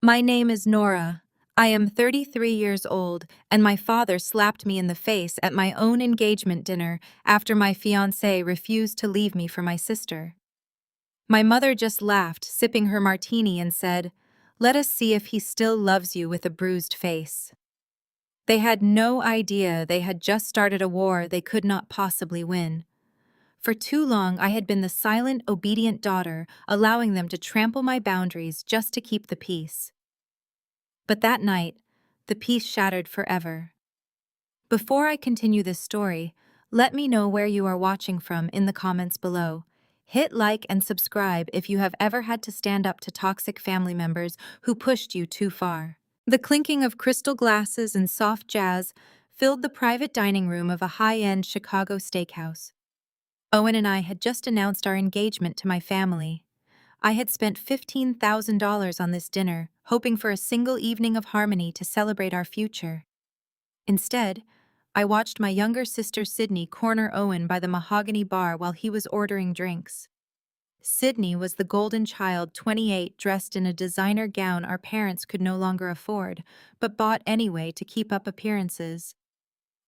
My name is Nora. I am 33 years old, and my father slapped me in the face at my own engagement dinner after my fiancé refused to leave me for my sister. My mother just laughed, sipping her martini, and said, "Let us see if he still loves you with a bruised face." They had no idea they had just started a war they could not possibly win. For too long, I had been the silent, obedient daughter, allowing them to trample my boundaries just to keep the peace. But that night, the peace shattered forever. Before I continue this story, let me know where you are watching from in the comments below. Hit like and subscribe if you have ever had to stand up to toxic family members who pushed you too far. The clinking of crystal glasses and soft jazz filled the private dining room of a high-end Chicago steakhouse. Owen and I had just announced our engagement to my family. I had spent $15,000 on this dinner, hoping for a single evening of harmony to celebrate our future. Instead, I watched my younger sister Sydney corner Owen by the mahogany bar while he was ordering drinks. Sydney was the golden child, 28, dressed in a designer gown our parents could no longer afford, but bought anyway to keep up appearances.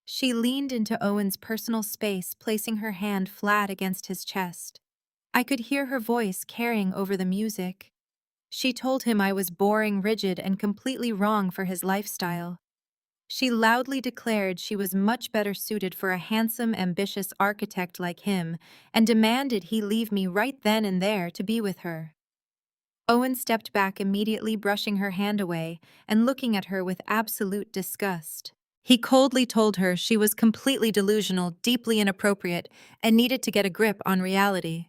She leaned into Owen's personal space, placing her hand flat against his chest. I could hear her voice carrying over the music. She told him I was boring, rigid, and completely wrong for his lifestyle. She loudly declared she was much better suited for a handsome, ambitious architect like him, and demanded he leave me right then and there to be with her. Owen stepped back, immediately brushing her hand away and looking at her with absolute disgust. He coldly told her she was completely delusional, deeply inappropriate, and needed to get a grip on reality.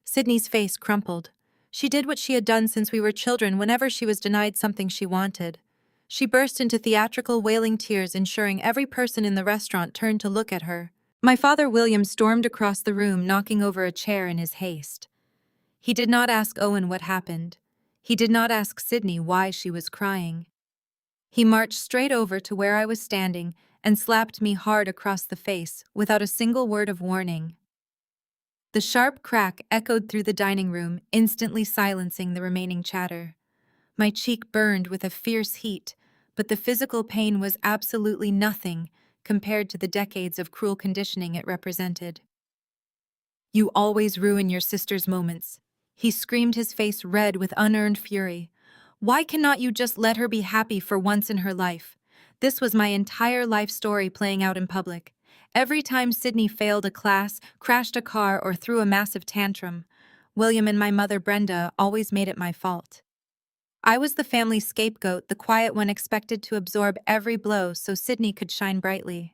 Sydney's face crumpled. She did what she had done since we were children whenever she was denied something she wanted. She burst into theatrical, wailing tears, ensuring every person in the restaurant turned to look at her. My father, William, stormed across the room, knocking over a chair in his haste. He did not ask Owen what happened. He did not ask Sydney why she was crying. He marched straight over to where I was standing and slapped me hard across the face without a single word of warning. The sharp crack echoed through the dining room, instantly silencing the remaining chatter. My cheek burned with a fierce heat, but the physical pain was absolutely nothing compared to the decades of cruel conditioning it represented. "You always ruin your sister's moments," he screamed, his face red with unearned fury. "Why cannot you just let her be happy for once in her life?" This was my entire life story playing out in public. Every time Sydney failed a class, crashed a car, or threw a massive tantrum, William and my mother Brenda always made it my fault. I was the family scapegoat, the quiet one expected to absorb every blow so Sydney could shine brightly.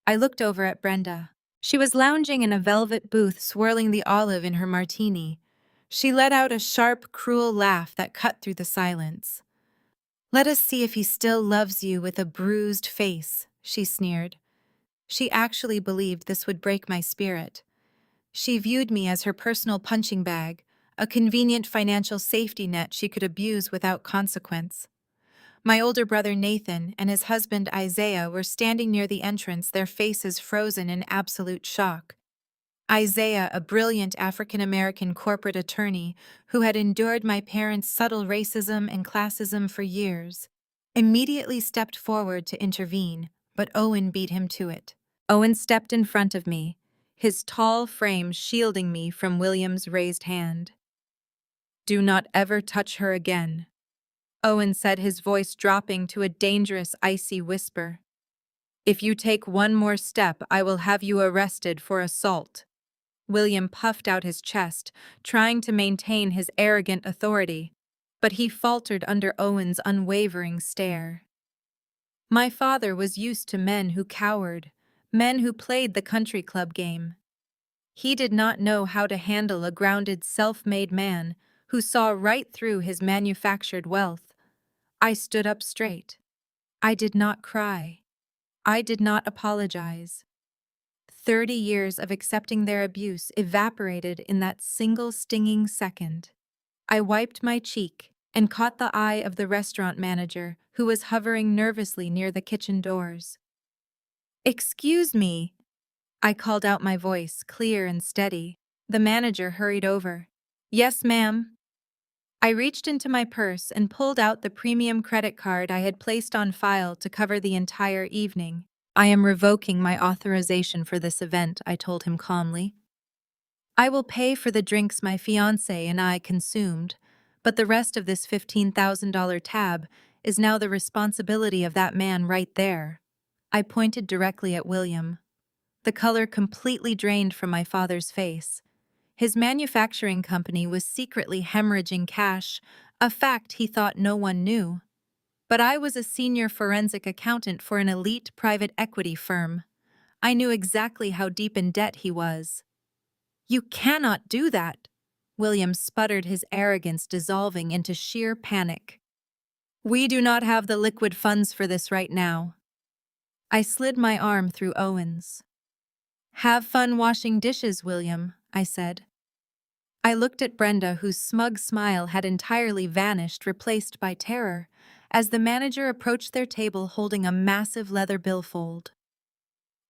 I looked over at Brenda. She was lounging in a velvet booth, swirling the olive in her martini. She let out a sharp, cruel laugh that cut through the silence. "Let us see if he still loves you with a bruised face," she sneered. She actually believed this would break my spirit. She viewed me as her personal punching bag, a convenient financial safety net she could abuse without consequence. My older brother Nathan and his husband Isaiah were standing near the entrance, their faces frozen in absolute shock. Isaiah, a brilliant African-American corporate attorney who had endured my parents' subtle racism and classism for years, immediately stepped forward to intervene, but Owen beat him to it. Owen stepped in front of me, his tall frame shielding me from William's raised hand. "Do not ever touch her again," Owen said, his voice dropping to a dangerous, icy whisper. "If you take one more step, I will have you arrested for assault." William puffed out his chest, trying to maintain his arrogant authority, but he faltered under Owen's unwavering stare. My father was used to men who cowered, men who played the country club game. He did not know how to handle a grounded, self-made man who saw right through his manufactured wealth. I stood up straight. I did not cry. I did not apologize. 30 years of accepting their abuse evaporated in that single stinging second. I wiped my cheek and caught the eye of the restaurant manager who was hovering nervously near the kitchen doors. "Excuse me," I called out, my voice clear and steady. The manager hurried over. "Yes, ma'am." I reached into my purse and pulled out the premium credit card I had placed on file to cover the entire evening. I am revoking my authorization for this event, I told him calmly. I will pay for the drinks my fiancé and I consumed, but the rest of this $15,000 tab is now the responsibility of that man right there. I pointed directly at William. The color completely drained from my father's face. His manufacturing company was secretly hemorrhaging cash, a fact he thought no one knew. But I was a senior forensic accountant for an elite private equity firm. I knew exactly how deep in debt he was. "You cannot do that," William sputtered, his arrogance dissolving into sheer panic. "We do not have the liquid funds for this right now." I slid my arm through Owen's. "Have fun washing dishes, William," I said. I looked at Brenda, whose smug smile had entirely vanished, replaced by terror, as the manager approached their table holding a massive leather billfold.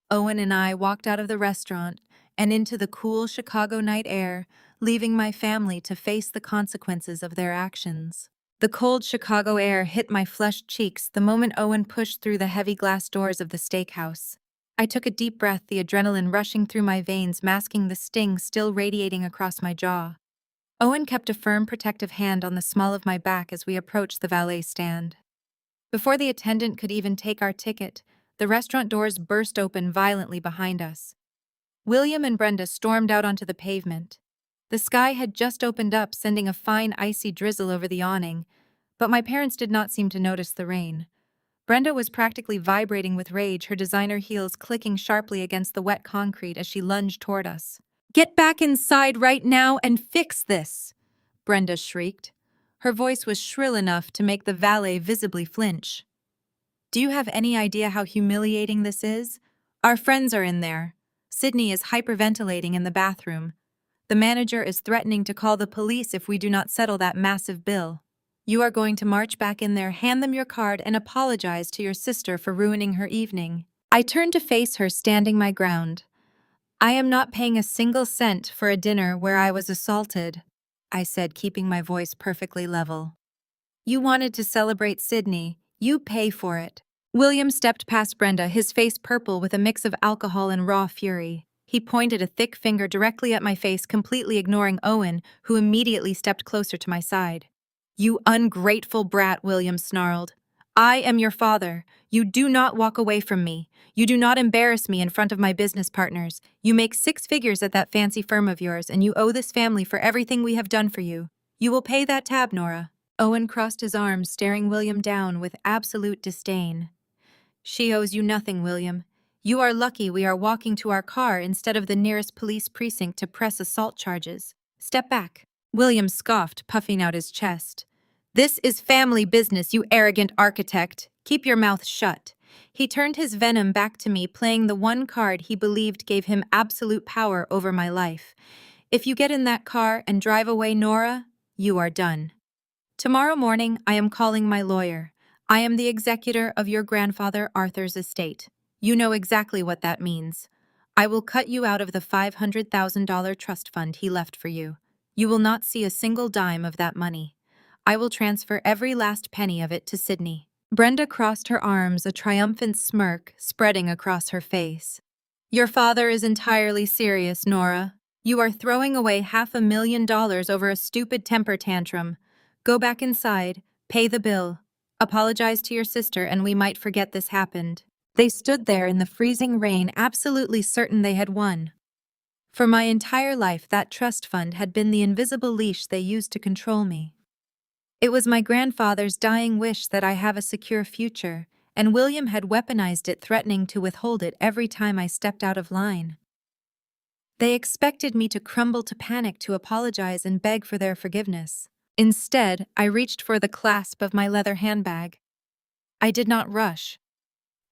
Owen and I walked out of the restaurant and into the cool Chicago night air, leaving my family to face the consequences of their actions. The cold Chicago air hit my flushed cheeks the moment Owen pushed through the heavy glass doors of the steakhouse. I took a deep breath, the adrenaline rushing through my veins, masking the sting still radiating across my jaw. Owen kept a firm, protective hand on the small of my back as we approached the valet stand. Before the attendant could even take our ticket, the restaurant doors burst open violently behind us. William and Brenda stormed out onto the pavement. The sky had just opened up, sending a fine icy drizzle over the awning, but my parents did not seem to notice the rain. Brenda was practically vibrating with rage, her designer heels clicking sharply against the wet concrete as she lunged toward us. "Get back inside right now and fix this!" Brenda shrieked. Her voice was shrill enough to make the valet visibly flinch. "Do you have any idea how humiliating this is? Our friends are in there. Sydney is hyperventilating in the bathroom. The manager is threatening to call the police if we do not settle that massive bill. You are going to march back in there, hand them your card, and apologize to your sister for ruining her evening." I turned to face her, standing my ground. "I am not paying a single cent for a dinner where I was assaulted," I said, keeping my voice perfectly level. "You wanted to celebrate Sydney. You pay for it." William stepped past Brenda, his face purple with a mix of alcohol and raw fury. He pointed a thick finger directly at my face, completely ignoring Owen, who immediately stepped closer to my side. "You ungrateful brat," William snarled. "I am your father. You do not walk away from me. You do not embarrass me in front of my business partners. You make 6 figures at that fancy firm of yours, and you owe this family for everything we have done for you. You will pay that tab, Nora." Owen crossed his arms, staring William down with absolute disdain. "She owes you nothing, William. You are lucky we are walking to our car instead of the nearest police precinct to press assault charges. Step back." William scoffed, puffing out his chest. "This is family business, you arrogant architect. Keep your mouth shut." He turned his venom back to me, playing the one card he believed gave him absolute power over my life. "If you get in that car and drive away, Nora, you are done. Tomorrow morning, I am calling my lawyer. I am the executor of your grandfather Arthur's estate. You know exactly what that means. I will cut you out of the $500,000 trust fund he left for you. You will not see a single dime of that money. I will transfer every last penny of it to Sydney." Brenda crossed her arms, a triumphant smirk spreading across her face. "Your father is entirely serious, Nora. You are throwing away $500,000 over a stupid temper tantrum. Go back inside, pay the bill, apologize to your sister, and we might forget this happened." They stood there in the freezing rain, absolutely certain they had won. For my entire life, that trust fund had been the invisible leash they used to control me. It was my grandfather's dying wish that I have a secure future, and William had weaponized it, threatening to withhold it every time I stepped out of line. They expected me to crumble to panic, to apologize and beg for their forgiveness. Instead, I reached for the clasp of my leather handbag. I did not rush.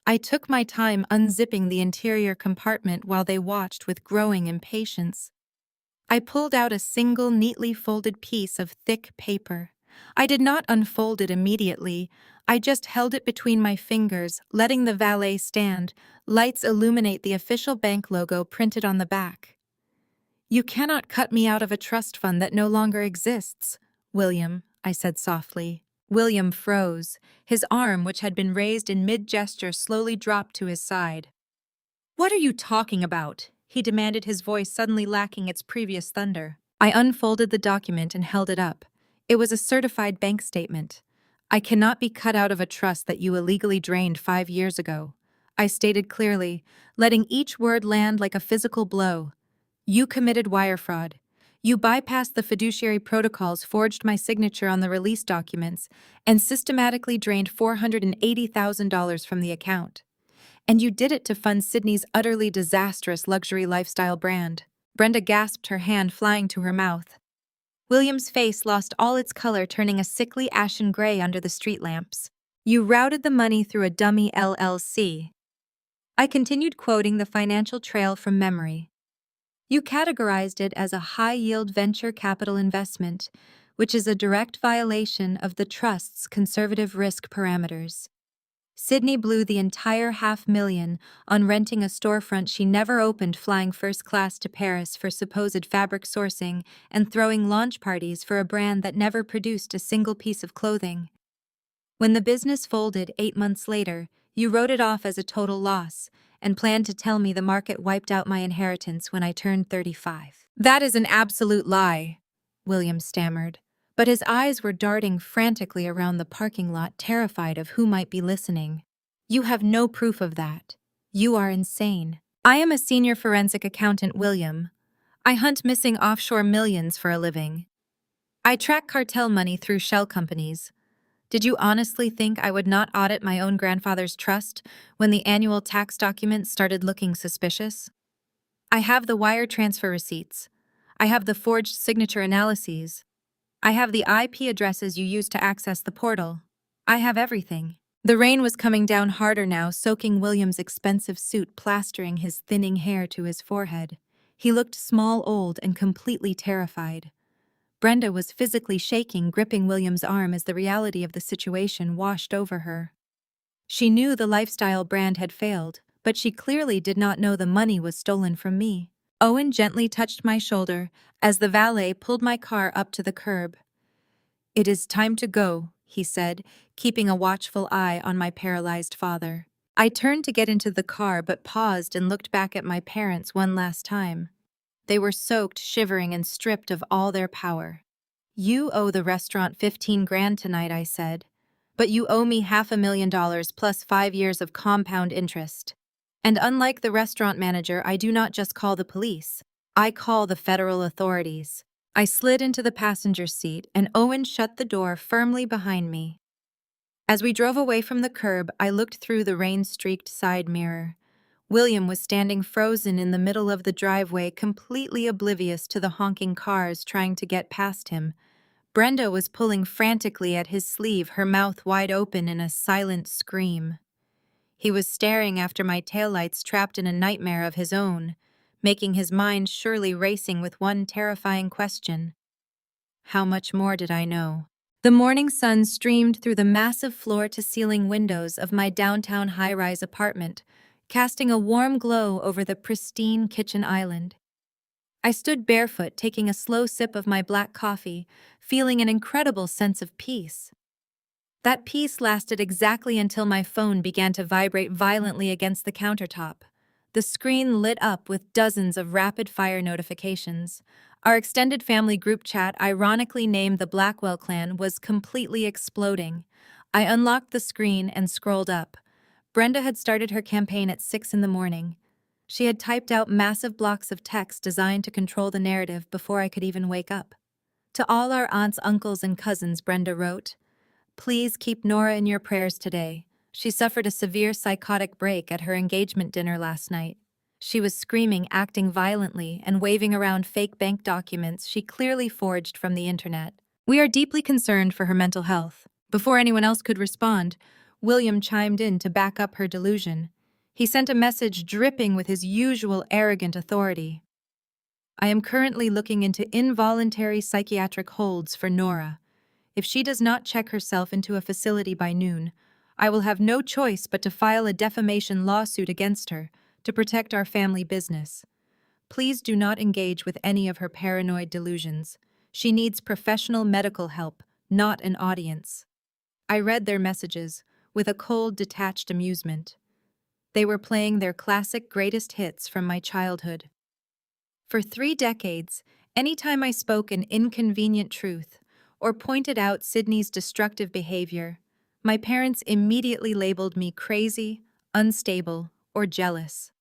I took my time, unzipping the interior compartment while they watched with growing impatience. I pulled out a single neatly folded piece of thick paper. I did not unfold it immediately. I just held it between my fingers, letting the valet stand, lights illuminate the official bank logo printed on the back. "You cannot cut me out of a trust fund that no longer exists, William," I said softly. William froze. His arm, which had been raised in mid-gesture, slowly dropped to his side. "What are you talking about?" he demanded, his voice suddenly lacking its previous thunder. I unfolded the document and held it up. It was a certified bank statement. "I cannot be cut out of a trust that you illegally drained 5 years ago," I stated clearly, letting each word land like a physical blow. "You committed wire fraud. You bypassed the fiduciary protocols, forged my signature on the release documents, and systematically drained $480,000 from the account. And you did it to fund Sydney's utterly disastrous luxury lifestyle brand." Brenda gasped, her hand flying to her mouth. William's face lost all its color, turning a sickly ashen gray under the street lamps. "You routed the money through a dummy LLC." I continued, quoting the financial trail from memory. "You categorized it as a high-yield venture capital investment, which is a direct violation of the trust's conservative risk parameters. Sydney blew the entire $500,000 on renting a storefront she never opened, flying first class to Paris for supposed fabric sourcing, and throwing launch parties for a brand that never produced a single piece of clothing. When the business folded 8 months later, you wrote it off as a total loss and planned to tell me the market wiped out my inheritance when I turned 35. "That is an absolute lie," William stammered, but his eyes were darting frantically around the parking lot, terrified of who might be listening. "You have no proof of that. You are insane. I am a senior forensic accountant, William. I hunt missing offshore millions for a living. I track cartel money through shell companies. Did you honestly think I would not audit my own grandfather's trust when the annual tax documents started looking suspicious? I have the wire transfer receipts. I have the forged signature analyses. I have the IP addresses you used to access the portal. I have everything." The rain was coming down harder now, soaking William's expensive suit, plastering his thinning hair to his forehead. He looked small, old, and completely terrified. Brenda was physically shaking, gripping William's arm as the reality of the situation washed over her. She knew the lifestyle brand had failed, but she clearly did not know the money was stolen from me. Owen gently touched my shoulder as the valet pulled my car up to the curb. "It is time to go," he said, keeping a watchful eye on my paralyzed father. I turned to get into the car but paused and looked back at my parents one last time. They were soaked, shivering, and stripped of all their power. "You owe the restaurant 15 grand tonight," I said. "But you owe me $500,000 plus 5 years of compound interest. And unlike the restaurant manager, I do not just call the police. I call the federal authorities." I slid into the passenger seat, and Owen shut the door firmly behind me. As we drove away from the curb, I looked through the rain-streaked side mirror. William was standing frozen in the middle of the driveway, completely oblivious to the honking cars trying to get past him. Brenda was pulling frantically at his sleeve, her mouth wide open in a silent scream. He was staring after my taillights, trapped in a nightmare of his own, making his mind surely racing with one terrifying question. How much more did I know? The morning sun streamed through the massive floor-to-ceiling windows of my downtown high-rise apartment, casting a warm glow over the pristine kitchen island. I stood barefoot, taking a slow sip of my black coffee, feeling an incredible sense of peace. That peace lasted exactly until my phone began to vibrate violently against the countertop. The screen lit up with dozens of rapid-fire notifications. Our extended family group chat, ironically named the Blackwell Clan, was completely exploding. I unlocked the screen and scrolled up. Brenda had started her campaign at 6 in the morning. She had typed out massive blocks of text designed to control the narrative before I could even wake up. "To all our aunts, uncles, and cousins," Brenda wrote, "please keep Nora in your prayers today. She suffered a severe psychotic break at her engagement dinner last night. She was screaming, acting violently, and waving around fake bank documents she clearly forged from the internet. We are deeply concerned for her mental health." Before anyone else could respond, William chimed in to back up her delusion. He sent a message dripping with his usual arrogant authority. "I am currently looking into involuntary psychiatric holds for Nora. If she does not check herself into a facility by noon, I will have no choice but to file a defamation lawsuit against her to protect our family business. Please do not engage with any of her paranoid delusions. She needs professional medical help, not an audience. I read their messages with a cold, detached amusement. They were playing their classic greatest hits from my childhood. For 3 decades, anytime I spoke an inconvenient truth or pointed out Sydney's destructive behavior, my parents immediately labeled me crazy, unstable, or jealous.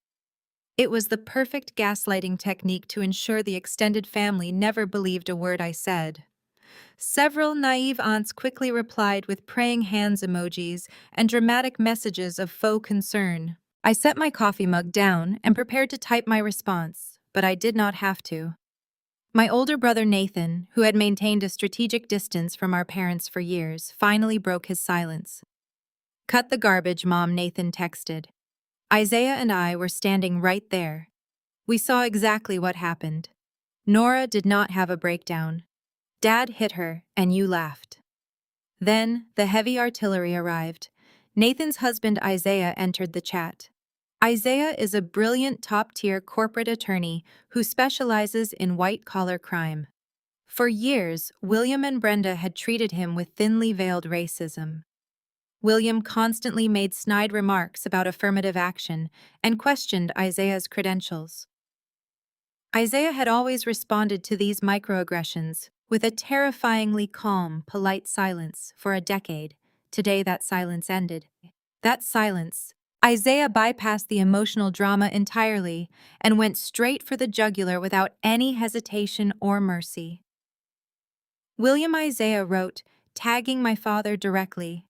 It was the perfect gaslighting technique to ensure the extended family never believed a word I said. Several naive aunts quickly replied with praying hands emojis and dramatic messages of faux concern. I set my coffee mug down and prepared to type my response, but I did not have to. My older brother Nathan, who had maintained a strategic distance from our parents for years, finally broke his silence. "Cut the garbage, Mom," Nathan texted. Isaiah and I were standing right there. We saw exactly what happened. Nora did not have a breakdown. Dad hit her, and you laughed. Then, the heavy artillery arrived. Nathan's husband Isaiah entered the chat. Isaiah is a brilliant top-tier corporate attorney who specializes in white-collar crime. For years, William and Brenda had treated him with thinly veiled racism. William constantly made snide remarks about affirmative action and questioned Isaiah's credentials. Isaiah had always responded to these microaggressions with a terrifyingly calm, polite silence for a decade. Today that silence ended. That silence, Isaiah bypassed the emotional drama entirely and went straight for the jugular without any hesitation or mercy. William Isaiah wrote, tagging my father directly,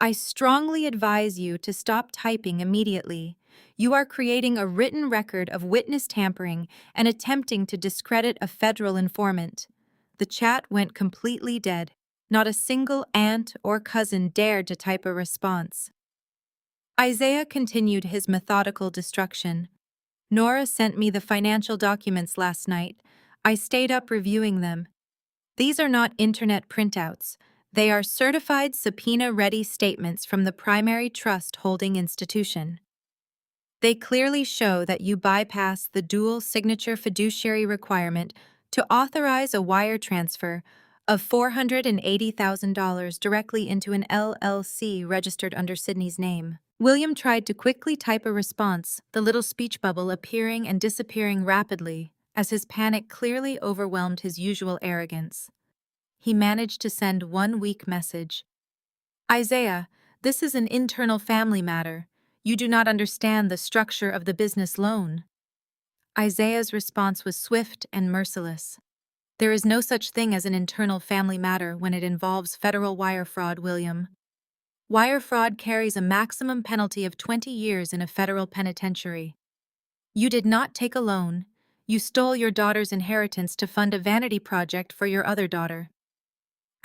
"I strongly advise you to stop typing immediately. You are creating a written record of witness tampering and attempting to discredit a federal informant." The chat went completely dead. Not a single aunt or cousin dared to type a response. Isaiah continued his methodical destruction. "Nora sent me the financial documents last night. I stayed up reviewing them. These are not internet printouts. They are certified subpoena-ready statements from the primary trust holding institution. They clearly show that you bypassed the dual signature fiduciary requirement to authorize a wire transfer of $480,000 directly into an LLC registered under Sydney's name." William tried to quickly type a response, the little speech bubble appearing and disappearing rapidly, as his panic clearly overwhelmed his usual arrogance. He managed to send one weak message. "Isaiah, this is an internal family matter. You do not understand the structure of the business loan." Isaiah's response was swift and merciless. "There is no such thing as an internal family matter when it involves federal wire fraud, William. Wire fraud carries a maximum penalty of 20 years in a federal penitentiary. You did not take a loan. You stole your daughter's inheritance to fund a vanity project for your other daughter.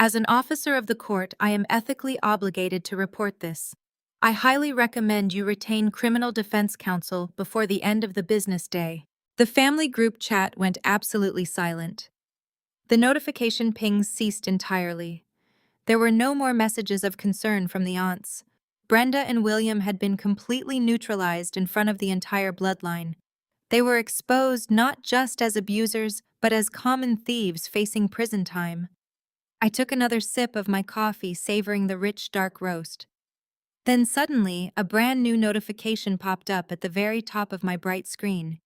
As an officer of the court, I am ethically obligated to report this. I highly recommend you retain criminal defense counsel before the end of the business day." The family group chat went absolutely silent. The notification pings ceased entirely. There were no more messages of concern from the aunts. Brenda and William had been completely neutralized in front of the entire bloodline. They were exposed not just as abusers, but as common thieves facing prison time. I took another sip of my coffee, savoring the rich, dark roast. Then suddenly, a brand new notification popped up at the very top of my bright screen.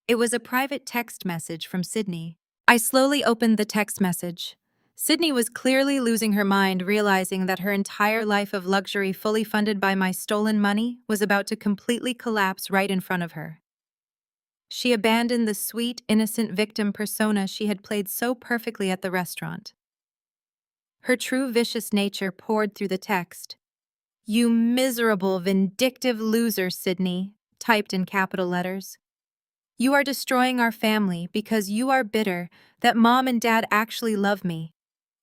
It was a private text message from Sydney. I slowly opened the text message. Sydney was clearly losing her mind, realizing that her entire life of luxury, fully funded by my stolen money, was about to completely collapse right in front of her. She abandoned the sweet, innocent victim persona she had played so perfectly at the restaurant. Her true vicious nature poured through the text. "You miserable, vindictive loser, Sydney," typed in capital letters. "You are destroying our family because you are bitter that Mom and Dad actually love me.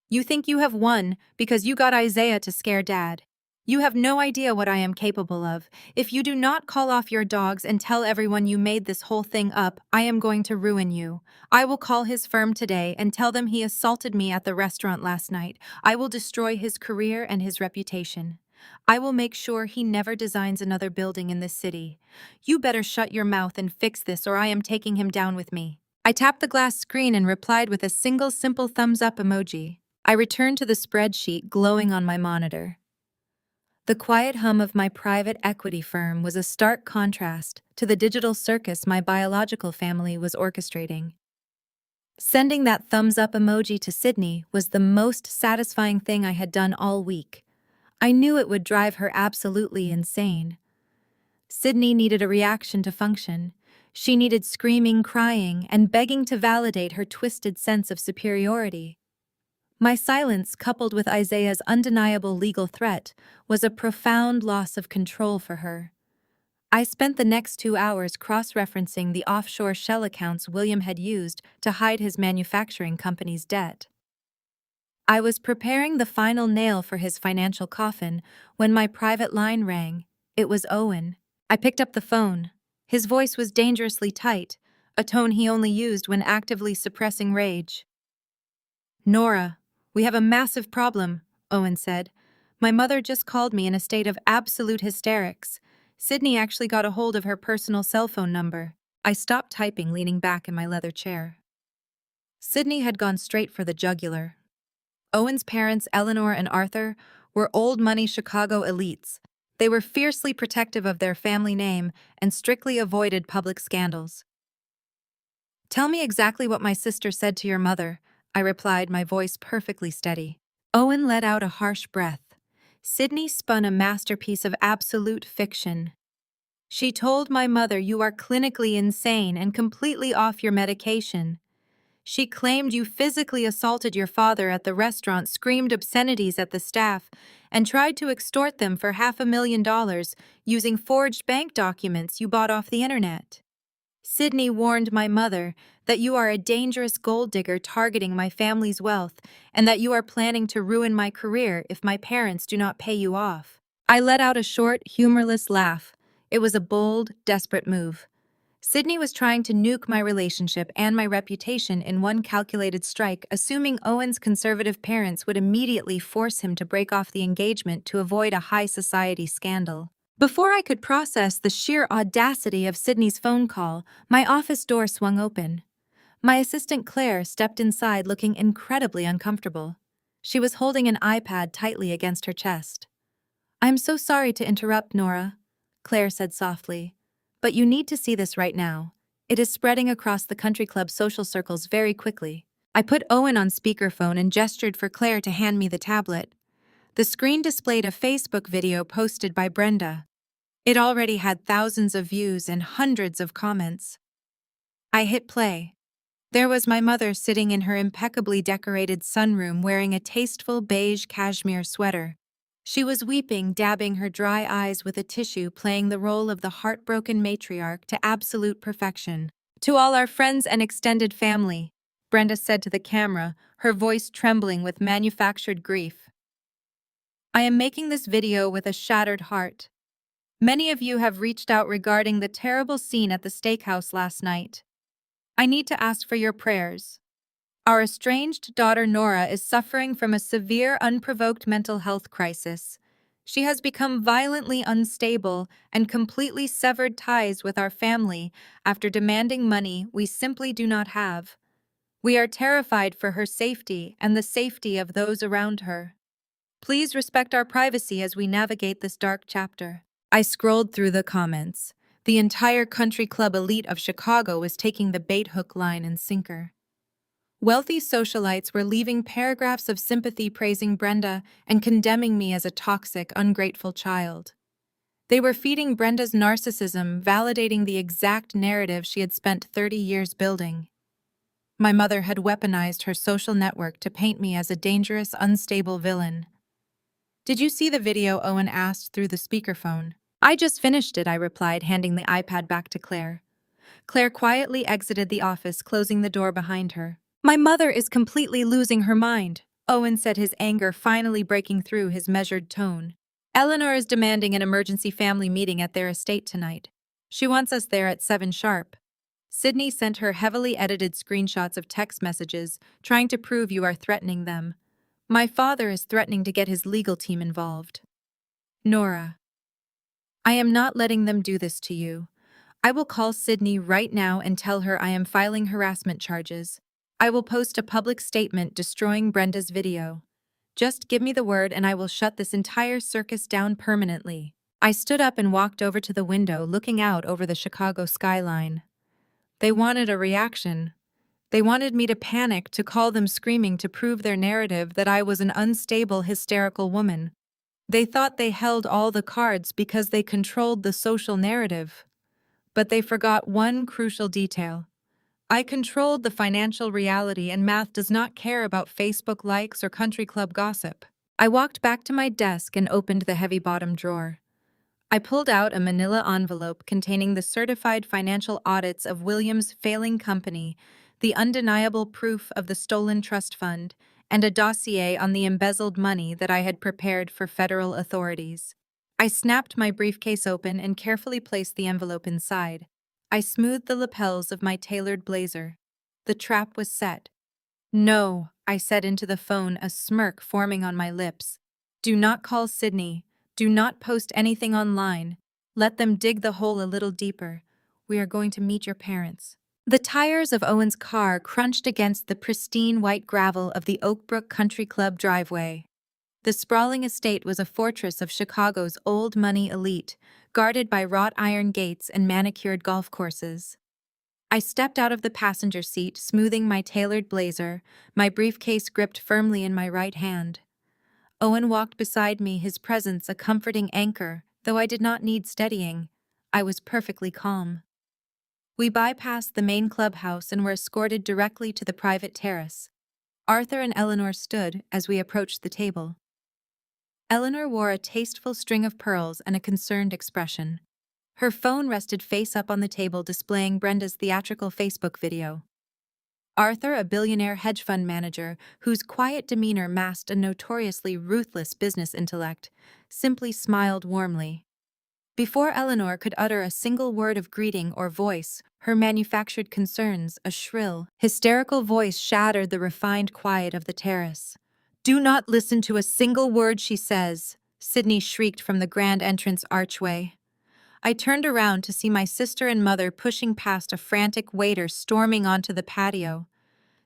You think you have won because you got Isaiah to scare Dad. You have no idea what I am capable of. If you do not call off your dogs and tell everyone you made this whole thing up, I am going to ruin you. I will call his firm today and tell them he assaulted me at the restaurant last night. I will destroy his career and his reputation. I will make sure he never designs another building in this city. You better shut your mouth and fix this, or I am taking him down with me." I tapped the glass screen and replied with a single simple thumbs up emoji. I returned to the spreadsheet glowing on my monitor. The quiet hum of my private equity firm was a stark contrast to the digital circus my biological family was orchestrating. Sending that thumbs up emoji to Sydney was the most satisfying thing I had done all week. I knew it would drive her absolutely insane. Sydney needed a reaction to function. She needed screaming, crying, and begging to validate her twisted sense of superiority. My silence, coupled with Isaiah's undeniable legal threat, was a profound loss of control for her. I spent the next 2 hours cross-referencing the offshore shell accounts William had used to hide his manufacturing company's debt. I was preparing the final nail for his financial coffin when my private line rang. It was Owen. I picked up the phone. His voice was dangerously tight, a tone he only used when actively suppressing rage. "Nora, we have a massive problem," Owen said. "My mother just called me in a state of absolute hysterics. Sydney actually got a hold of her personal cell phone number." I stopped typing, leaning back in my leather chair. Sydney had gone straight for the jugular. Owen's parents, Eleanor and Arthur, were old-money Chicago elites. They were fiercely protective of their family name and strictly avoided public scandals. "Tell me exactly what my sister said to your mother," I replied, my voice perfectly steady. Owen let out a harsh breath. "Sydney spun a masterpiece of absolute fiction. She told my mother you are clinically insane and completely off your medication. She claimed you physically assaulted your father at the restaurant, screamed obscenities at the staff, and tried to extort them for $500,000 using forged bank documents you bought off the internet. Sydney warned my mother that you are a dangerous gold digger targeting my family's wealth and that you are planning to ruin my career if my parents do not pay you off." I let out a short, humorless laugh. It was a bold, desperate move. Sydney was trying to nuke my relationship and my reputation in one calculated strike, assuming Owen's conservative parents would immediately force him to break off the engagement to avoid a high society scandal. Before I could process the sheer audacity of Sydney's phone call, my office door swung open. My assistant Claire stepped inside looking incredibly uncomfortable. She was holding an iPad tightly against her chest. "I'm so sorry to interrupt, Nora," Claire said softly, "but you need to see this right now. It is spreading across the country club social circles very quickly." I put Owen on speakerphone and gestured for Claire to hand me the tablet. The screen displayed a Facebook video posted by Brenda. It already had thousands of views and hundreds of comments. I hit play. There was my mother sitting in her impeccably decorated sunroom wearing a tasteful beige cashmere sweater. She was weeping, dabbing her dry eyes with a tissue, playing the role of the heartbroken matriarch to absolute perfection. "To all our friends and extended family," Brenda said to the camera, her voice trembling with manufactured grief. "I am making this video with a shattered heart. Many of you have reached out regarding the terrible scene at the steakhouse last night. I need to ask for your prayers. Our estranged daughter Nora is suffering from a severe, unprovoked mental health crisis. She has become violently unstable and completely severed ties with our family after demanding money we simply do not have. We are terrified for her safety and the safety of those around her. Please respect our privacy as we navigate this dark chapter." I scrolled through the comments. The entire country club elite of Chicago was taking the bait, hook, line, and sinker. Wealthy socialites were leaving paragraphs of sympathy praising Brenda and condemning me as a toxic, ungrateful child. They were feeding Brenda's narcissism, validating the exact narrative she had spent 30 years building. My mother had weaponized her social network to paint me as a dangerous, unstable villain. "Did you see the video?" Owen asked through the speakerphone. "I just finished it," I replied, handing the iPad back to Claire. Claire quietly exited the office, closing the door behind her. "My mother is completely losing her mind," Owen said, his anger finally breaking through his measured tone. "Eleanor is demanding an emergency family meeting at their estate tonight. She wants us there at 7 sharp. Sydney sent her heavily edited screenshots of text messages, trying to prove you are threatening them. My father is threatening to get his legal team involved. Nora, I am not letting them do this to you. I will call Sydney right now and tell her I am filing harassment charges. I will post a public statement destroying Brenda's video. Just give me the word and I will shut this entire circus down permanently. I stood up and walked over to the window looking out over the Chicago skyline. They wanted a reaction. They wanted me to panic, to call them screaming, to prove their narrative that I was an unstable, hysterical woman. They thought they held all the cards because they controlled the social narrative. But they forgot one crucial detail. I controlled the financial reality, and math does not care about Facebook likes or country club gossip. I walked back to my desk and opened the heavy bottom drawer. I pulled out a manila envelope containing the certified financial audits of Williams' failing company, the undeniable proof of the stolen trust fund, and a dossier on the embezzled money that I had prepared for federal authorities. I snapped my briefcase open and carefully placed the envelope inside. I smoothed the lapels of my tailored blazer. The trap was set. "No," I said into the phone, a smirk forming on my lips. "Do not call Sydney. Do not post anything online. Let them dig the hole a little deeper. We are going to meet your parents." The tires of Owen's car crunched against the pristine white gravel of the Oakbrook Country Club driveway. The sprawling estate was a fortress of Chicago's old money elite, guarded by wrought iron gates and manicured golf courses. I stepped out of the passenger seat, smoothing my tailored blazer, my briefcase gripped firmly in my right hand. Owen walked beside me, his presence a comforting anchor, though I did not need steadying. I was perfectly calm. We bypassed the main clubhouse and were escorted directly to the private terrace. Arthur and Eleanor stood as we approached the table. Eleanor wore a tasteful string of pearls and a concerned expression. Her phone rested face up on the table, displaying Brenda's theatrical Facebook video. Arthur, a billionaire hedge fund manager whose quiet demeanor masked a notoriously ruthless business intellect, simply smiled warmly. Before Eleanor could utter a single word of greeting or voice her manufactured concerns, a shrill, hysterical voice shattered the refined quiet of the terrace. "Do not listen to a single word she says," Sydney shrieked from the grand entrance archway. I turned around to see my sister and mother pushing past a frantic waiter storming onto the patio.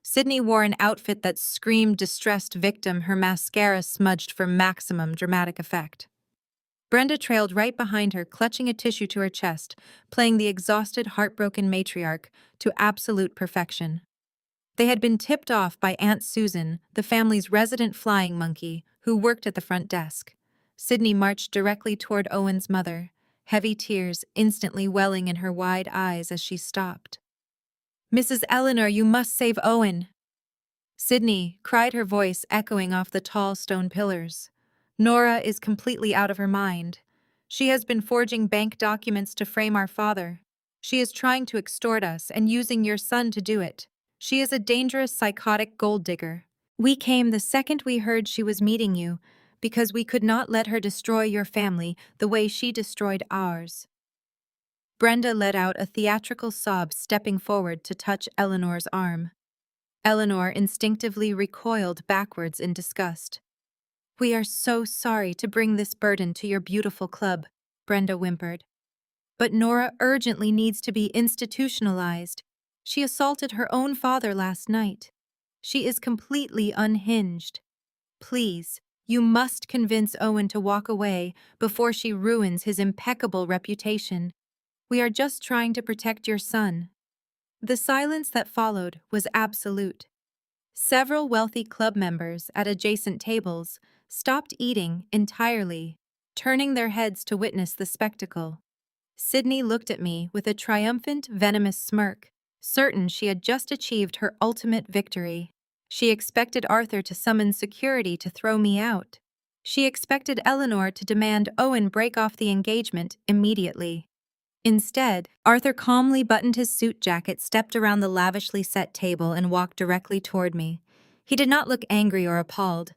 Sydney wore an outfit that screamed distressed victim, her mascara smudged for maximum dramatic effect. Brenda trailed right behind her, clutching a tissue to her chest, playing the exhausted, heartbroken matriarch to absolute perfection. They had been tipped off by Aunt Susan, the family's resident flying monkey, who worked at the front desk. Sydney marched directly toward Owen's mother, heavy tears instantly welling in her wide eyes as she stopped. "Mrs. Eleanor, you must save Owen!" Sydney cried, her voice echoing off the tall stone pillars. "Nora is completely out of her mind. She has been forging bank documents to frame our father. She is trying to extort us and using your son to do it. She is a dangerous, psychotic gold digger. We came the second we heard she was meeting you, because we could not let her destroy your family the way she destroyed ours." Brenda let out a theatrical sob, stepping forward to touch Eleanor's arm. Eleanor instinctively recoiled backwards in disgust. "We are so sorry to bring this burden to your beautiful club," Brenda whimpered. "But Nora urgently needs to be institutionalized. She assaulted her own father last night. She is completely unhinged. Please, you must convince Owen to walk away before she ruins his impeccable reputation. We are just trying to protect your son." The silence that followed was absolute. Several wealthy club members at adjacent tables stopped eating entirely, turning their heads to witness the spectacle. Sydney looked at me with a triumphant, venomous smirk, certain she had just achieved her ultimate victory. She expected Arthur to summon security to throw me out. She expected Eleanor to demand Owen break off the engagement immediately. Instead, Arthur calmly buttoned his suit jacket, stepped around the lavishly set table, and walked directly toward me. He did not look angry or appalled.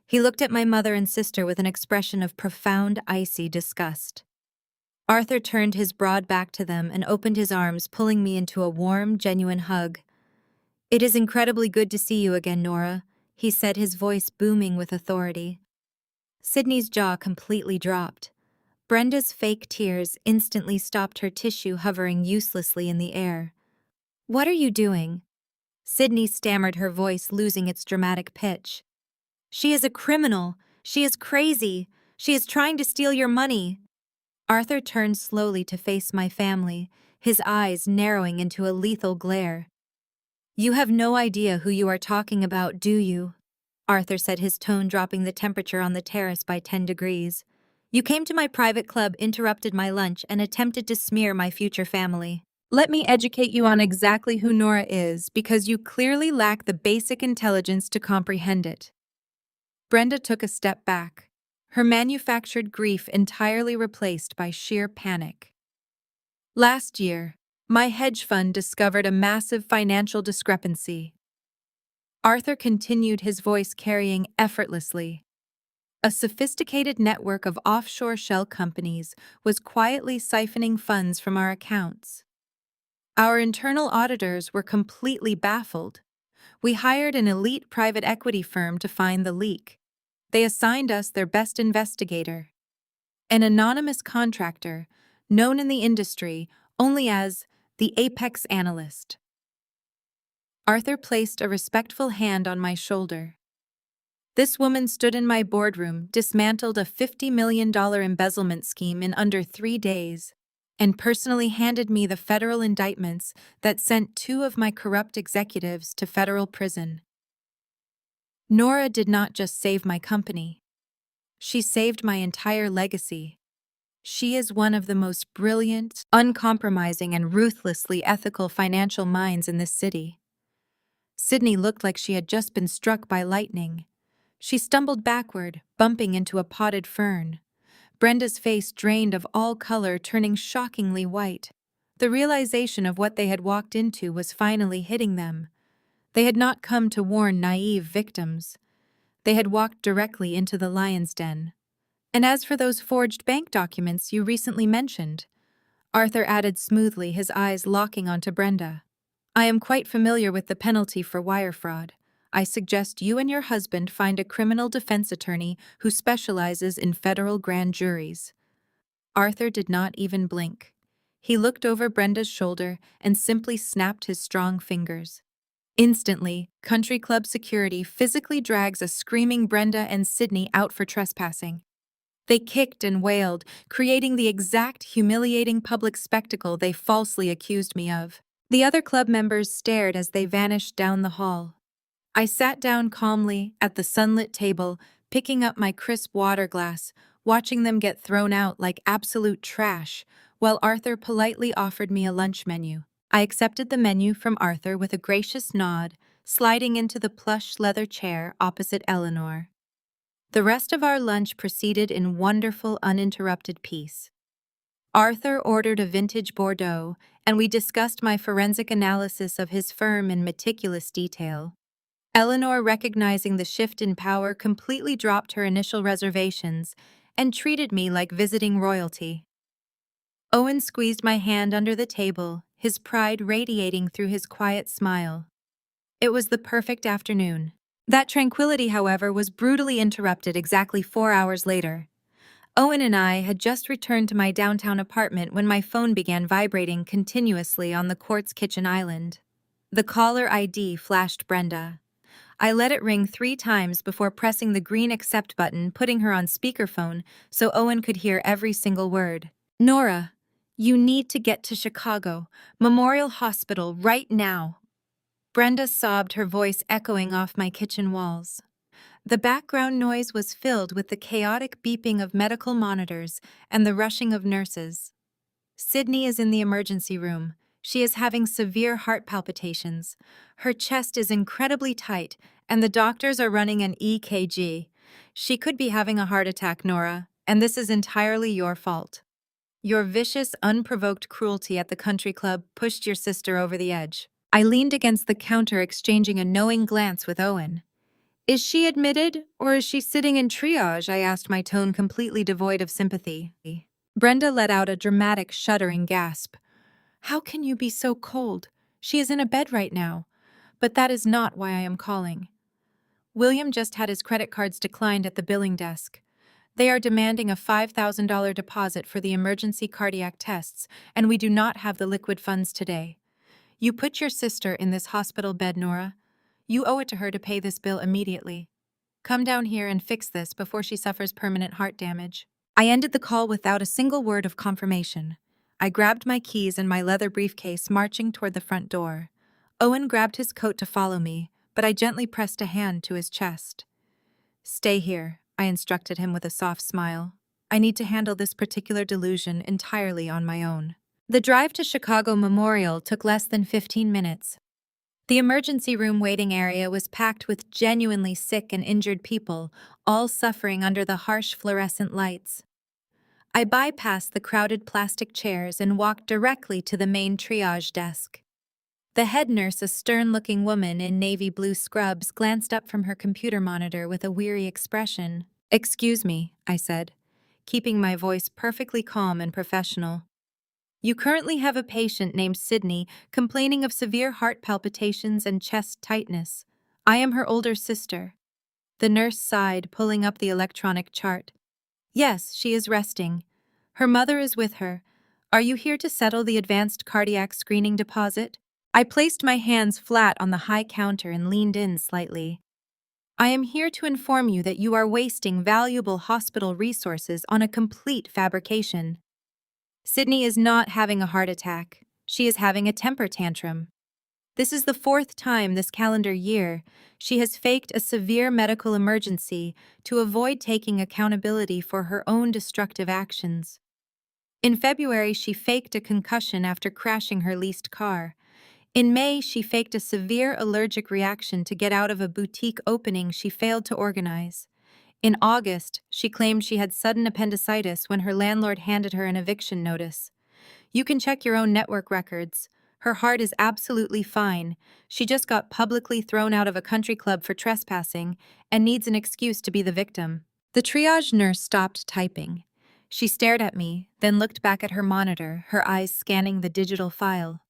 He looked at my mother and sister with an expression of profound, icy disgust. Arthur turned his broad back to them and opened his arms, pulling me into a warm, genuine hug. "It is incredibly good to see you again, Nora," he said, his voice booming with authority. Sydney's jaw completely dropped. Brenda's fake tears instantly stopped her tissue hovering uselessly in the air. "What are you doing?" Sydney stammered, her voice losing its dramatic pitch. "She is a criminal. She is crazy. She is trying to steal your money." Arthur turned slowly to face my family, his eyes narrowing into a lethal glare. "You have no idea who you are talking about, do you?" Arthur said, his tone dropping the temperature on the terrace by 10 degrees. "You came to my private club, interrupted my lunch, and attempted to smear my future family. Let me educate you on exactly who Nora is, because you clearly lack the basic intelligence to comprehend it." Brenda took a step back, her manufactured grief entirely replaced by sheer panic. "Last year, my hedge fund discovered a massive financial discrepancy." Arthur continued, his voice carrying effortlessly. "A sophisticated network of offshore shell companies was quietly siphoning funds from our accounts. Our internal auditors were completely baffled. We hired an elite private equity firm to find the leak. They assigned us their best investigator, an anonymous contractor, known in the industry only as the Apex Analyst." Arthur placed a respectful hand on my shoulder. "This woman stood in my boardroom, dismantled a $50 million embezzlement scheme in under 3 days, and personally handed me the federal indictments that sent 2 of my corrupt executives to federal prison. Nora did not just save my company. She saved my entire legacy. She is one of the most brilliant, uncompromising, and ruthlessly ethical financial minds in this city." Sydney looked like she had just been struck by lightning. She stumbled backward, bumping into a potted fern. Brenda's face drained of all color, turning shockingly white. The realization of what they had walked into was finally hitting them. They had not come to warn naive victims. They had walked directly into the lion's den. "And as for those forged bank documents you recently mentioned," Arthur added smoothly, his eyes locking onto Brenda, "I am quite familiar with the penalty for wire fraud. I suggest you and your husband find a criminal defense attorney who specializes in federal grand juries." Arthur did not even blink. He looked over Brenda's shoulder and simply snapped his strong fingers. Instantly, country club security physically drags a screaming Brenda and Sydney out for trespassing. They kicked and wailed, creating the exact humiliating public spectacle they falsely accused me of. The other club members stared as they vanished down the hall. I sat down calmly at the sunlit table, picking up my crisp water glass, watching them get thrown out like absolute trash, while Arthur politely offered me a lunch menu. I accepted the menu from Arthur with a gracious nod, sliding into the plush leather chair opposite Eleanor. The rest of our lunch proceeded in wonderful, uninterrupted peace. Arthur ordered a vintage Bordeaux, and we discussed my forensic analysis of his firm in meticulous detail. Eleanor, recognizing the shift in power, completely dropped her initial reservations and treated me like visiting royalty. Owen squeezed my hand under the table, his pride radiating through his quiet smile. It was the perfect afternoon. That tranquility, however, was brutally interrupted exactly 4 hours later. Owen and I had just returned to my downtown apartment when my phone began vibrating continuously on the quartz kitchen island. The caller ID flashed Brenda. I let it ring 3 times before pressing the green accept button, putting her on speakerphone so Owen could hear every single word. "Nora, you need to get to Chicago, Memorial Hospital, right now." Brenda sobbed, her voice echoing off my kitchen walls. The background noise was filled with the chaotic beeping of medical monitors and the rushing of nurses. "Sydney is in the emergency room. She is having severe heart palpitations. Her chest is incredibly tight, and the doctors are running an EKG. She could be having a heart attack, Nora, and this is entirely your fault. Your vicious, unprovoked cruelty at the country club pushed your sister over the edge." I leaned against the counter, exchanging a knowing glance with Owen. "Is she admitted, or is she sitting in triage?" I asked, my tone completely devoid of sympathy. Brenda let out a dramatic, shuddering gasp. "How can you be so cold? She is in a bed right now. But that is not why I am calling. William just had his credit cards declined at the billing desk. They are demanding a $5,000 deposit for the emergency cardiac tests, and we do not have the liquid funds today. You put your sister in this hospital bed, Nora. You owe it to her to pay this bill immediately. Come down here and fix this before she suffers permanent heart damage. I ended the call without a single word of confirmation. I grabbed my keys and my leather briefcase, marching toward the front door. Owen grabbed his coat to follow me, but I gently pressed a hand to his chest. Stay here, I instructed him with a soft smile. I need to handle this particular delusion entirely on my own. The drive to Chicago Memorial took less than 15 minutes. The emergency room waiting area was packed with genuinely sick and injured people, all suffering under the harsh fluorescent lights. I bypassed the crowded plastic chairs and walked directly to the main triage desk. The head nurse, a stern-looking woman in navy blue scrubs, glanced up from her computer monitor with a weary expression. "Excuse me," I said, keeping my voice perfectly calm and professional. "You currently have a patient named Sydney complaining of severe heart palpitations and chest tightness. I am her older sister." The nurse sighed, pulling up the electronic chart. "Yes, she is resting. Her mother is with her. Are you here to settle the advanced cardiac screening deposit?" I placed my hands flat on the high counter and leaned in slightly. "I am here to inform you that you are wasting valuable hospital resources on a complete fabrication. Sydney is not having a heart attack. She is having a temper tantrum. This is the 4th time this calendar year she has faked a severe medical emergency to avoid taking accountability for her own destructive actions. In February, she faked a concussion after crashing her leased car. In May, she faked a severe allergic reaction to get out of a boutique opening she failed to organize. In August, she claimed she had sudden appendicitis when her landlord handed her an eviction notice. You can check your own network records. Her heart is absolutely fine. She just got publicly thrown out of a country club for trespassing and needs an excuse to be the victim." The triage nurse stopped typing. She stared at me, then looked back at her monitor, her eyes scanning the digital file.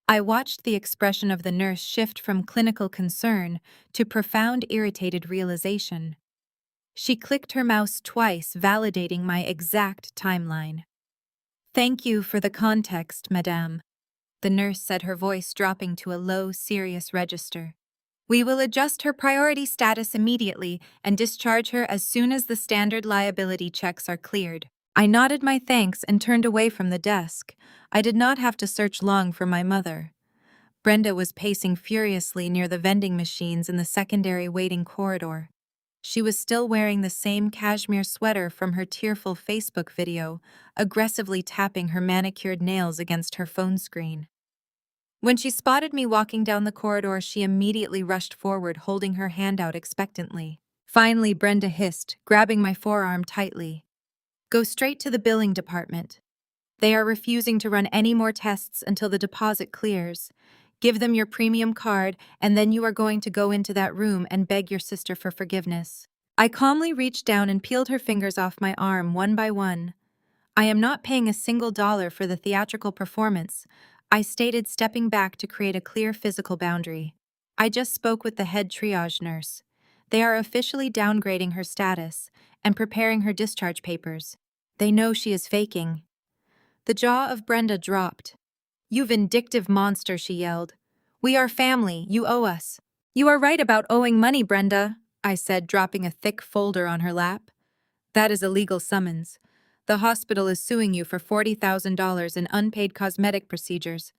I watched the expression of the nurse shift from clinical concern to profound irritated realization. She clicked her mouse twice, validating my exact timeline. "Thank you for the context, madame," the nurse said, her voice dropping to a low, serious register. "We will adjust her priority status immediately and discharge her as soon as the standard liability checks are cleared." I nodded my thanks and turned away from the desk. I did not have to search long for my mother. Brenda was pacing furiously near the vending machines in the secondary waiting corridor. She was still wearing the same cashmere sweater from her tearful Facebook video, aggressively tapping her manicured nails against her phone screen. When she spotted me walking down the corridor, she immediately rushed forward, holding her hand out expectantly. Finally, Brenda hissed, grabbing my forearm tightly. "Go straight to the billing department. They are refusing to run any more tests until the deposit clears. Give them your premium card, and then you are going to go into that room and beg your sister for forgiveness." I calmly reached down and peeled her fingers off my arm one by one. "I am not paying a single dollar for the theatrical performance," I stated, stepping back to create a clear physical boundary. "I just spoke with the head triage nurse. They are officially downgrading her status and preparing her discharge papers. They know she is faking." The jaw of Brenda dropped. "You vindictive monster," she yelled. "We are family. You owe us." "You are right about owing money, Brenda," I said, dropping a thick folder on her lap. "That is a legal summons. The hospital is suing you for $40,000 in unpaid cosmetic procedures.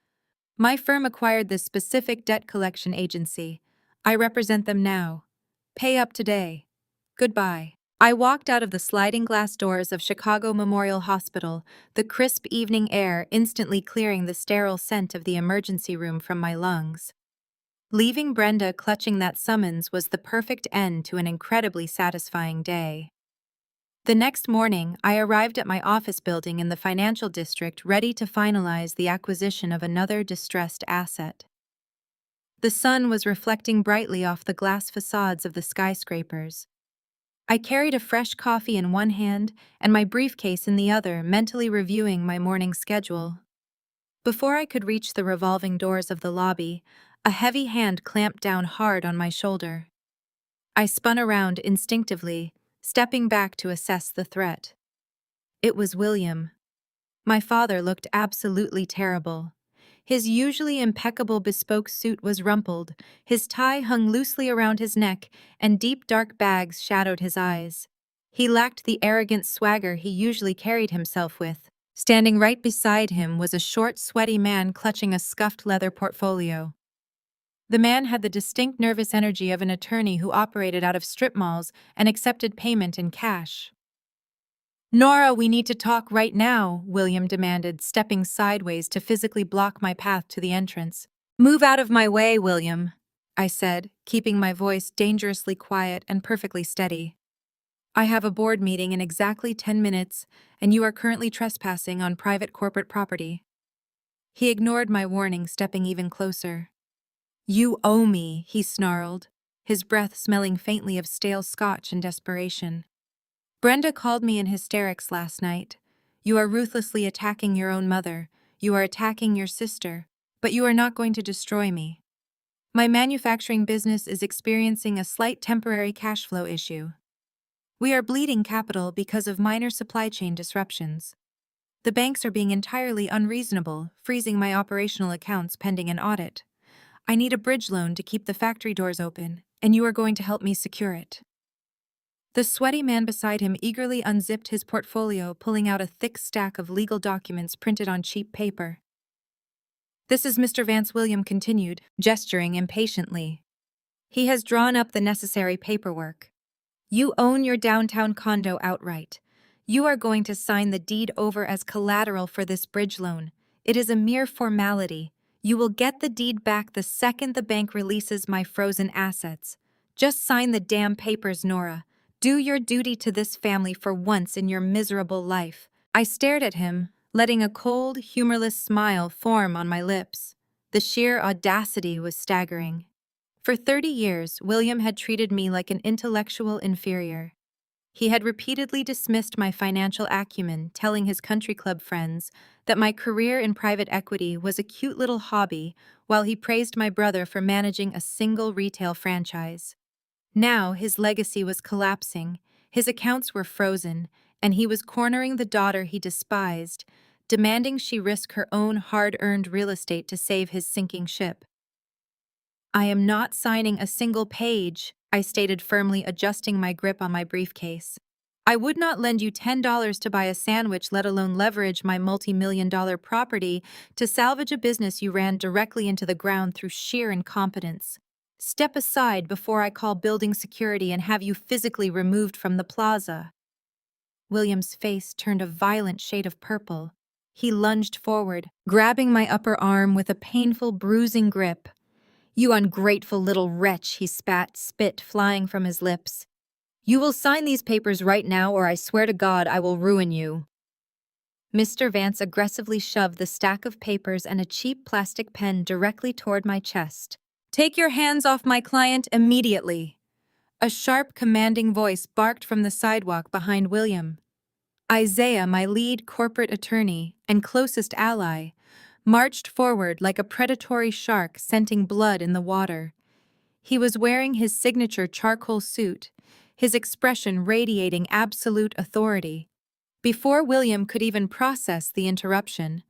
My firm acquired this specific debt collection agency. I represent them now. Pay up today. Goodbye." I walked out of the sliding glass doors of Chicago Memorial Hospital, the crisp evening air instantly clearing the sterile scent of the emergency room from my lungs. Leaving Brenda clutching that summons was the perfect end to an incredibly satisfying day. The next morning, I arrived at my office building in the financial district, ready to finalize the acquisition of another distressed asset. The sun was reflecting brightly off the glass facades of the skyscrapers. I carried a fresh coffee in one hand and my briefcase in the other, mentally reviewing my morning schedule. Before I could reach the revolving doors of the lobby, a heavy hand clamped down hard on my shoulder. I spun around instinctively, stepping back to assess the threat. It was William. My father looked absolutely terrible. His usually impeccable bespoke suit was rumpled, his tie hung loosely around his neck, and deep dark bags shadowed his eyes. He lacked the arrogant swagger he usually carried himself with. Standing right beside him was a short, sweaty man clutching a scuffed leather portfolio. The man had the distinct nervous energy of an attorney who operated out of strip malls and accepted payment in cash. "Nora, we need to talk right now," William demanded, stepping sideways to physically block my path to the entrance. "Move out of my way, William," I said, keeping my voice dangerously quiet and perfectly steady. "I have a board meeting in exactly 10 minutes, and you are currently trespassing on private corporate property." He ignored my warning, stepping even closer. "You owe me," he snarled, his breath smelling faintly of stale scotch and desperation. "Brenda called me in hysterics last night. You are ruthlessly attacking your own mother. You are attacking your sister. But you are not going to destroy me. My manufacturing business is experiencing a slight temporary cash flow issue. We are bleeding capital because of minor supply chain disruptions. The banks are being entirely unreasonable, freezing my operational accounts pending an audit. I need a bridge loan to keep the factory doors open, and you are going to help me secure it." The sweaty man beside him eagerly unzipped his portfolio, pulling out a thick stack of legal documents printed on cheap paper. "This is Mr. Vance," William continued, gesturing impatiently. "He has drawn up the necessary paperwork. You own your downtown condo outright. You are going to sign the deed over as collateral for this bridge loan. It is a mere formality. You will get the deed back the second the bank releases my frozen assets. Just sign the damn papers, Nora. Do your duty to this family for once in your miserable life." I stared at him, letting a cold, humorless smile form on my lips. The sheer audacity was staggering. For 30 years, William had treated me like an intellectual inferior. He had repeatedly dismissed my financial acumen, telling his country club friends that my career in private equity was a cute little hobby, while he praised my brother for managing a single retail franchise. Now his legacy was collapsing, his accounts were frozen, and he was cornering the daughter he despised, demanding she risk her own hard-earned real estate to save his sinking ship. "I am not signing a single page," I stated firmly, adjusting my grip on my briefcase. "I would not lend you $10 to buy a sandwich, let alone leverage my multi-million-dollar property to salvage a business you ran directly into the ground through sheer incompetence. Step aside before I call building security and have you physically removed from the plaza." William's face turned a violent shade of purple. He lunged forward, grabbing my upper arm with a painful, bruising grip. "You ungrateful little wretch," he spat, spit flying from his lips. "You will sign these papers right now, or I swear to God I will ruin you." Mr. Vance aggressively shoved the stack of papers and a cheap plastic pen directly toward my chest. "Take your hands off my client immediately." A sharp, commanding voice barked from the sidewalk behind William. Isaiah, my lead corporate attorney and closest ally, marched forward like a predatory shark scenting blood in the water. He was wearing his signature charcoal suit, his expression radiating absolute authority. Before William could even process the interruption,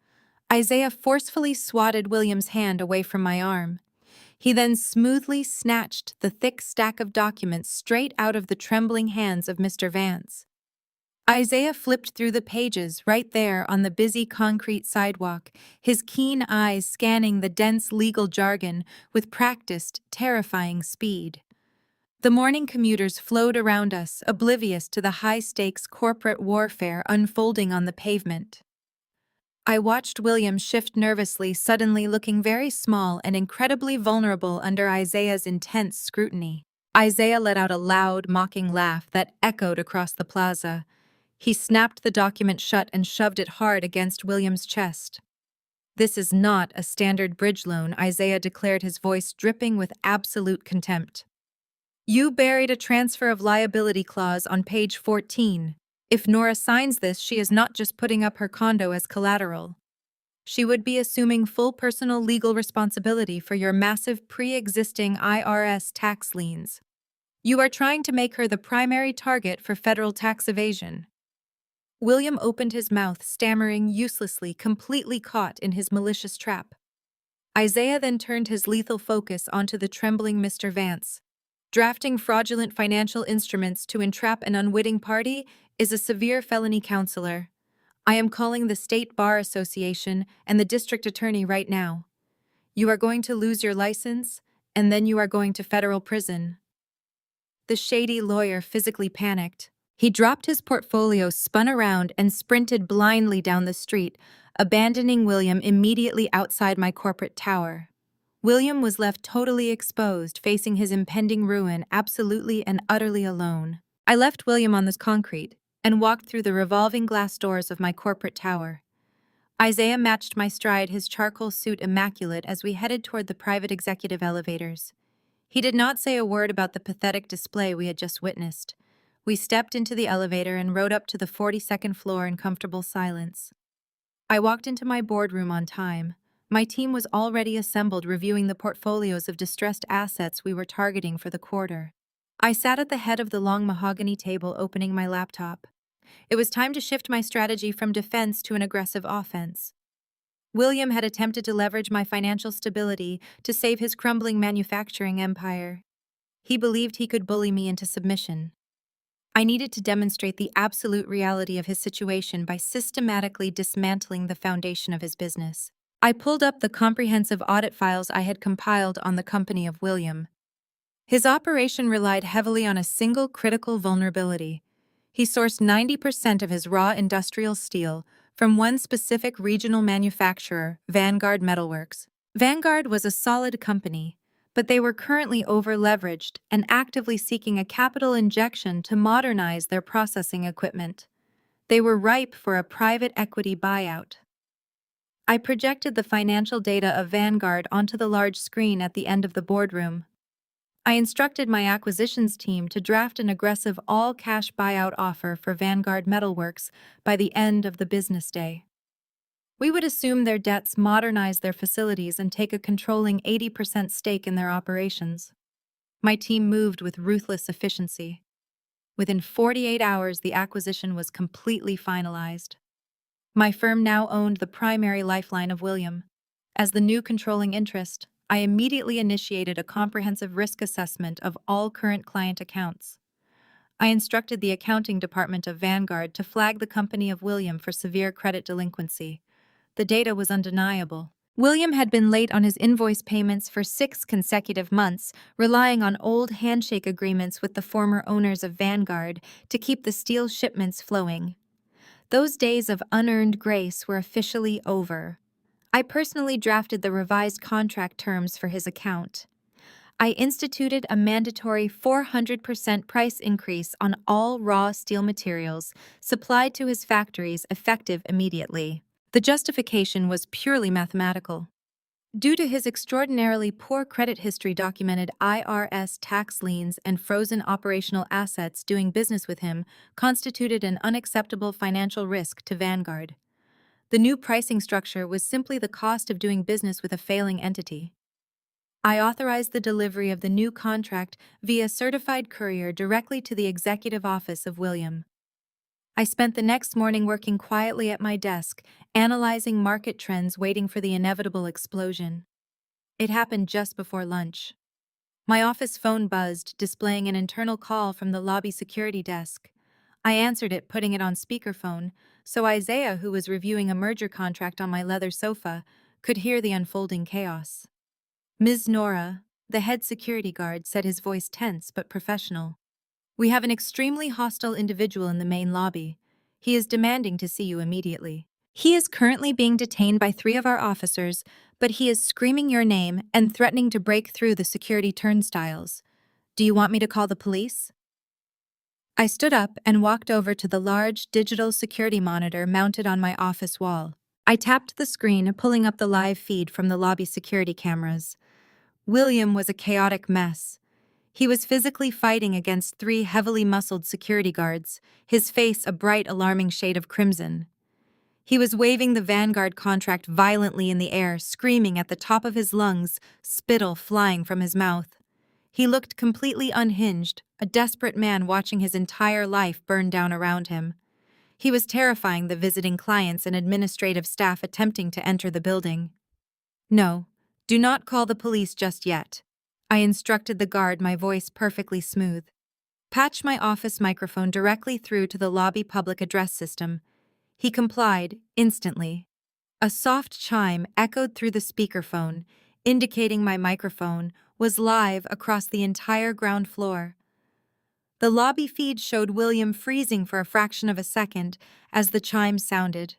Isaiah forcefully swatted William's hand away from my arm. He then smoothly snatched the thick stack of documents straight out of the trembling hands of Mr. Vance. Isaiah flipped through the pages right there on the busy concrete sidewalk, his keen eyes scanning the dense legal jargon with practiced, terrifying speed. The morning commuters flowed around us, oblivious to the high-stakes corporate warfare unfolding on the pavement. I watched William shift nervously, suddenly looking very small and incredibly vulnerable under Isaiah's intense scrutiny. Isaiah let out a loud, mocking laugh that echoed across the plaza. He snapped the document shut and shoved it hard against William's chest. "This is not a standard bridge loan," Isaiah declared, his voice dripping with absolute contempt. "You buried a transfer of liability clause on page 14. If Nora signs this, she is not just putting up her condo as collateral. She would be assuming full personal legal responsibility for your massive pre-existing IRS tax liens. You are trying to make her the primary target for federal tax evasion." William opened his mouth, stammering uselessly, completely caught in his malicious trap. Isaiah then turned his lethal focus onto the trembling Mr. Vance. Drafting fraudulent financial instruments to entrap an unwitting party is a severe felony, counselor. I am calling the State Bar Association and the district attorney right now. You are going to lose your license, and then you are going to federal prison. The shady lawyer physically panicked. He dropped his portfolio, spun around, and sprinted blindly down the street, abandoning William immediately outside my corporate tower. William was left totally exposed, facing his impending ruin, absolutely and utterly alone. I left William on this concrete and walked through the revolving glass doors of my corporate tower. Isaiah matched my stride, his charcoal suit immaculate, as we headed toward the private executive elevators. He did not say a word about the pathetic display we had just witnessed. We stepped into the elevator and rode up to the 42nd floor in comfortable silence. I walked into my boardroom on time. My team was already assembled, reviewing the portfolios of distressed assets we were targeting for the quarter. I sat at the head of the long mahogany table, opening my laptop. It was time to shift my strategy from defense to an aggressive offense. William had attempted to leverage my financial stability to save his crumbling manufacturing empire. He believed he could bully me into submission. I needed to demonstrate the absolute reality of his situation by systematically dismantling the foundation of his business. I pulled up the comprehensive audit files I had compiled on the company of William. His operation relied heavily on a single critical vulnerability. He sourced 90% of his raw industrial steel from one specific regional manufacturer, Vanguard Metalworks. Vanguard was a solid company, but they were currently over-leveraged and actively seeking a capital injection to modernize their processing equipment. They were ripe for a private equity buyout. I projected the financial data of Vanguard onto the large screen at the end of the boardroom. I instructed my acquisitions team to draft an aggressive all-cash buyout offer for Vanguard Metalworks by the end of the business day. We would assume their debts, modernize their facilities, and take a controlling 80% stake in their operations. My team moved with ruthless efficiency. Within 48 hours, the acquisition was completely finalized. My firm now owned the primary lifeline of William. As the new controlling interest, I immediately initiated a comprehensive risk assessment of all current client accounts. I instructed the accounting department of Vanguard to flag the company of William for severe credit delinquency. The data was undeniable. William had been late on his invoice payments for 6 consecutive months, relying on old handshake agreements with the former owners of Vanguard to keep the steel shipments flowing. Those days of unearned grace were officially over. I personally drafted the revised contract terms for his account. I instituted a mandatory 400% price increase on all raw steel materials supplied to his factories, effective immediately. The justification was purely mathematical. Due to his extraordinarily poor credit history, documented IRS tax liens and frozen operational assets, doing business with him constituted an unacceptable financial risk to Vanguard. The new pricing structure was simply the cost of doing business with a failing entity. I authorized the delivery of the new contract via certified courier directly to the executive office of William. I spent the next morning working quietly at my desk, analyzing market trends, waiting for the inevitable explosion. It happened just before lunch. My office phone buzzed, displaying an internal call from the lobby security desk. I answered it, putting it on speakerphone, so Isaiah, who was reviewing a merger contract on my leather sofa, could hear the unfolding chaos. Ms. Nora, the head security guard, said, his voice tense but professional. We have an extremely hostile individual in the main lobby. He is demanding to see you immediately. He is currently being detained by 3 of our officers, but he is screaming your name and threatening to break through the security turnstiles. Do you want me to call the police? I stood up and walked over to the large digital security monitor mounted on my office wall. I tapped the screen, pulling up the live feed from the lobby security cameras. William was a chaotic mess. He was physically fighting against 3 heavily muscled security guards, his face a bright, alarming shade of crimson. He was waving the Vanguard contract violently in the air, screaming at the top of his lungs, spittle flying from his mouth. He looked completely unhinged, a desperate man watching his entire life burn down around him. He was terrifying the visiting clients and administrative staff attempting to enter the building. No, Do not call the police just yet. I instructed the guard, my voice perfectly smooth. Patch my office microphone directly through to the lobby public address system. He complied, instantly. A soft chime echoed through the speakerphone, indicating my microphone was live across the entire ground floor. The lobby feed showed William freezing for a fraction of a second as the chime sounded.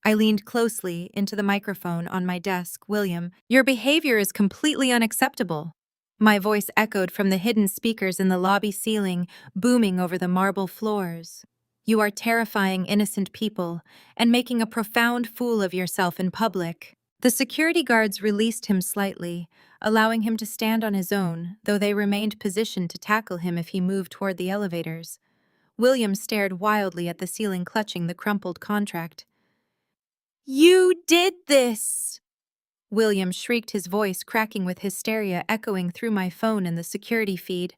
I leaned closely into the microphone on my desk. William, your behavior is completely unacceptable. My voice echoed from the hidden speakers in the lobby ceiling, booming over the marble floors. You are terrifying innocent people and making a profound fool of yourself in public. The security guards released him slightly, allowing him to stand on his own, though they remained positioned to tackle him if he moved toward the elevators. William stared wildly at the ceiling, clutching the crumpled contract. You did this! William shrieked, his voice cracking with hysteria echoing through my phone and the security feed.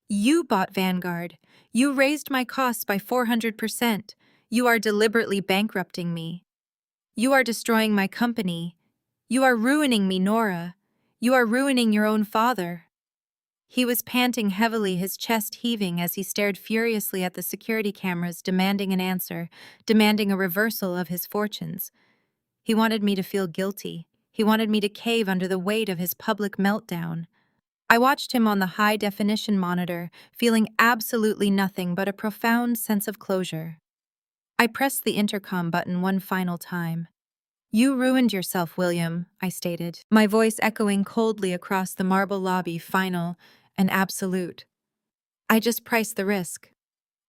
You bought Vanguard. You raised my costs by 400%. You are deliberately bankrupting me. You are destroying my company. You are ruining me, Nora. You are ruining your own father. He was panting heavily, his chest heaving as he stared furiously at the security cameras, demanding an answer, demanding a reversal of his fortunes. He wanted me to feel guilty. He wanted me to cave under the weight of his public meltdown. I watched him on the high-definition monitor, feeling absolutely nothing but a profound sense of closure. I pressed the intercom button one final time. You ruined yourself, William, I stated, my voice echoing coldly across the marble lobby, final and absolute. I just priced the risk.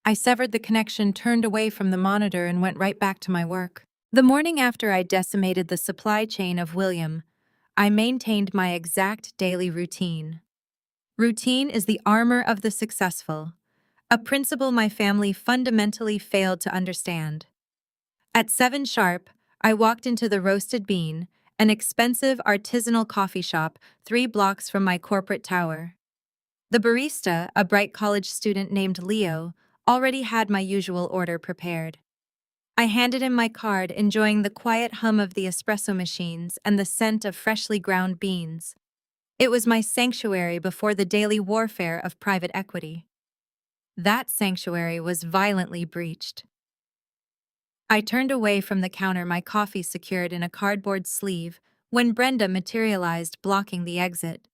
I severed the connection, turned away from the monitor, and went right back to my work. The morning after I decimated the supply chain of William, I maintained my exact daily routine. Routine is the armor of the successful, a principle my family fundamentally failed to understand. At 7 sharp, I walked into the Roasted Bean, an expensive artisanal coffee shop 3 blocks from my corporate tower. The barista, a bright college student named Leo, already had my usual order prepared. I handed him my card, enjoying the quiet hum of the espresso machines and the scent of freshly ground beans. It was my sanctuary before the daily warfare of private equity. That sanctuary was violently breached. I turned away from the counter, my coffee secured in a cardboard sleeve, when Brenda materialized, blocking the exit.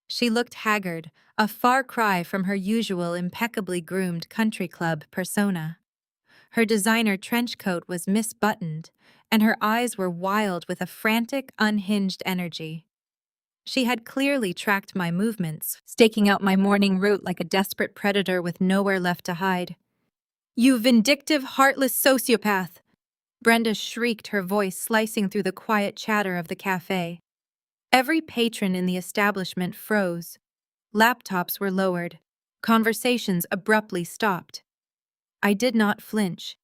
She looked haggard, a far cry from her usual impeccably groomed country club persona. Her designer trench coat was misbuttoned, and her eyes were wild with a frantic, unhinged energy. She had clearly tracked my movements, staking out my morning route like a desperate predator with nowhere left to hide. You vindictive, heartless sociopath! Brenda shrieked, her voice slicing through the quiet chatter of the cafe. Every patron in the establishment froze. Laptops were lowered. Conversations abruptly stopped. I did not flinch.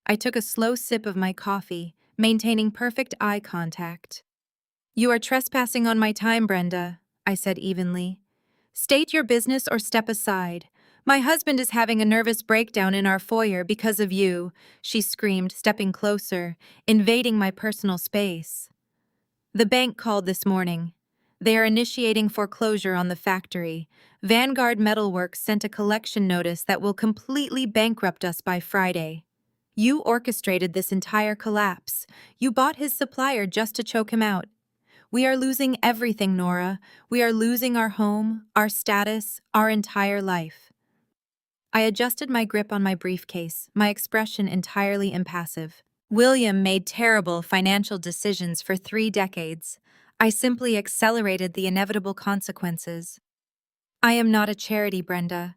I took a slow sip of my coffee, maintaining perfect eye contact. You are trespassing on my time, Brenda, I said evenly. State your business or step aside. My husband is having a nervous breakdown in our foyer because of you, she screamed, stepping closer, invading my personal space. The bank called this morning. They are initiating foreclosure on the factory. Vanguard Metalworks sent a collection notice that will completely bankrupt us by Friday. You orchestrated this entire collapse. You bought his supplier just to choke him out. We are losing everything, Nora. We are losing our home, our status, our entire life. I adjusted my grip on my briefcase, my expression entirely impassive. William made terrible financial decisions for 3 decades. I simply accelerated the inevitable consequences. I am not a charity, Brenda.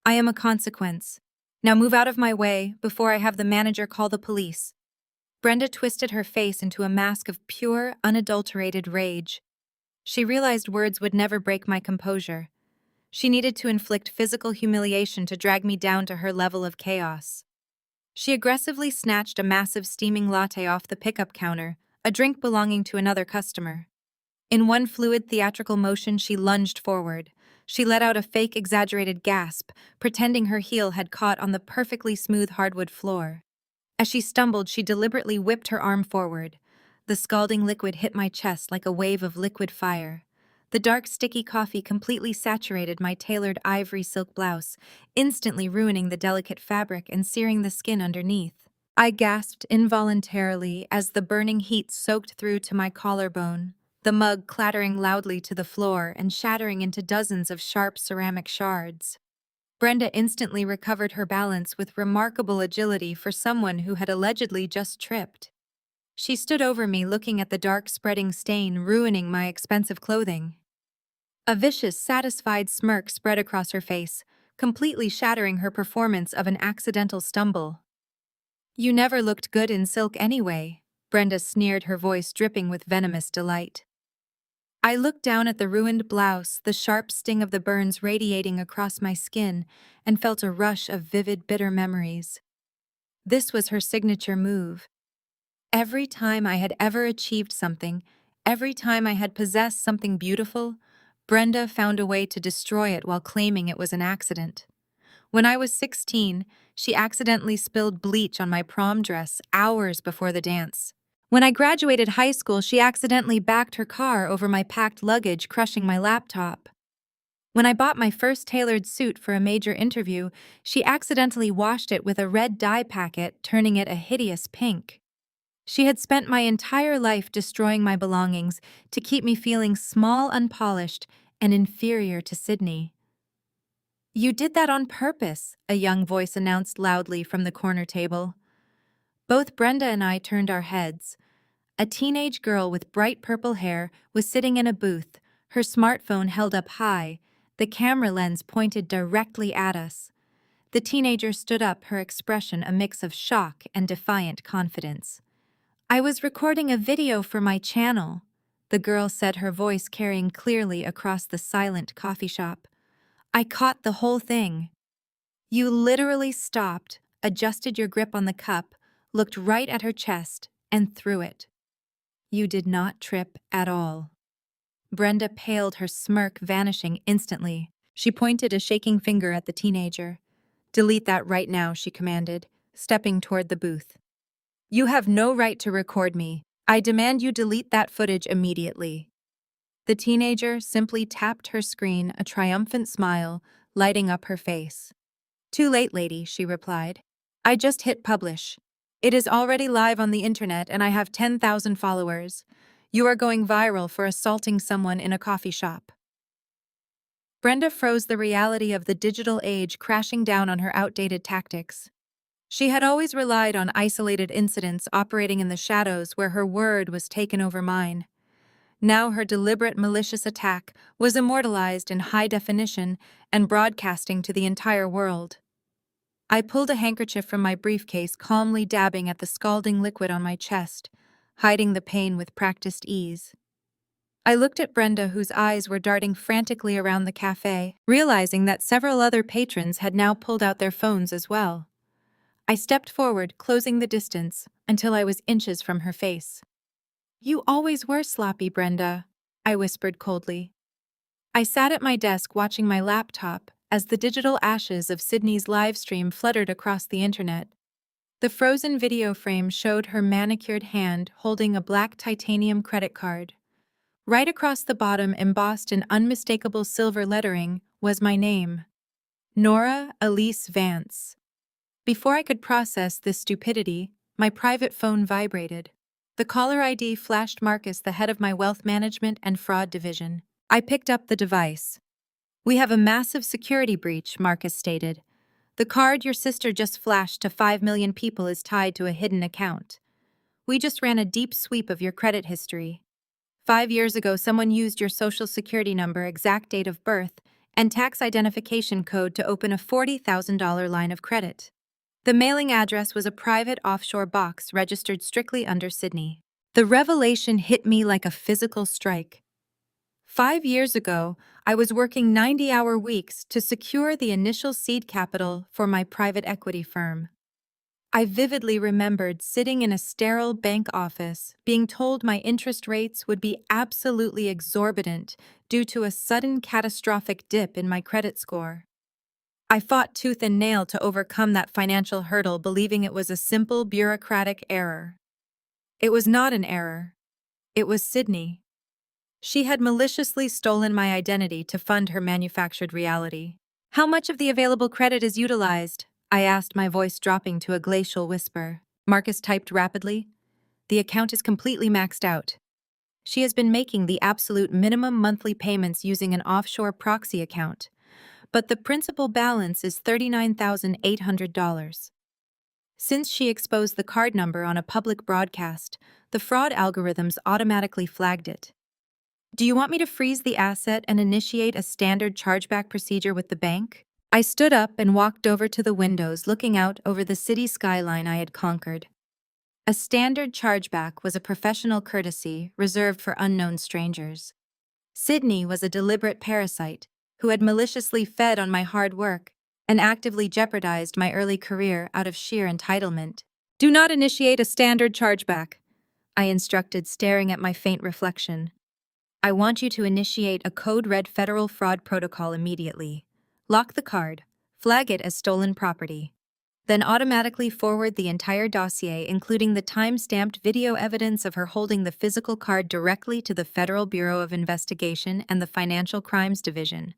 I am a consequence. Now move out of my way before I have the manager call the police. Brenda twisted her face into a mask of pure, unadulterated rage. She realized words would never break my composure. She needed to inflict physical humiliation to drag me down to her level of chaos. She aggressively snatched a massive steaming latte off the pickup counter, a drink belonging to another customer. In one fluid, theatrical motion, she lunged forward. She let out a fake, exaggerated gasp, pretending her heel had caught on the perfectly smooth hardwood floor. As she stumbled, she deliberately whipped her arm forward. The scalding liquid hit my chest like a wave of liquid fire. The dark, sticky coffee completely saturated my tailored ivory silk blouse, instantly ruining the delicate fabric and searing the skin underneath. I gasped involuntarily as the burning heat soaked through to my collarbone, the mug clattering loudly to the floor and shattering into dozens of sharp ceramic shards. Brenda instantly recovered her balance with remarkable agility for someone who had allegedly just tripped. She stood over me looking at the dark spreading stain ruining my expensive clothing. A vicious, satisfied smirk spread across her face, completely shattering her performance of an accidental stumble. "You never looked good in silk anyway," Brenda sneered, her voice dripping with venomous delight. I looked down at the ruined blouse, the sharp sting of the burns radiating across my skin, and felt a rush of vivid, bitter memories. This was her signature move. Every time I had ever achieved something, every time I had possessed something beautiful, Brenda found a way to destroy it while claiming it was an accident. When I was 16, she accidentally spilled bleach on my prom dress hours before the dance. When I graduated high school, she accidentally backed her car over my packed luggage, crushing my laptop. When I bought my first tailored suit for a major interview, she accidentally washed it with a red dye packet, turning it a hideous pink. She had spent my entire life destroying my belongings to keep me feeling small, unpolished, and inferior to Sydney. "You did that on purpose," a young voice announced loudly from the corner table. Both Brenda and I turned our heads. A teenage girl with bright purple hair was sitting in a booth, her smartphone held up high, the camera lens pointed directly at us. The teenager stood up, her expression a mix of shock and defiant confidence. "I was recording a video for my channel," the girl said, her voice carrying clearly across the silent coffee shop. "I caught the whole thing." "You literally stopped, adjusted your grip on the cup, looked right at her chest, and threw it. You did not trip at all." Brenda paled, her smirk vanishing instantly. She pointed a shaking finger at the teenager. "Delete that right now," she commanded, stepping toward the booth. "You have no right to record me. I demand you delete that footage immediately." The teenager simply tapped her screen, a triumphant smile lighting up her face. "Too late, lady," she replied. "I just hit publish. It is already live on the internet and I have 10,000 followers. You are going viral for assaulting someone in a coffee shop." Brenda froze, the reality of the digital age crashing down on her outdated tactics. She had always relied on isolated incidents operating in the shadows where her word was taken over mine. Now her deliberate, malicious attack was immortalized in high definition and broadcasting to the entire world. I pulled a handkerchief from my briefcase, calmly dabbing at the scalding liquid on my chest, hiding the pain with practiced ease. I looked at Brenda, whose eyes were darting frantically around the cafe, realizing that several other patrons had now pulled out their phones as well. I stepped forward, closing the distance, until I was inches from her face. "You always were sloppy, Brenda," I whispered coldly. I sat at my desk watching my laptop as the digital ashes of Sydney's livestream fluttered across the internet. The frozen video frame showed her manicured hand holding a black titanium credit card. Right across the bottom, embossed in unmistakable silver lettering, was my name. Nora Elise Vance. Before I could process this stupidity, my private phone vibrated. The caller ID flashed Marcus, the head of my wealth management and fraud division. I picked up the device. "We have a massive security breach," Marcus stated. "The card your sister just flashed to 5 million people is tied to a hidden account. We just ran a deep sweep of your credit history. 5 years ago, someone used your social security number, exact date of birth, and tax identification code to open a $40,000 line of credit. The mailing address was a private offshore box registered strictly under Sydney." The revelation hit me like a physical strike. 5 years ago, I was working 90-hour weeks to secure the initial seed capital for my private equity firm. I vividly remembered sitting in a sterile bank office, being told my interest rates would be absolutely exorbitant due to a sudden catastrophic dip in my credit score. I fought tooth and nail to overcome that financial hurdle, believing it was a simple bureaucratic error. It was not an error. It was Sydney. She had maliciously stolen my identity to fund her manufactured reality. How much of the available credit is utilized? I asked, my voice dropping to a glacial whisper. Marcus typed rapidly. The account is completely maxed out. She has been making the absolute minimum monthly payments using an offshore proxy account, but the principal balance is $39,800. Since she exposed the card number on a public broadcast, the fraud algorithms automatically flagged it. Do you want me to freeze the asset and initiate a standard chargeback procedure with the bank? I stood up and walked over to the windows looking out over the city skyline I had conquered. A standard chargeback was a professional courtesy reserved for unknown strangers. Sydney was a deliberate parasite who had maliciously fed on my hard work and actively jeopardized my early career out of sheer entitlement. Do not initiate a standard chargeback, I instructed, staring at my faint reflection. I want you to initiate a code-red federal fraud protocol immediately. Lock the card, flag it as stolen property, then automatically forward the entire dossier, including the time-stamped video evidence of her holding the physical card, directly to the Federal Bureau of Investigation and the Financial Crimes Division.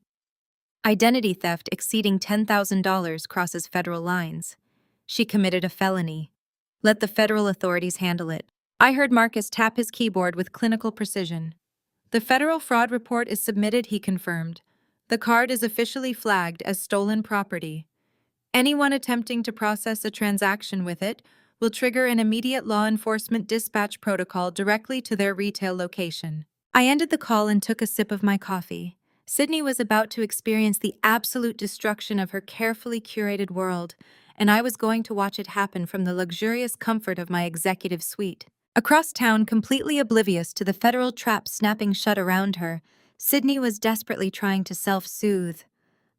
Identity theft exceeding $10,000 crosses federal lines. She committed a felony. Let the federal authorities handle it. I heard Marcus tap his keyboard with clinical precision. The federal fraud report is submitted, he confirmed. The card is officially flagged as stolen property. Anyone attempting to process a transaction with it will trigger an immediate law enforcement dispatch protocol directly to their retail location. I ended the call and took a sip of my coffee. Sydney was about to experience the absolute destruction of her carefully curated world, and I was going to watch it happen from the luxurious comfort of my executive suite. Across town, completely oblivious to the federal trap snapping shut around her, Sydney was desperately trying to self-soothe.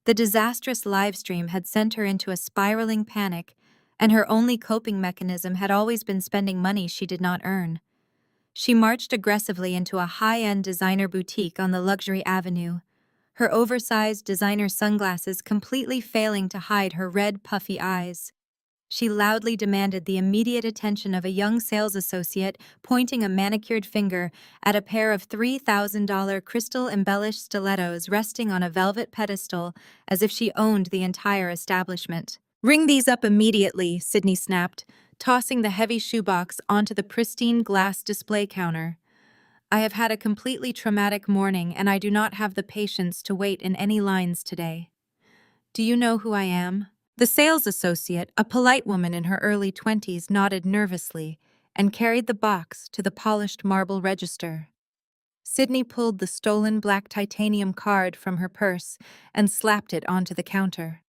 The disastrous livestream had sent her into a spiraling panic, and her only coping mechanism had always been spending money she did not earn. She marched aggressively into a high-end designer boutique on the luxury avenue, her oversized designer sunglasses completely failing to hide her red, puffy eyes. She loudly demanded the immediate attention of a young sales associate, pointing a manicured finger at a pair of $3,000 crystal-embellished stilettos resting on a velvet pedestal as if she owned the entire establishment. "Ring these up immediately," Sydney snapped, tossing the heavy shoebox onto the pristine glass display counter. "I have had a completely traumatic morning, and I do not have the patience to wait in any lines today." "Do you know who I am?" The sales associate, a polite woman in her early 20s, nodded nervously and carried the box to the polished marble register. Sydney pulled the stolen black titanium card from her purse and slapped it onto the counter.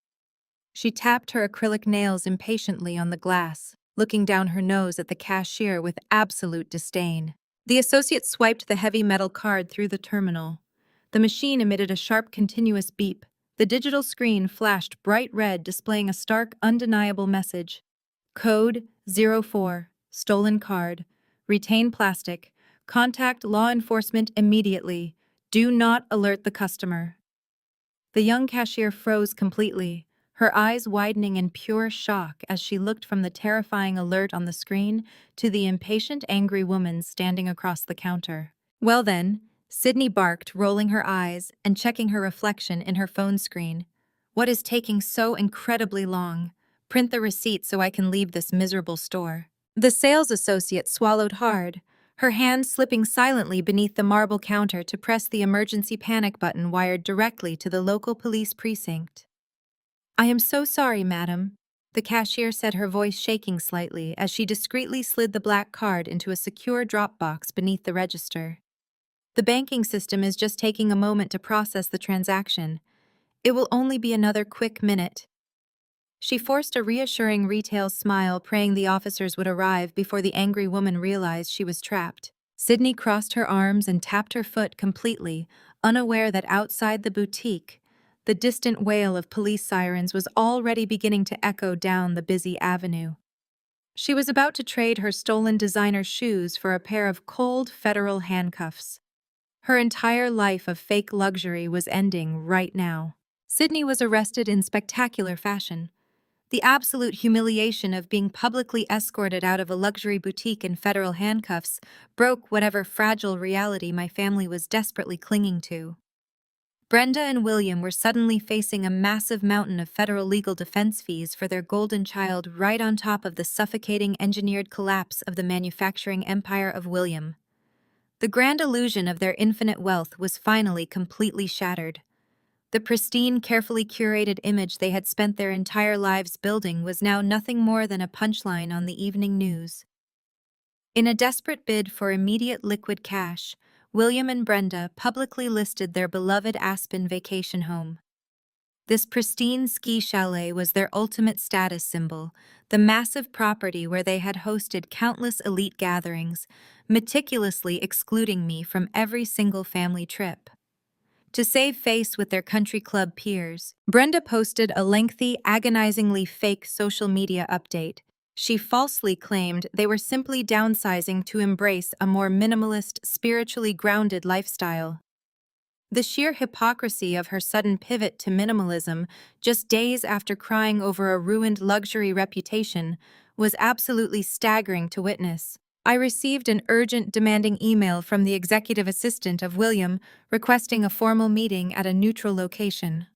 She tapped her acrylic nails impatiently on the glass, looking down her nose at the cashier with absolute disdain. The associate swiped the heavy metal card through the terminal. The machine emitted a sharp, continuous beep. The digital screen flashed bright red, displaying a stark, undeniable message. Code 04, stolen card, retain plastic, contact law enforcement immediately, do not alert the customer. The young cashier froze completely, her eyes widening in pure shock as she looked from the terrifying alert on the screen to the impatient, angry woman standing across the counter. "Well then," Sydney barked, rolling her eyes and checking her reflection in her phone screen. "What is taking so incredibly long? Print the receipt so I can leave this miserable store." The sales associate swallowed hard, her hand slipping silently beneath the marble counter to press the emergency panic button wired directly to the local police precinct. "I am so sorry, madam," the cashier said, her voice shaking slightly as she discreetly slid the black card into a secure drop box beneath the register. "The banking system is just taking a moment to process the transaction. It will only be another quick minute." She forced a reassuring retail smile, praying the officers would arrive before the angry woman realized she was trapped. Sydney crossed her arms and tapped her foot completely, unaware that outside the boutique, the distant wail of police sirens was already beginning to echo down the busy avenue. She was about to trade her stolen designer shoes for a pair of cold federal handcuffs. Her entire life of fake luxury was ending right now. Sydney was arrested in spectacular fashion. The absolute humiliation of being publicly escorted out of a luxury boutique in federal handcuffs broke whatever fragile reality my family was desperately clinging to. Brenda and William were suddenly facing a massive mountain of federal legal defense fees for their golden child right on top of the suffocating engineered collapse of the manufacturing empire of William. The grand illusion of their infinite wealth was finally completely shattered. The pristine, carefully curated image they had spent their entire lives building was now nothing more than a punchline on the evening news. In a desperate bid for immediate liquid cash, William and Brenda publicly listed their beloved Aspen vacation home. This pristine ski chalet was their ultimate status symbol, the massive property where they had hosted countless elite gatherings, meticulously excluding me from every single family trip. To save face with their country club peers, Brenda posted a lengthy, agonizingly fake social media update. She falsely claimed they were simply downsizing to embrace a more minimalist, spiritually grounded lifestyle. The sheer hypocrisy of her sudden pivot to minimalism, just days after crying over a ruined luxury reputation, was absolutely staggering to witness. I received an urgent, demanding email from the executive assistant of William requesting a formal meeting at a neutral location.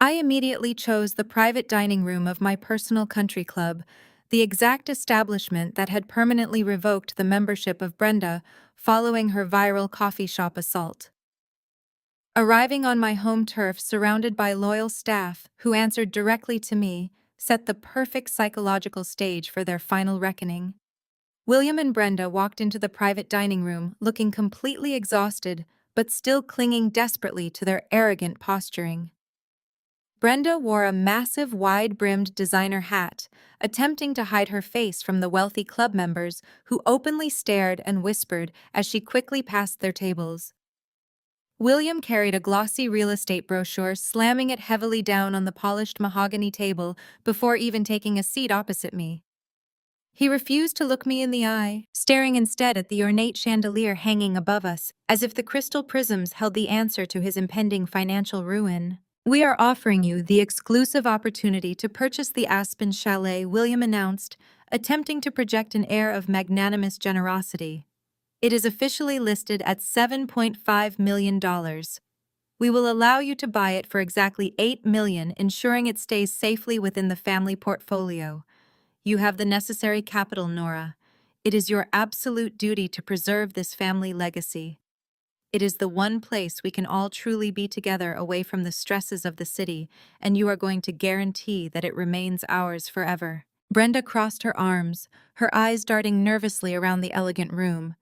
I immediately chose the private dining room of my personal country club, the exact establishment that had permanently revoked the membership of Brenda following her viral coffee shop assault. Arriving on my home turf surrounded by loyal staff who answered directly to me set the perfect psychological stage for their final reckoning. William and Brenda walked into the private dining room looking completely exhausted, but still clinging desperately to their arrogant posturing. Brenda wore a massive, wide-brimmed designer hat, attempting to hide her face from the wealthy club members who openly stared and whispered as she quickly passed their tables. William carried a glossy real estate brochure, slamming it heavily down on the polished mahogany table before even taking a seat opposite me. He refused to look me in the eye, staring instead at the ornate chandelier hanging above us, as if the crystal prisms held the answer to his impending financial ruin. "We are offering you the exclusive opportunity to purchase the Aspen Chalet," William announced, attempting to project an air of magnanimous generosity. "It is officially listed at $7.5 million. We will allow you to buy it for exactly $8 million, ensuring it stays safely within the family portfolio. You have the necessary capital, Nora. It is your absolute duty to preserve this family legacy. It is the one place we can all truly be together away from the stresses of the city, and you are going to guarantee that it remains ours forever." Brenda crossed her arms, her eyes darting nervously around the elegant room.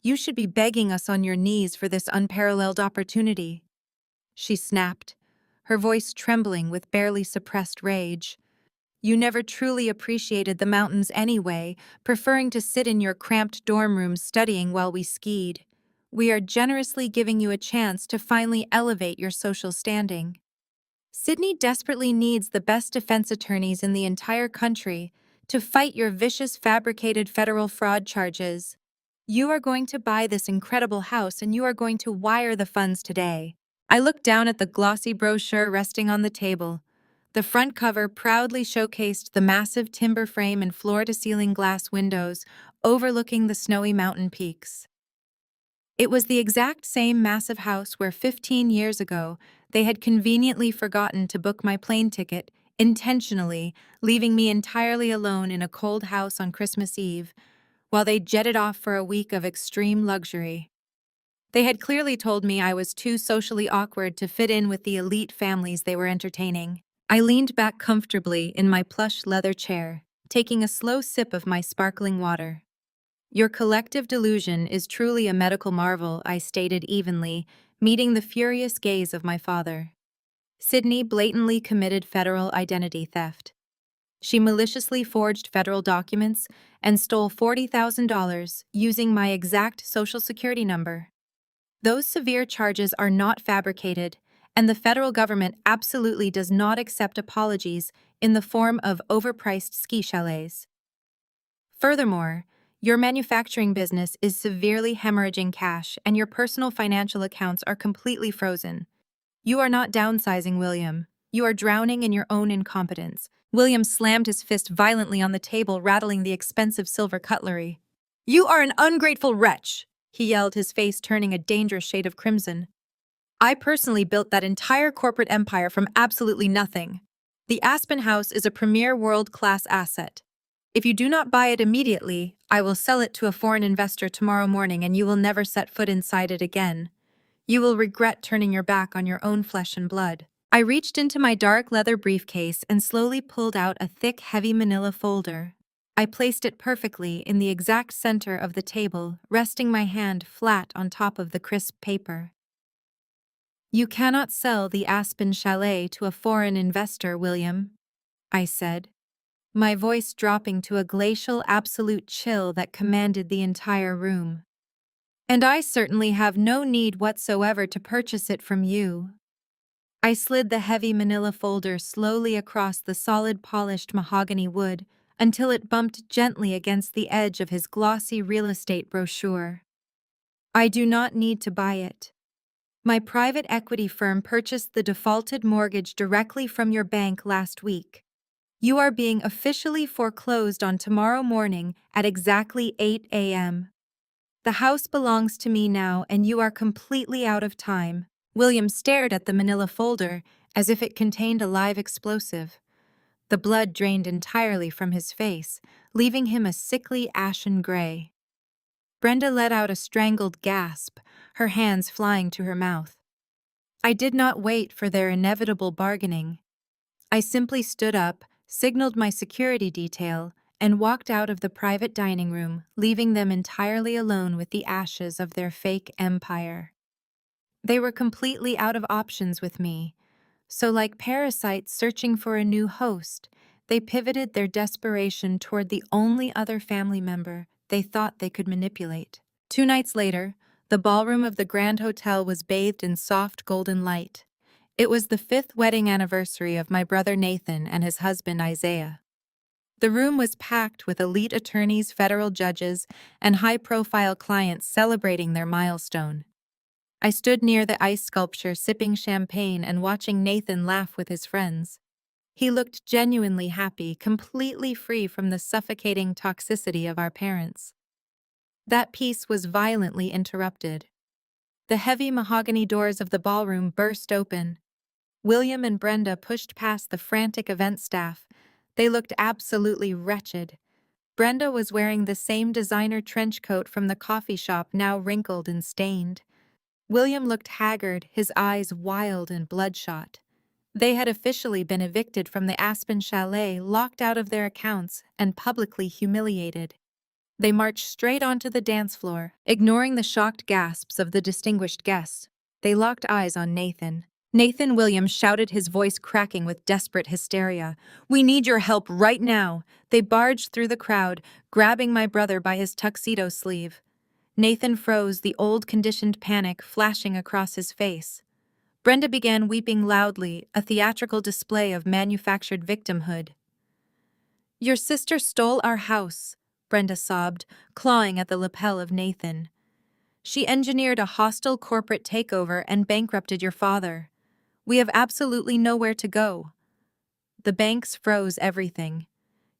"You should be begging us on your knees for this unparalleled opportunity," she snapped, her voice trembling with barely suppressed rage. "You never truly appreciated the mountains anyway, preferring to sit in your cramped dorm room studying while we skied. We are generously giving you a chance to finally elevate your social standing. Sydney desperately needs the best defense attorneys in the entire country to fight your vicious fabricated federal fraud charges. You are going to buy this incredible house and you are going to wire the funds today." I looked down at the glossy brochure resting on the table. The front cover proudly showcased the massive timber frame and floor-to-ceiling glass windows overlooking the snowy mountain peaks. It was the exact same massive house where 15 years ago they had conveniently forgotten to book my plane ticket, intentionally leaving me entirely alone in a cold house on Christmas Eve, while they jetted off for a week of extreme luxury. They had clearly told me I was too socially awkward to fit in with the elite families they were entertaining. I leaned back comfortably in my plush leather chair, taking a slow sip of my sparkling water. "Your collective delusion is truly a medical marvel," I stated evenly, meeting the furious gaze of my father. Sydney blatantly committed federal identity theft. She maliciously forged federal documents and stole $40,000 using my exact social security number. Those severe charges are not fabricated, and the federal government absolutely does not accept apologies in the form of overpriced ski chalets. Furthermore, your manufacturing business is severely hemorrhaging cash and your personal financial accounts are completely frozen. You are not downsizing, William. You are drowning in your own incompetence. William slammed his fist violently on the table, rattling the expensive silver cutlery. You are an ungrateful wretch, he yelled, his face turning a dangerous shade of crimson. I personally built that entire corporate empire from absolutely nothing. The Aspen House is a premier world-class asset. If you do not buy it immediately, I will sell it to a foreign investor tomorrow morning and you will never set foot inside it again. You will regret turning your back on your own flesh and blood. I reached into my dark leather briefcase and slowly pulled out a thick, heavy manila folder. I placed it perfectly in the exact center of the table, resting my hand flat on top of the crisp paper. You cannot sell the Aspen Chalet to a foreign investor, William, I said, my voice dropping to a glacial absolute chill that commanded the entire room. And I certainly have no need whatsoever to purchase it from you. I slid the heavy manila folder slowly across the solid polished mahogany wood until it bumped gently against the edge of his glossy real estate brochure. I do not need to buy it. My private equity firm purchased the defaulted mortgage directly from your bank last week. You are being officially foreclosed on tomorrow morning at exactly 8 a.m. The house belongs to me now and you are completely out of time. William stared at the manila folder as if it contained a live explosive. The blood drained entirely from his face, leaving him a sickly ashen gray. Brenda let out a strangled gasp, her hands flying to her mouth. I did not wait for their inevitable bargaining. I simply stood up, signaled my security detail, and walked out of the private dining room, leaving them entirely alone with the ashes of their fake empire. They were completely out of options with me, so like parasites searching for a new host, they pivoted their desperation toward the only other family member they thought they could manipulate. 2 nights later, the ballroom of the Grand Hotel was bathed in soft golden light. It was the 5th wedding anniversary of my brother Nathan and his husband Isaiah. The room was packed with elite attorneys, federal judges, and high-profile clients celebrating their milestone. I stood near the ice sculpture sipping champagne and watching Nathan laugh with his friends. He looked genuinely happy, completely free from the suffocating toxicity of our parents. That peace was violently interrupted. The heavy mahogany doors of the ballroom burst open. William and Brenda pushed past the frantic event staff. They looked absolutely wretched. Brenda was wearing the same designer trench coat from the coffee shop, now wrinkled and stained. William looked haggard, his eyes wild and bloodshot. They had officially been evicted from the Aspen Chalet, locked out of their accounts, and publicly humiliated. They marched straight onto the dance floor, ignoring the shocked gasps of the distinguished guests. They locked eyes on Nathan. Nathan Williams shouted, his voice cracking with desperate hysteria. "We need your help right now!" They barged through the crowd, grabbing my brother by his tuxedo sleeve. Nathan froze, the old conditioned panic flashing across his face. Brenda began weeping loudly, a theatrical display of manufactured victimhood. "Your sister stole our house," Brenda sobbed, clawing at the lapel of Nathan. "She engineered a hostile corporate takeover and bankrupted your father. We have absolutely nowhere to go." The banks froze everything.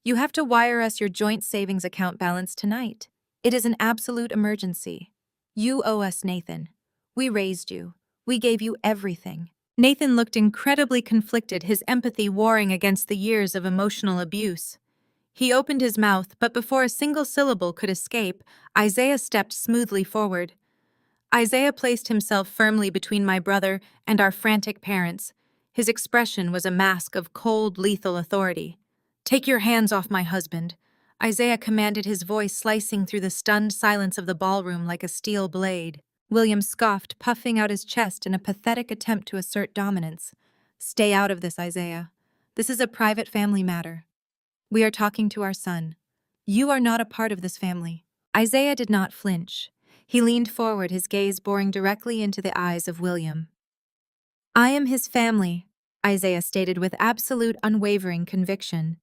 "You have to wire us your joint savings account balance tonight. It is an absolute emergency. You owe us, Nathan. We raised you. We gave you everything." Nathan looked incredibly conflicted, his empathy warring against the years of emotional abuse. He opened his mouth, but before a single syllable could escape, Isaiah stepped smoothly forward. Isaiah placed himself firmly between my brother and our frantic parents. His expression was a mask of cold, lethal authority. "Take your hands off my husband," Isaiah commanded, his voice slicing through the stunned silence of the ballroom like a steel blade. William scoffed, puffing out his chest in a pathetic attempt to assert dominance. "Stay out of this, Isaiah. This is a private family matter. We are talking to our son. You are not a part of this family." Isaiah did not flinch. He leaned forward, his gaze boring directly into the eyes of William. "I am his family," Isaiah stated with absolute unwavering conviction.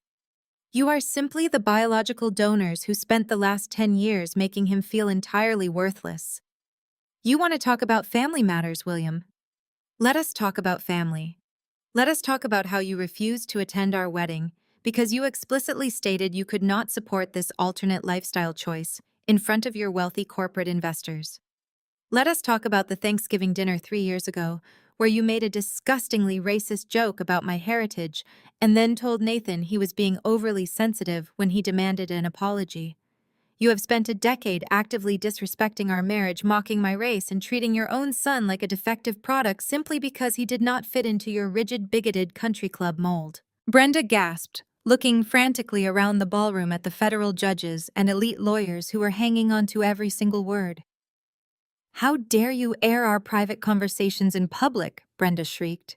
"You are simply the biological donors who spent the last 10 years making him feel entirely worthless. You want to talk about family matters, William? Let us talk about family. Let us talk about how you refused to attend our wedding because you explicitly stated you could not support this alternate lifestyle choice in front of your wealthy corporate investors. Let us talk about the Thanksgiving dinner 3 years ago, where you made a disgustingly racist joke about my heritage and then told Nathan he was being overly sensitive when he demanded an apology. You have spent a decade actively disrespecting our marriage, mocking my race, and treating your own son like a defective product simply because he did not fit into your rigid, bigoted country club mold. Brenda gasped, looking frantically around the ballroom at the federal judges and elite lawyers who were hanging on to every single word. "How dare you air our private conversations in public?" Brenda shrieked.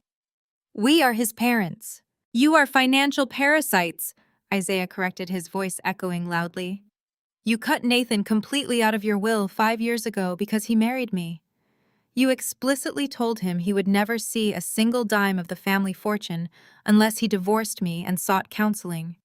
"We are his parents. You are financial parasites," Isaiah corrected, his voice echoing loudly. "You cut Nathan completely out of your will 5 years ago because he married me. You explicitly told him he would never see a single dime of the family fortune unless he divorced me and sought counseling.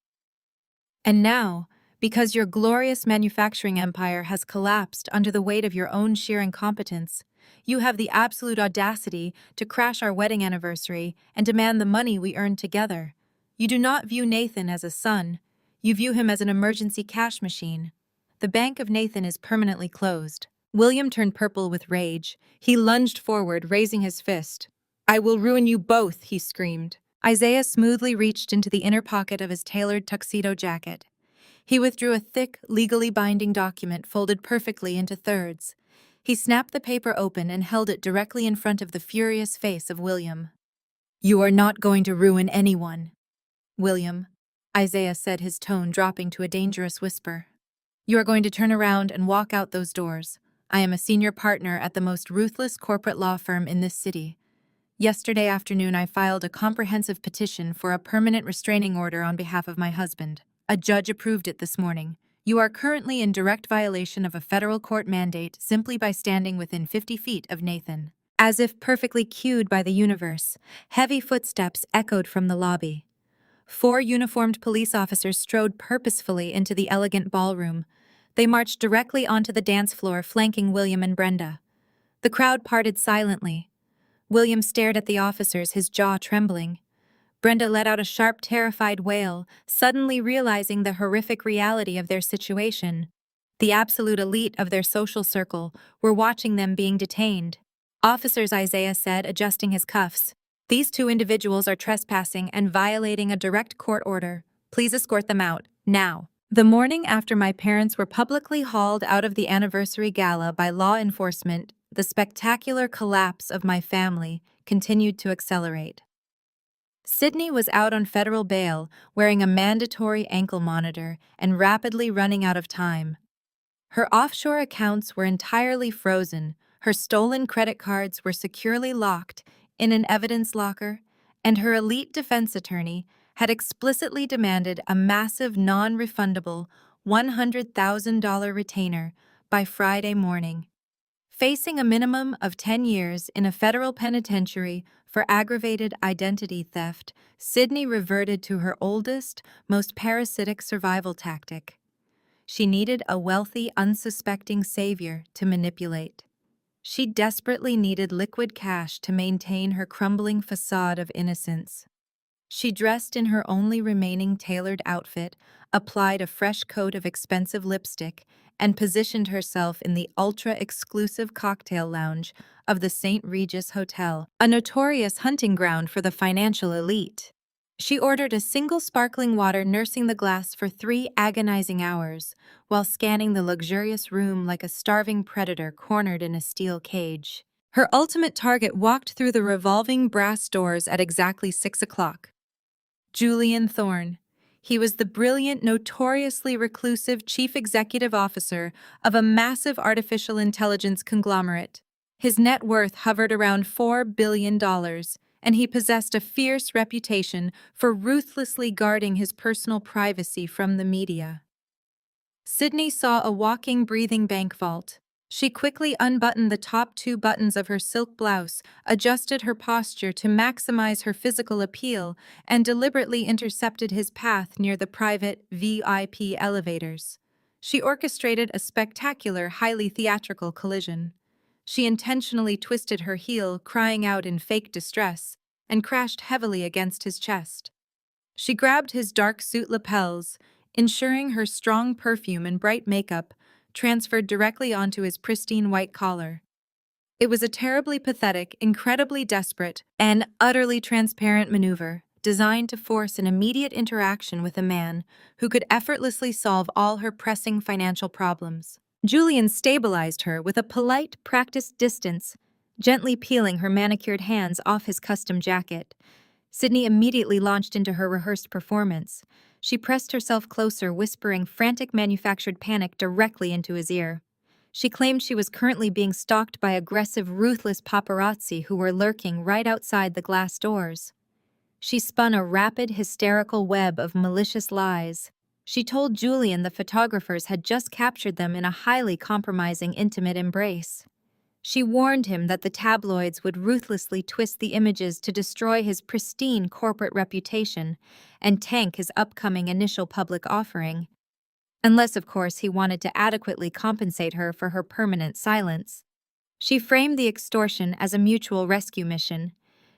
And now, because your glorious manufacturing empire has collapsed under the weight of your own sheer incompetence, you have the absolute audacity to crash our wedding anniversary and demand the money we earned together. You do not view Nathan as a son. You view him as an emergency cash machine. The bank of Nathan is permanently closed." William turned purple with rage. He lunged forward, raising his fist. "I will ruin you both," he screamed. Isaiah smoothly reached into the inner pocket of his tailored tuxedo jacket. He withdrew a thick, legally binding document folded perfectly into thirds. He snapped the paper open and held it directly in front of the furious face of William. "You are not going to ruin anyone, William," Isaiah said, his tone dropping to a dangerous whisper. "You are going to turn around and walk out those doors. I am a senior partner at the most ruthless corporate law firm in this city. Yesterday afternoon, I filed a comprehensive petition for a permanent restraining order on behalf of my husband. A judge approved it this morning. You are currently in direct violation of a federal court mandate simply by standing within 50 feet of Nathan." As if perfectly cued by the universe, heavy footsteps echoed from the lobby. 4 uniformed police officers strode purposefully into the elegant ballroom. They marched directly onto the dance floor, flanking William and Brenda. The crowd parted silently. William stared at the officers, his jaw trembling. Brenda let out a sharp, terrified wail, suddenly realizing the horrific reality of their situation. The absolute elite of their social circle were watching them being detained. "Officers," Isaiah said, adjusting his cuffs. "These 2 individuals are trespassing and violating a direct court order. Please escort them out, now." The morning after my parents were publicly hauled out of the anniversary gala by law enforcement, the spectacular collapse of my family continued to accelerate. Sydney was out on federal bail, wearing a mandatory ankle monitor and rapidly running out of time. Her offshore accounts were entirely frozen, her stolen credit cards were securely locked in an evidence locker, and her elite defense attorney had explicitly demanded a massive non-refundable $100,000 retainer by Friday morning. Facing a minimum of 10 years in a federal penitentiary for aggravated identity theft, Sydney reverted to her oldest, most parasitic survival tactic. She needed a wealthy, unsuspecting savior to manipulate. She desperately needed liquid cash to maintain her crumbling facade of innocence. She dressed in her only remaining tailored outfit, applied a fresh coat of expensive lipstick, and positioned herself in the ultra-exclusive cocktail lounge of the St. Regis Hotel, a notorious hunting ground for the financial elite. She ordered a single sparkling water, nursing the glass for 3 agonizing hours, while scanning the luxurious room like a starving predator cornered in a steel cage. Her ultimate target walked through the revolving brass doors at exactly 6 o'clock. Julian Thorne. He was the brilliant, notoriously reclusive chief executive officer of a massive artificial intelligence conglomerate. His net worth hovered around $4 billion, and he possessed a fierce reputation for ruthlessly guarding his personal privacy from the media. Sydney saw a walking, breathing bank vault. She quickly unbuttoned the top 2 buttons of her silk blouse, adjusted her posture to maximize her physical appeal, and deliberately intercepted his path near the private VIP elevators. She orchestrated a spectacular, highly theatrical collision. She intentionally twisted her heel, crying out in fake distress, and crashed heavily against his chest. She grabbed his dark suit lapels, ensuring her strong perfume and bright makeup transferred directly onto his pristine white collar. It was a terribly pathetic, incredibly desperate, and utterly transparent maneuver designed to force an immediate interaction with a man who could effortlessly solve all her pressing financial problems. Julian stabilized her with a polite, practiced distance, gently peeling her manicured hands off his custom jacket. Sydney immediately launched into her rehearsed performance. She pressed herself closer, whispering frantic manufactured panic directly into his ear. She claimed she was currently being stalked by aggressive, ruthless paparazzi who were lurking right outside the glass doors. She spun a rapid, hysterical web of malicious lies. She told Julian the photographers had just captured them in a highly compromising, intimate embrace. She warned him that the tabloids would ruthlessly twist the images to destroy his pristine corporate reputation and tank his upcoming initial public offering. Unless, of course, he wanted to adequately compensate her for her permanent silence. She framed the extortion as a mutual rescue mission.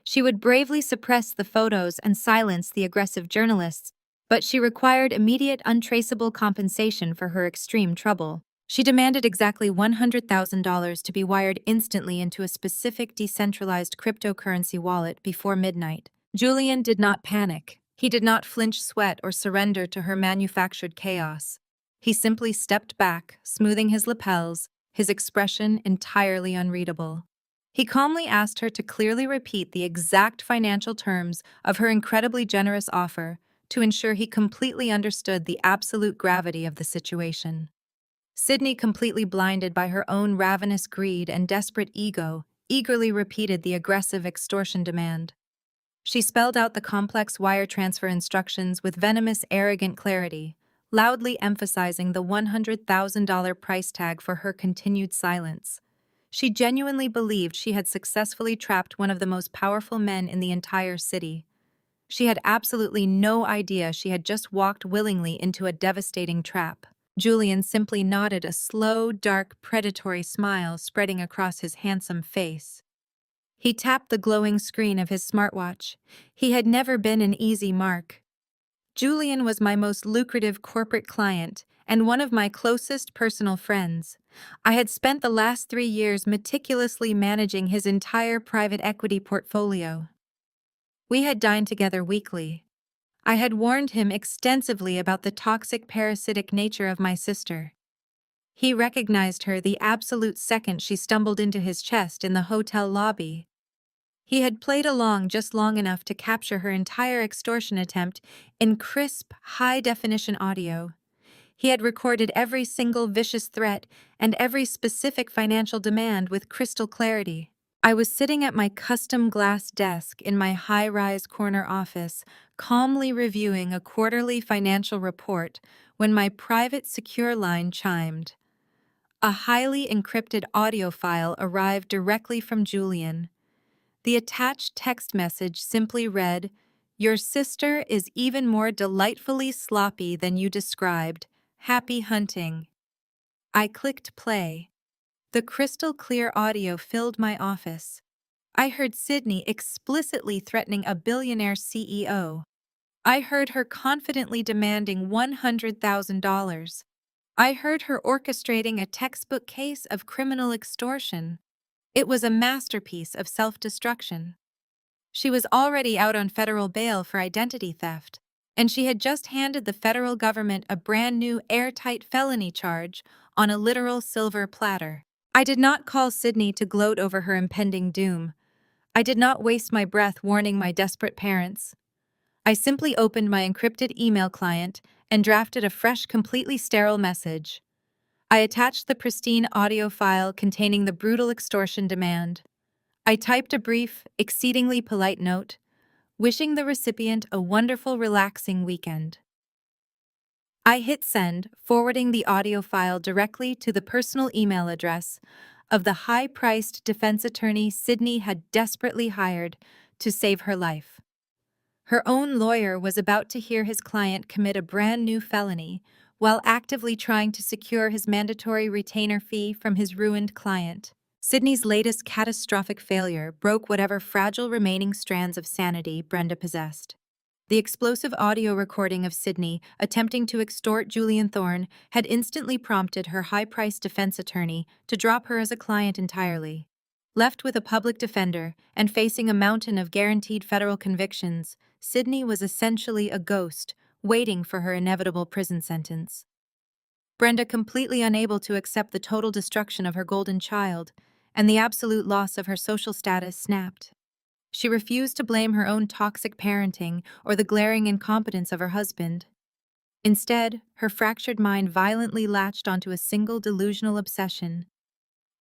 She would bravely suppress the photos and silence the aggressive journalists, but she required immediate, untraceable compensation for her extreme trouble. She demanded exactly $100,000 to be wired instantly into a specific decentralized cryptocurrency wallet before midnight. Julian did not panic. He did not flinch, sweat, or surrender to her manufactured chaos. He simply stepped back, smoothing his lapels, his expression entirely unreadable. He calmly asked her to clearly repeat the exact financial terms of her incredibly generous offer to ensure he completely understood the absolute gravity of the situation. Sydney, completely blinded by her own ravenous greed and desperate ego, eagerly repeated the aggressive extortion demand. She spelled out the complex wire transfer instructions with venomous, arrogant clarity, loudly emphasizing the $100,000 price tag for her continued silence. She genuinely believed she had successfully trapped one of the most powerful men in the entire city. She had absolutely no idea she had just walked willingly into a devastating trap. Julian simply nodded, a slow, dark, predatory smile spreading across his handsome face. He tapped the glowing screen of his smartwatch. He had never been an easy mark. Julian was my most lucrative corporate client and one of my closest personal friends. I had spent the last 3 years meticulously managing his entire private equity portfolio. We had dined together weekly. I had warned him extensively about the toxic, parasitic nature of my sister. He recognized her the absolute second she stumbled into his chest in the hotel lobby. He had played along just long enough to capture her entire extortion attempt in crisp, high-definition audio. He had recorded every single vicious threat and every specific financial demand with crystal clarity. I was sitting at my custom glass desk in my high-rise corner office, calmly reviewing a quarterly financial report when my private secure line chimed. A highly encrypted audio file arrived directly from Julian. The attached text message simply read, "Your sister is even more delightfully sloppy than you described. Happy hunting." I clicked play. The crystal-clear audio filled my office. I heard Sydney explicitly threatening a billionaire CEO. I heard her confidently demanding $100,000. I heard her orchestrating a textbook case of criminal extortion. It was a masterpiece of self-destruction. She was already out on federal bail for identity theft, and she had just handed the federal government a brand new airtight felony charge on a literal silver platter. I did not call Sydney to gloat over her impending doom. I did not waste my breath warning my desperate parents. I simply opened my encrypted email client and drafted a fresh, completely sterile message. I attached the pristine audio file containing the brutal extortion demand. I typed a brief, exceedingly polite note, wishing the recipient a wonderful, relaxing weekend. I hit send, forwarding the audio file directly to the personal email address of the high-priced defense attorney Sydney had desperately hired to save her life. Her own lawyer was about to hear his client commit a brand new felony while actively trying to secure his mandatory retainer fee from his ruined client. Sydney's latest catastrophic failure broke whatever fragile remaining strands of sanity Brenda possessed. The explosive audio recording of Sydney attempting to extort Julian Thorne had instantly prompted her high-priced defense attorney to drop her as a client entirely. Left with a public defender and facing a mountain of guaranteed federal convictions, Sydney was essentially a ghost, waiting for her inevitable prison sentence. Brenda, completely unable to accept the total destruction of her golden child and the absolute loss of her social status, snapped. She refused to blame her own toxic parenting or the glaring incompetence of her husband. Instead, her fractured mind violently latched onto a single delusional obsession.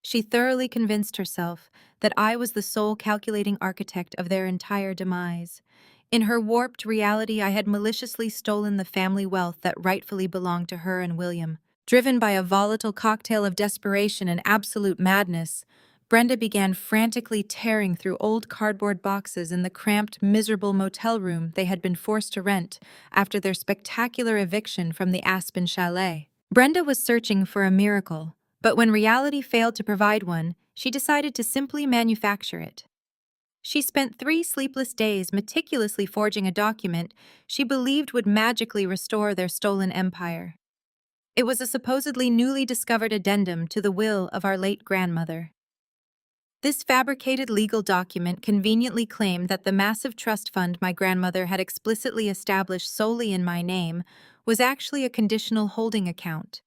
She thoroughly convinced herself that I was the sole calculating architect of their entire demise. In her warped reality, I had maliciously stolen the family wealth that rightfully belonged to her and William. Driven by a volatile cocktail of desperation and absolute madness, Brenda began frantically tearing through old cardboard boxes in the cramped, miserable motel room they had been forced to rent after their spectacular eviction from the Aspen Chalet. Brenda was searching for a miracle, but when reality failed to provide one, she decided to simply manufacture it. She spent 3 sleepless days meticulously forging a document she believed would magically restore their stolen empire. It was a supposedly newly discovered addendum to the will of our late grandmother. This fabricated legal document conveniently claimed that the massive trust fund my grandmother had explicitly established solely in my name was actually a conditional holding account.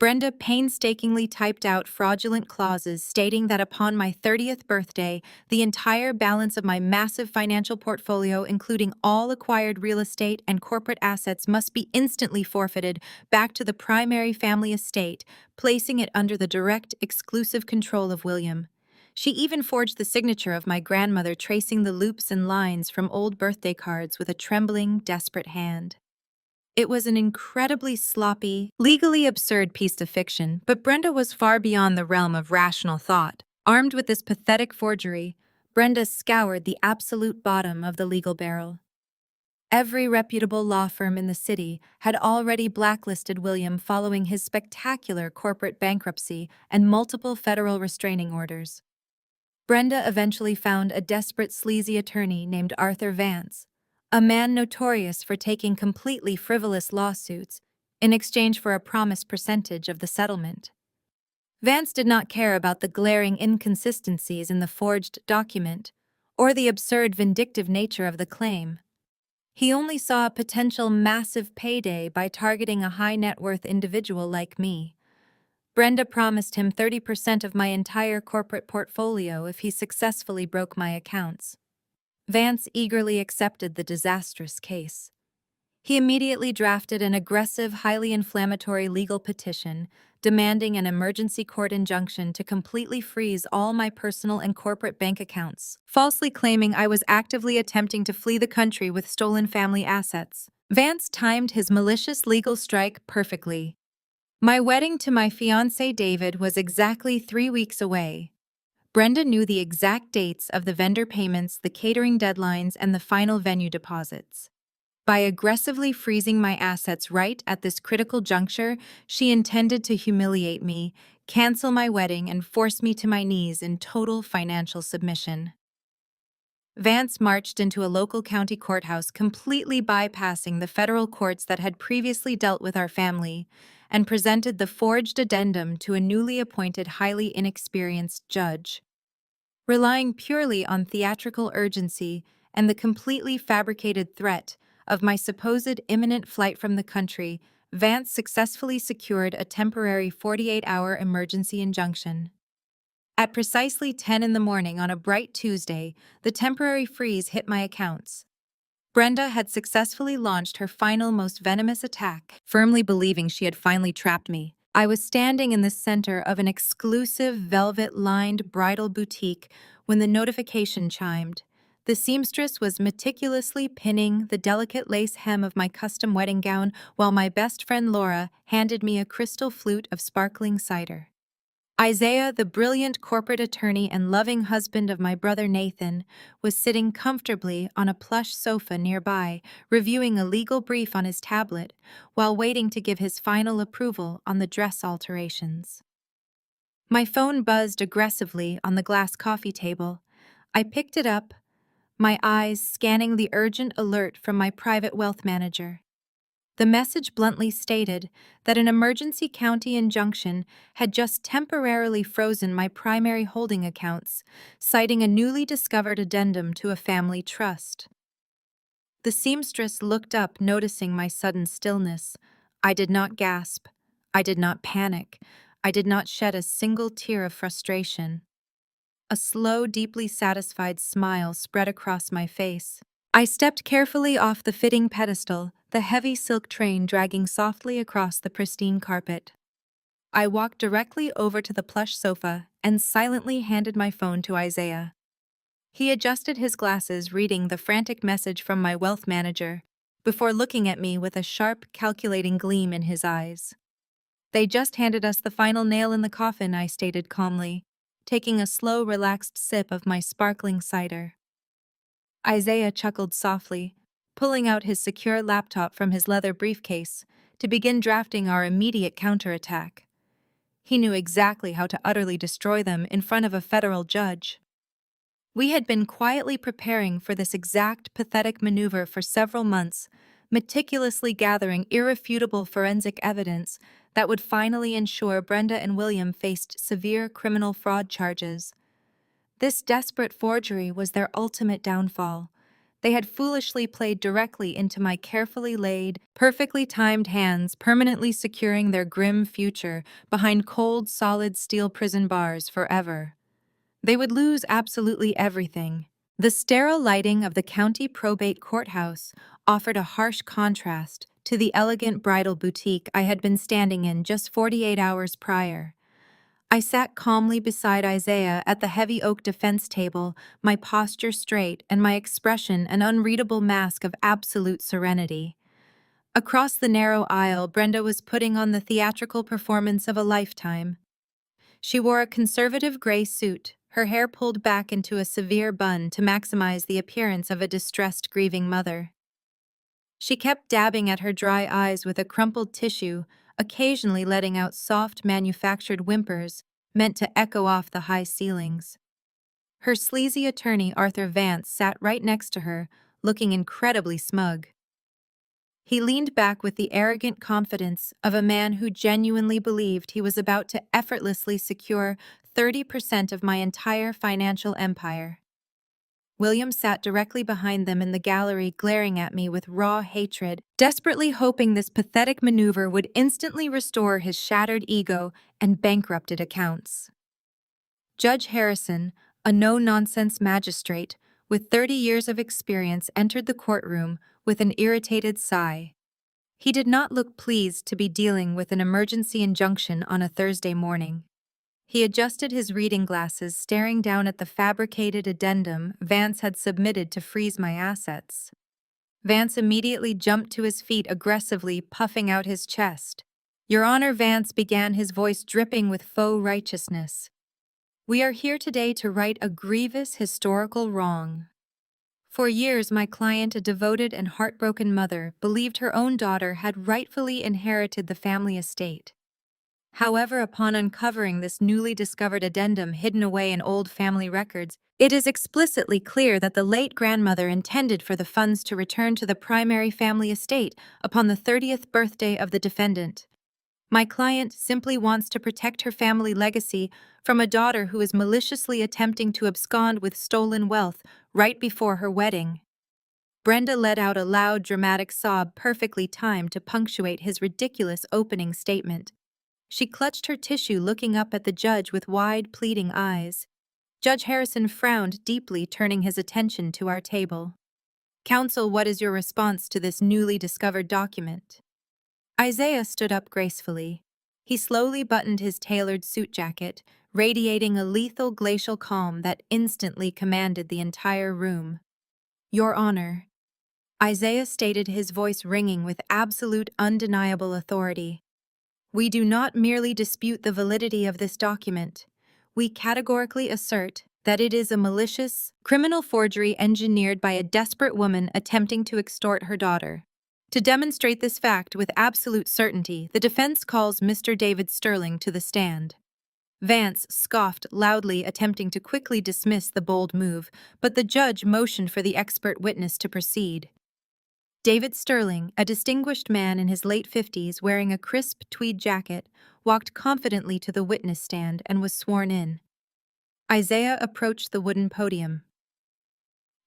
Brenda painstakingly typed out fraudulent clauses stating that upon my 30th birthday, the entire balance of my massive financial portfolio, including all acquired real estate and corporate assets, must be instantly forfeited back to the primary family estate, placing it under the direct, exclusive control of William. She even forged the signature of my grandmother, tracing the loops and lines from old birthday cards with a trembling, desperate hand. It was an incredibly sloppy, legally absurd piece of fiction, but Brenda was far beyond the realm of rational thought. Armed with this pathetic forgery, Brenda scoured the absolute bottom of the legal barrel. Every reputable law firm in the city had already blacklisted William following his spectacular corporate bankruptcy and multiple federal restraining orders. Brenda eventually found a desperate sleazy attorney named Arthur Vance, a man notorious for taking completely frivolous lawsuits in exchange for a promised percentage of the settlement. Vance did not care about the glaring inconsistencies in the forged document or the absurd vindictive nature of the claim. He only saw a potential massive payday by targeting a high-net-worth individual like me. Brenda promised him 30% of my entire corporate portfolio if he successfully broke my accounts. Vance eagerly accepted the disastrous case. He immediately drafted an aggressive, highly inflammatory legal petition demanding an emergency court injunction to completely freeze all my personal and corporate bank accounts, falsely claiming I was actively attempting to flee the country with stolen family assets. Vance timed his malicious legal strike perfectly. My wedding to my fiancé David was exactly 3 weeks away. Brenda knew the exact dates of the vendor payments, the catering deadlines, and the final venue deposits. By aggressively freezing my assets right at this critical juncture, she intended to humiliate me, cancel my wedding, and force me to my knees in total financial submission. Vance marched into a local county courthouse, completely bypassing the federal courts that had previously dealt with our family, and presented the forged addendum to a newly appointed, highly inexperienced judge. Relying purely on theatrical urgency and the completely fabricated threat of my supposed imminent flight from the country, Vance successfully secured a temporary 48-hour emergency injunction. At precisely 10 in the morning on a bright Tuesday, the temporary freeze hit my accounts. Brenda had successfully launched her final, most venomous attack, firmly believing she had finally trapped me. I was standing in the center of an exclusive velvet-lined bridal boutique when the notification chimed. The seamstress was meticulously pinning the delicate lace hem of my custom wedding gown while my best friend Laura handed me a crystal flute of sparkling cider. Isaiah, the brilliant corporate attorney and loving husband of my brother Nathan, was sitting comfortably on a plush sofa nearby, reviewing a legal brief on his tablet while waiting to give his final approval on the dress alterations. My phone buzzed aggressively on the glass coffee table. I picked it up, my eyes scanning the urgent alert from my private wealth manager. The message bluntly stated that an emergency county injunction had just temporarily frozen my primary holding accounts, citing a newly discovered addendum to a family trust. The seamstress looked up, noticing my sudden stillness. I did not gasp. I did not panic. I did not shed a single tear of frustration. A slow, deeply satisfied smile spread across my face. I stepped carefully off the fitting pedestal, the heavy silk train dragging softly across the pristine carpet. I walked directly over to the plush sofa and silently handed my phone to Isaiah. He adjusted his glasses, reading the frantic message from my wealth manager, before looking at me with a sharp, calculating gleam in his eyes. "They just handed us the final nail in the coffin," I stated calmly, taking a slow, relaxed sip of my sparkling cider. Isaiah chuckled softly, pulling out his secure laptop from his leather briefcase to begin drafting our immediate counterattack. He knew exactly how to utterly destroy them in front of a federal judge. We had been quietly preparing for this exact pathetic maneuver for several months, meticulously gathering irrefutable forensic evidence that would finally ensure Brenda and William faced severe criminal fraud charges. This desperate forgery was their ultimate downfall. They had foolishly played directly into my carefully laid, perfectly timed hands, permanently securing their grim future behind cold, solid steel prison bars forever. They would lose absolutely everything. The sterile lighting of the county probate courthouse offered a harsh contrast to the elegant bridal boutique I had been standing in just 48 hours prior. I sat calmly beside Isaiah at the heavy oak defense table, my posture straight and my expression an unreadable mask of absolute serenity. Across the narrow aisle, Brenda was putting on the theatrical performance of a lifetime. She wore a conservative gray suit, her hair pulled back into a severe bun to maximize the appearance of a distressed, grieving mother. She kept dabbing at her dry eyes with a crumpled tissue, occasionally letting out soft, manufactured whimpers meant to echo off the high ceilings. Her sleazy attorney, Arthur Vance, sat right next to her, looking incredibly smug. He leaned back with the arrogant confidence of a man who genuinely believed he was about to effortlessly secure 30% of my entire financial empire. William sat directly behind them in the gallery, glaring at me with raw hatred, desperately hoping this pathetic maneuver would instantly restore his shattered ego and bankrupted accounts. Judge Harrison, a no-nonsense magistrate with 30 years of experience, entered the courtroom with an irritated sigh. He did not look pleased to be dealing with an emergency injunction on a Thursday morning. He adjusted his reading glasses, staring down at the fabricated addendum Vance had submitted to freeze my assets. Vance immediately jumped to his feet, aggressively puffing out his chest. "Your Honor," Vance began, his voice dripping with faux righteousness. "We are here today to right a grievous historical wrong. For years, my client, a devoted and heartbroken mother, believed her own daughter had rightfully inherited the family estate. However, upon uncovering this newly discovered addendum hidden away in old family records, it is explicitly clear that the late grandmother intended for the funds to return to the primary family estate upon the 30th birthday of the defendant. My client simply wants to protect her family legacy from a daughter who is maliciously attempting to abscond with stolen wealth right before her wedding." Brenda let out a loud, dramatic sob, perfectly timed to punctuate his ridiculous opening statement. She clutched her tissue, looking up at the judge with wide, pleading eyes. Judge Harrison frowned deeply, turning his attention to our table. "Counsel, what is your response to this newly discovered document?" Isaiah stood up gracefully. He slowly buttoned his tailored suit jacket, radiating a lethal glacial calm that instantly commanded the entire room. "Your Honor," Isaiah stated, his voice ringing with absolute, undeniable authority, "we do not merely dispute the validity of this document. We categorically assert that it is a malicious, criminal forgery engineered by a desperate woman attempting to extort her daughter. To demonstrate this fact with absolute certainty, the defense calls Mr. David Sterling to the stand." Vance scoffed loudly, attempting to quickly dismiss the bold move, but the judge motioned for the expert witness to proceed. David Sterling, a distinguished man in his late 50s wearing a crisp tweed jacket, walked confidently to the witness stand and was sworn in. Isaiah approached the wooden podium.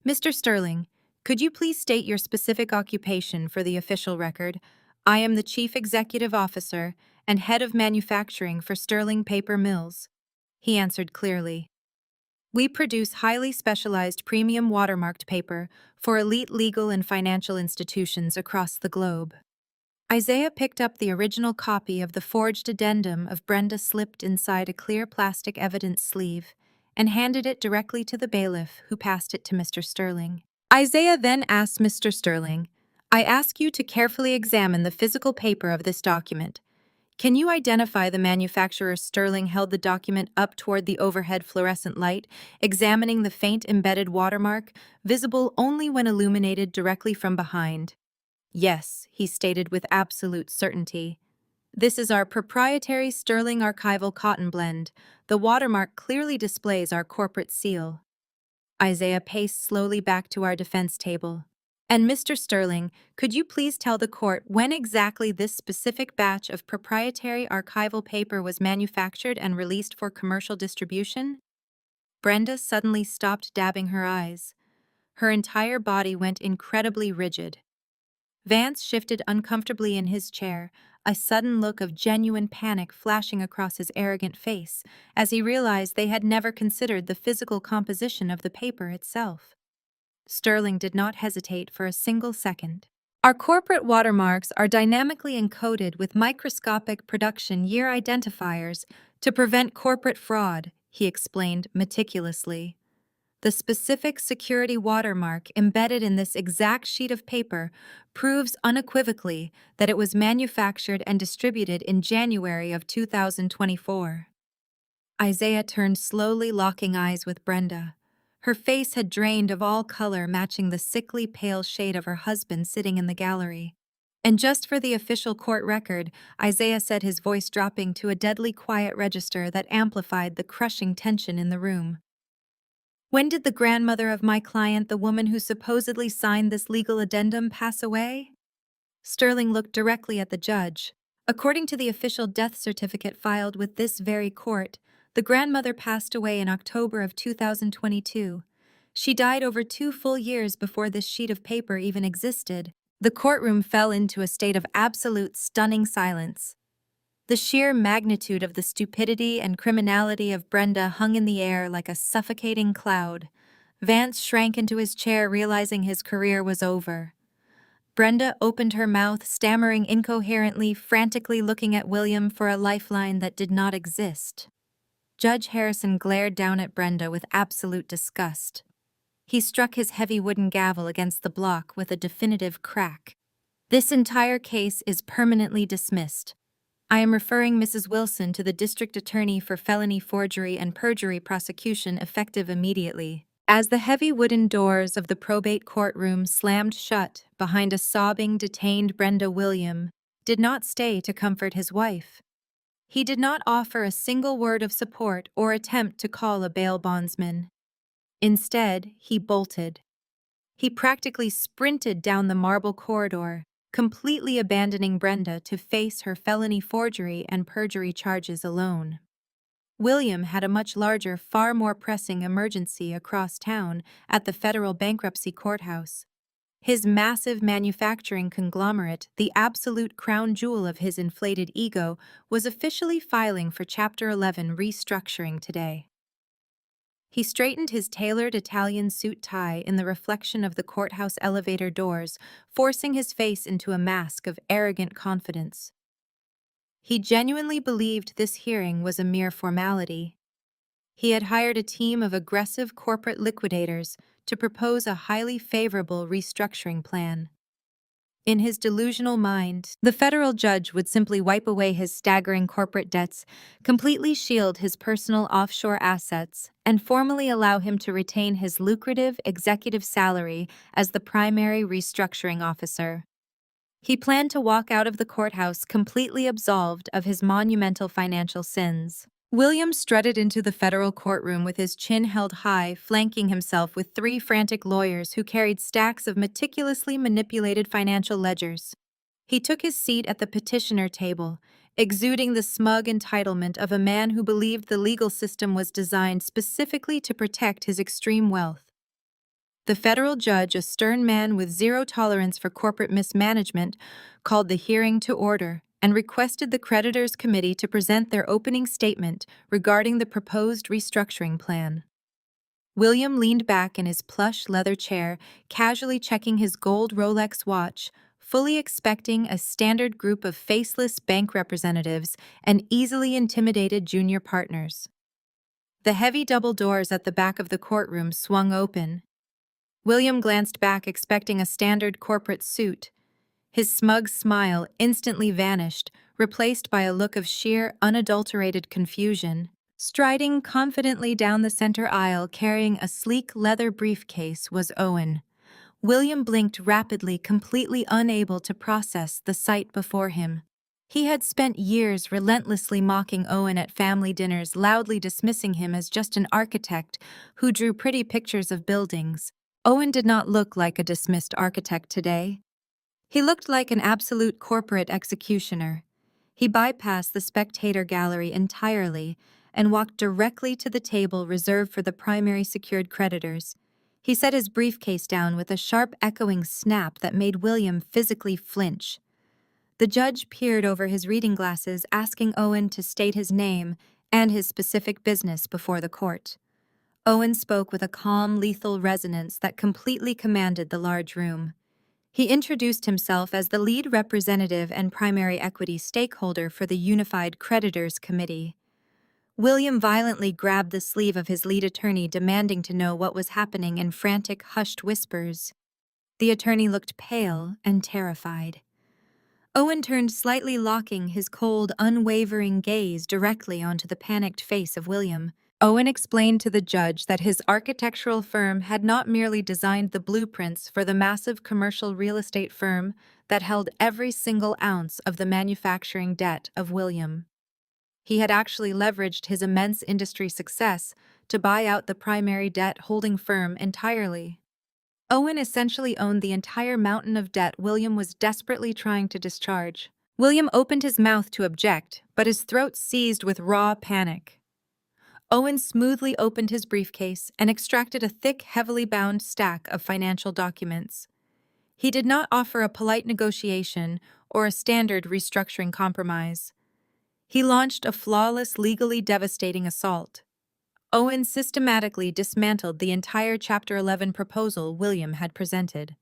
Mr. Sterling, could you please state your specific occupation for the official record? I am the Chief Executive Officer and Head of Manufacturing for Sterling Paper Mills. He answered clearly. We produce highly specialized premium watermarked paper for elite legal and financial institutions across the globe. Isaiah picked up the original copy of the forged addendum of Brenda slipped inside a clear plastic evidence sleeve and handed it directly to the bailiff, who passed it to Mr. Sterling. Isaiah then asked Mr. Sterling, I ask you to carefully examine the physical paper of this document. Can you identify the manufacturer? Sterling held the document up toward the overhead fluorescent light, examining the faint embedded watermark, visible only when illuminated directly from behind. Yes, he stated with absolute certainty. This is our proprietary Sterling archival cotton blend. The watermark clearly displays our corporate seal. Isaiah paced slowly back to our defense table. And Mr. Sterling, could you please tell the court when exactly this specific batch of proprietary archival paper was manufactured and released for commercial distribution? Brenda suddenly stopped dabbing her eyes. Her entire body went incredibly rigid. Vance shifted uncomfortably in his chair, a sudden look of genuine panic flashing across his arrogant face as he realized they had never considered the physical composition of the paper itself. Sterling did not hesitate for a single second. Our corporate watermarks are dynamically encoded with microscopic production year identifiers to prevent corporate fraud, he explained meticulously. The specific security watermark embedded in this exact sheet of paper proves unequivocally that it was manufactured and distributed in January of 2024. Isaiah turned slowly, locking eyes with Brenda. Her face had drained of all color, matching the sickly pale shade of her husband sitting in the gallery. And just for the official court record, Isaiah said, his voice dropping to a deadly quiet register that amplified the crushing tension in the room. When did the grandmother of my client, the woman who supposedly signed this legal addendum, pass away? Sterling looked directly at the judge. According to the official death certificate filed with this very court, the grandmother passed away in October of 2022. She died over 2 full years before this sheet of paper even existed. The courtroom fell into a state of absolute stunning silence. The sheer magnitude of the stupidity and criminality of Brenda hung in the air like a suffocating cloud. Vance shrank into his chair, realizing his career was over. Brenda opened her mouth, stammering incoherently, frantically looking at William for a lifeline that did not exist. Judge Harrison glared down at Brenda with absolute disgust. He struck his heavy wooden gavel against the block with a definitive crack. This entire case is permanently dismissed. I am referring Mrs. Wilson to the district attorney for felony forgery and perjury prosecution, effective immediately. As the heavy wooden doors of the probate courtroom slammed shut behind a sobbing, detained Brenda, William did not stay to comfort his wife. He did not offer a single word of support or attempt to call a bail bondsman. Instead, he bolted. He practically sprinted down the marble corridor, completely abandoning Brenda to face her felony forgery and perjury charges alone. William had a much larger, far more pressing emergency across town at the federal bankruptcy courthouse. His massive manufacturing conglomerate, the absolute crown jewel of his inflated ego, was officially filing for Chapter 11 restructuring today. He straightened his tailored Italian suit tie in the reflection of the courthouse elevator doors, forcing his face into a mask of arrogant confidence. He genuinely believed this hearing was a mere formality. He had hired a team of aggressive corporate liquidators to propose a highly favorable restructuring plan. In his delusional mind, the federal judge would simply wipe away his staggering corporate debts, completely shield his personal offshore assets, and formally allow him to retain his lucrative executive salary as the primary restructuring officer. He planned to walk out of the courthouse completely absolved of his monumental financial sins. William strutted into the federal courtroom with his chin held high, flanking himself with three frantic lawyers who carried stacks of meticulously manipulated financial ledgers. He took his seat at the petitioner table, exuding the smug entitlement of a man who believed the legal system was designed specifically to protect his extreme wealth. The federal judge, a stern man with zero tolerance for corporate mismanagement, called the hearing to order and requested the creditors' committee to present their opening statement regarding the proposed restructuring plan. William leaned back in his plush leather chair, casually checking his gold Rolex watch, fully expecting a standard group of faceless bank representatives and easily intimidated junior partners. The heavy double doors at the back of the courtroom swung open. William glanced back, expecting a standard corporate suit. His smug smile instantly vanished, replaced by a look of sheer, unadulterated confusion. Striding confidently down the center aisle, carrying a sleek leather briefcase, was Owen. William blinked rapidly, completely unable to process the sight before him. He had spent years relentlessly mocking Owen at family dinners, loudly dismissing him as just an architect who drew pretty pictures of buildings. Owen did not look like a dismissed architect today. He looked like an absolute corporate executioner. He bypassed the spectator gallery entirely and walked directly to the table reserved for the primary secured creditors. He set his briefcase down with a sharp echoing snap that made William physically flinch. The judge peered over his reading glasses, asking Owen to state his name and his specific business before the court. Owen spoke with a calm, lethal resonance that completely commanded the large room. He introduced himself as the lead representative and primary equity stakeholder for the Unified Creditors Committee. William violently grabbed the sleeve of his lead attorney, demanding to know what was happening in frantic, hushed whispers. The attorney looked pale and terrified. Owen turned slightly, locking his cold, unwavering gaze directly onto the panicked face of William. Owen explained to the judge that his architectural firm had not merely designed the blueprints for the massive commercial real estate firm that held every single ounce of the manufacturing debt of William. He had actually leveraged his immense industry success to buy out the primary debt-holding firm entirely. Owen essentially owned the entire mountain of debt William was desperately trying to discharge. William opened his mouth to object, but his throat seized with raw panic. Owen smoothly opened his briefcase and extracted a thick, heavily bound stack of financial documents. He did not offer a polite negotiation or a standard restructuring compromise. He launched a flawless, legally devastating assault. Owen systematically dismantled the entire Chapter 11 proposal William had presented.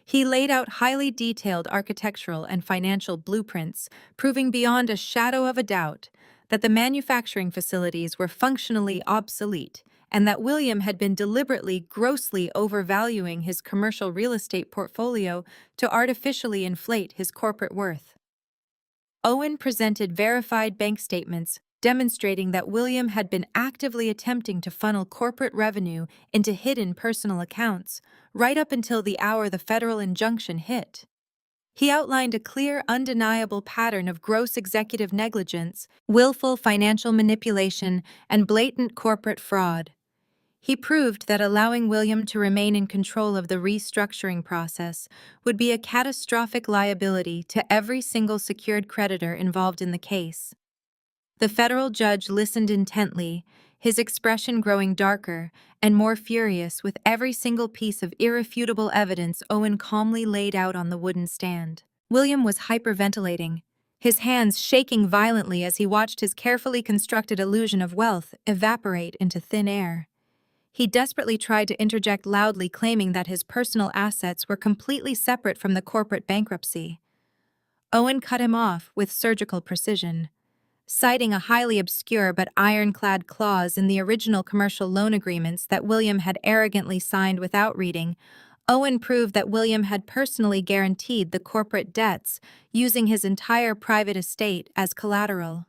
He laid out highly detailed architectural and financial blueprints, proving beyond a shadow of a doubt that the manufacturing facilities were functionally obsolete and that William had been deliberately, grossly overvaluing his commercial real estate portfolio to artificially inflate his corporate worth. Owen presented verified bank statements demonstrating that William had been actively attempting to funnel corporate revenue into hidden personal accounts right up until the hour the federal injunction hit. He outlined a clear, undeniable pattern of gross executive negligence, willful financial manipulation, and blatant corporate fraud. He proved that allowing William to remain in control of the restructuring process would be a catastrophic liability to every single secured creditor involved in the case. The federal judge listened intently, his expression growing darker and more furious with every single piece of irrefutable evidence Owen calmly laid out on the wooden stand. William was hyperventilating, his hands shaking violently as he watched his carefully constructed illusion of wealth evaporate into thin air. He desperately tried to interject loudly, claiming that his personal assets were completely separate from the corporate bankruptcy. Owen cut him off with surgical precision. Citing a highly obscure but ironclad clause in the original commercial loan agreements that William had arrogantly signed without reading, Owen proved that William had personally guaranteed the corporate debts, using his entire private estate as collateral.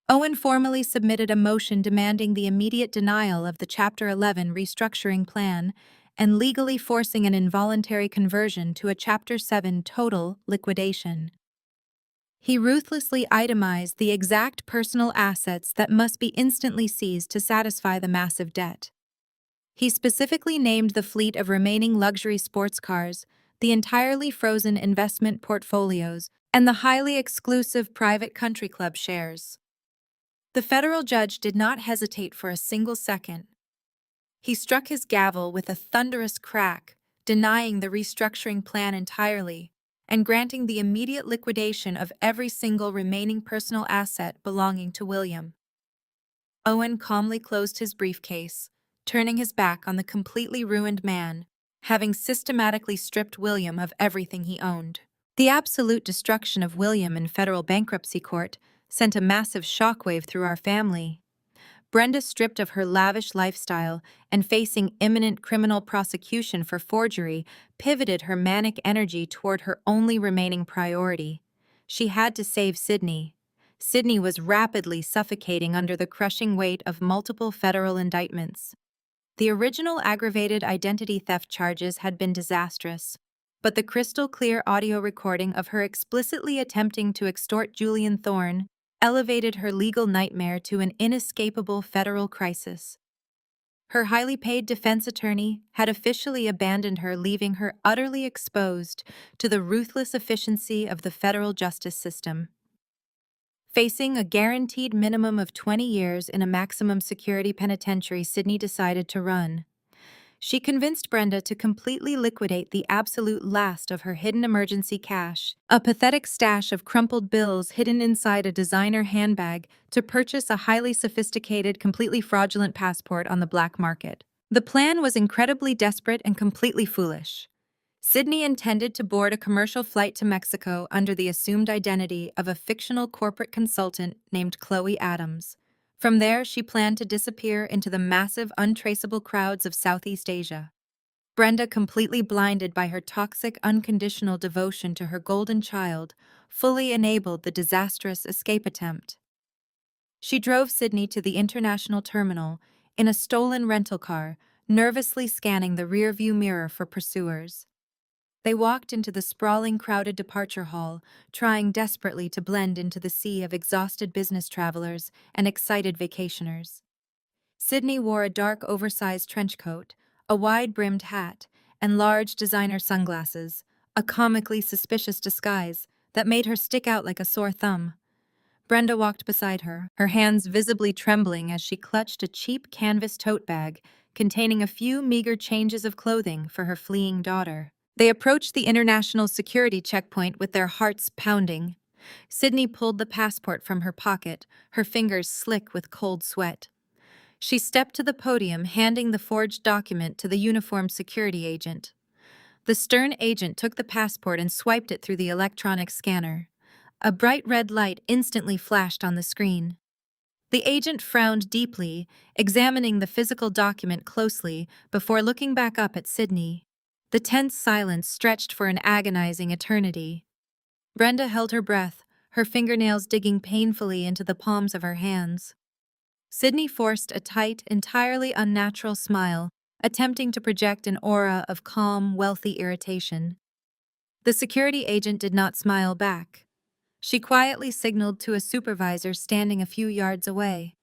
Owen formally submitted a motion demanding the immediate denial of the Chapter 11 restructuring plan and legally forcing an involuntary conversion to a Chapter 7 total liquidation. He ruthlessly itemized the exact personal assets that must be instantly seized to satisfy the massive debt. He specifically named the fleet of remaining luxury sports cars, the entirely frozen investment portfolios, and the highly exclusive private country club shares. The federal judge did not hesitate for a single second. He struck his gavel with a thunderous crack, denying the restructuring plan entirely, and granting the immediate liquidation of every single remaining personal asset belonging to William. Owen calmly closed his briefcase, turning his back on the completely ruined man, having systematically stripped William of everything he owned. The absolute destruction of William in federal bankruptcy court sent a massive shockwave through our family. Brenda, stripped of her lavish lifestyle and facing imminent criminal prosecution for forgery, pivoted her manic energy toward her only remaining priority. She had to save Sydney. Sydney was rapidly suffocating under the crushing weight of multiple federal indictments. The original aggravated identity theft charges had been disastrous, but the crystal-clear audio recording of her explicitly attempting to extort Julian Thorne elevated her legal nightmare to an inescapable federal crisis. Her highly paid defense attorney had officially abandoned her, leaving her utterly exposed to the ruthless efficiency of the federal justice system. Facing a guaranteed minimum of 20 years in a maximum security penitentiary, Sydney decided to run. She convinced Brenda to completely liquidate the absolute last of her hidden emergency cash, a pathetic stash of crumpled bills hidden inside a designer handbag, to purchase a highly sophisticated, completely fraudulent passport on the black market. The plan was incredibly desperate and completely foolish. Sydney intended to board a commercial flight to Mexico under the assumed identity of a fictional corporate consultant named Chloe Adams. From there, she planned to disappear into the massive, untraceable crowds of Southeast Asia. Brenda, completely blinded by her toxic, unconditional devotion to her golden child, fully enabled the disastrous escape attempt. She drove Sydney to the international terminal in a stolen rental car, nervously scanning the rearview mirror for pursuers. They walked into the sprawling, crowded departure hall, trying desperately to blend into the sea of exhausted business travelers and excited vacationers. Sydney wore a dark, oversized trench coat, a wide-brimmed hat, and large designer sunglasses, a comically suspicious disguise that made her stick out like a sore thumb. Brenda walked beside her, her hands visibly trembling as she clutched a cheap canvas tote bag containing a few meager changes of clothing for her fleeing daughter. They approached the international security checkpoint with their hearts pounding. Sydney pulled the passport from her pocket, her fingers slick with cold sweat. She stepped to the podium, handing the forged document to the uniformed security agent. The stern agent took the passport and swiped it through the electronic scanner. A bright red light instantly flashed on the screen. The agent frowned deeply, examining the physical document closely before looking back up at Sydney. The tense silence stretched for an agonizing eternity. Brenda held her breath, her fingernails digging painfully into the palms of her hands. Sydney forced a tight, entirely unnatural smile, attempting to project an aura of calm, wealthy irritation. The security agent did not smile back. She quietly signaled to a supervisor standing a few yards away.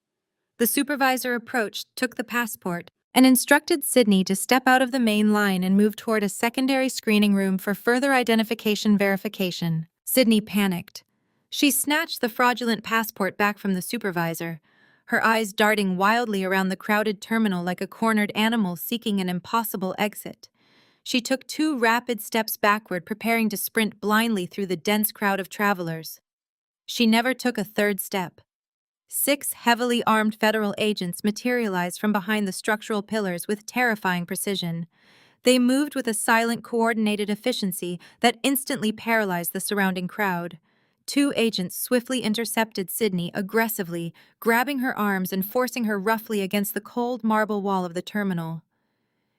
The supervisor approached, took the passport, and instructed Sydney to step out of the main line and move toward a secondary screening room for further identification verification. Sydney panicked. She snatched the fraudulent passport back from the supervisor, her eyes darting wildly around the crowded terminal like a cornered animal seeking an impossible exit. She took 2 rapid steps backward, preparing to sprint blindly through the dense crowd of travelers. She never took a third step. 6 heavily armed federal agents materialized from behind the structural pillars with terrifying precision. They moved with a silent, coordinated efficiency that instantly paralyzed the surrounding crowd. 2 agents swiftly intercepted Sydney aggressively, grabbing her arms and forcing her roughly against the cold marble wall of the terminal.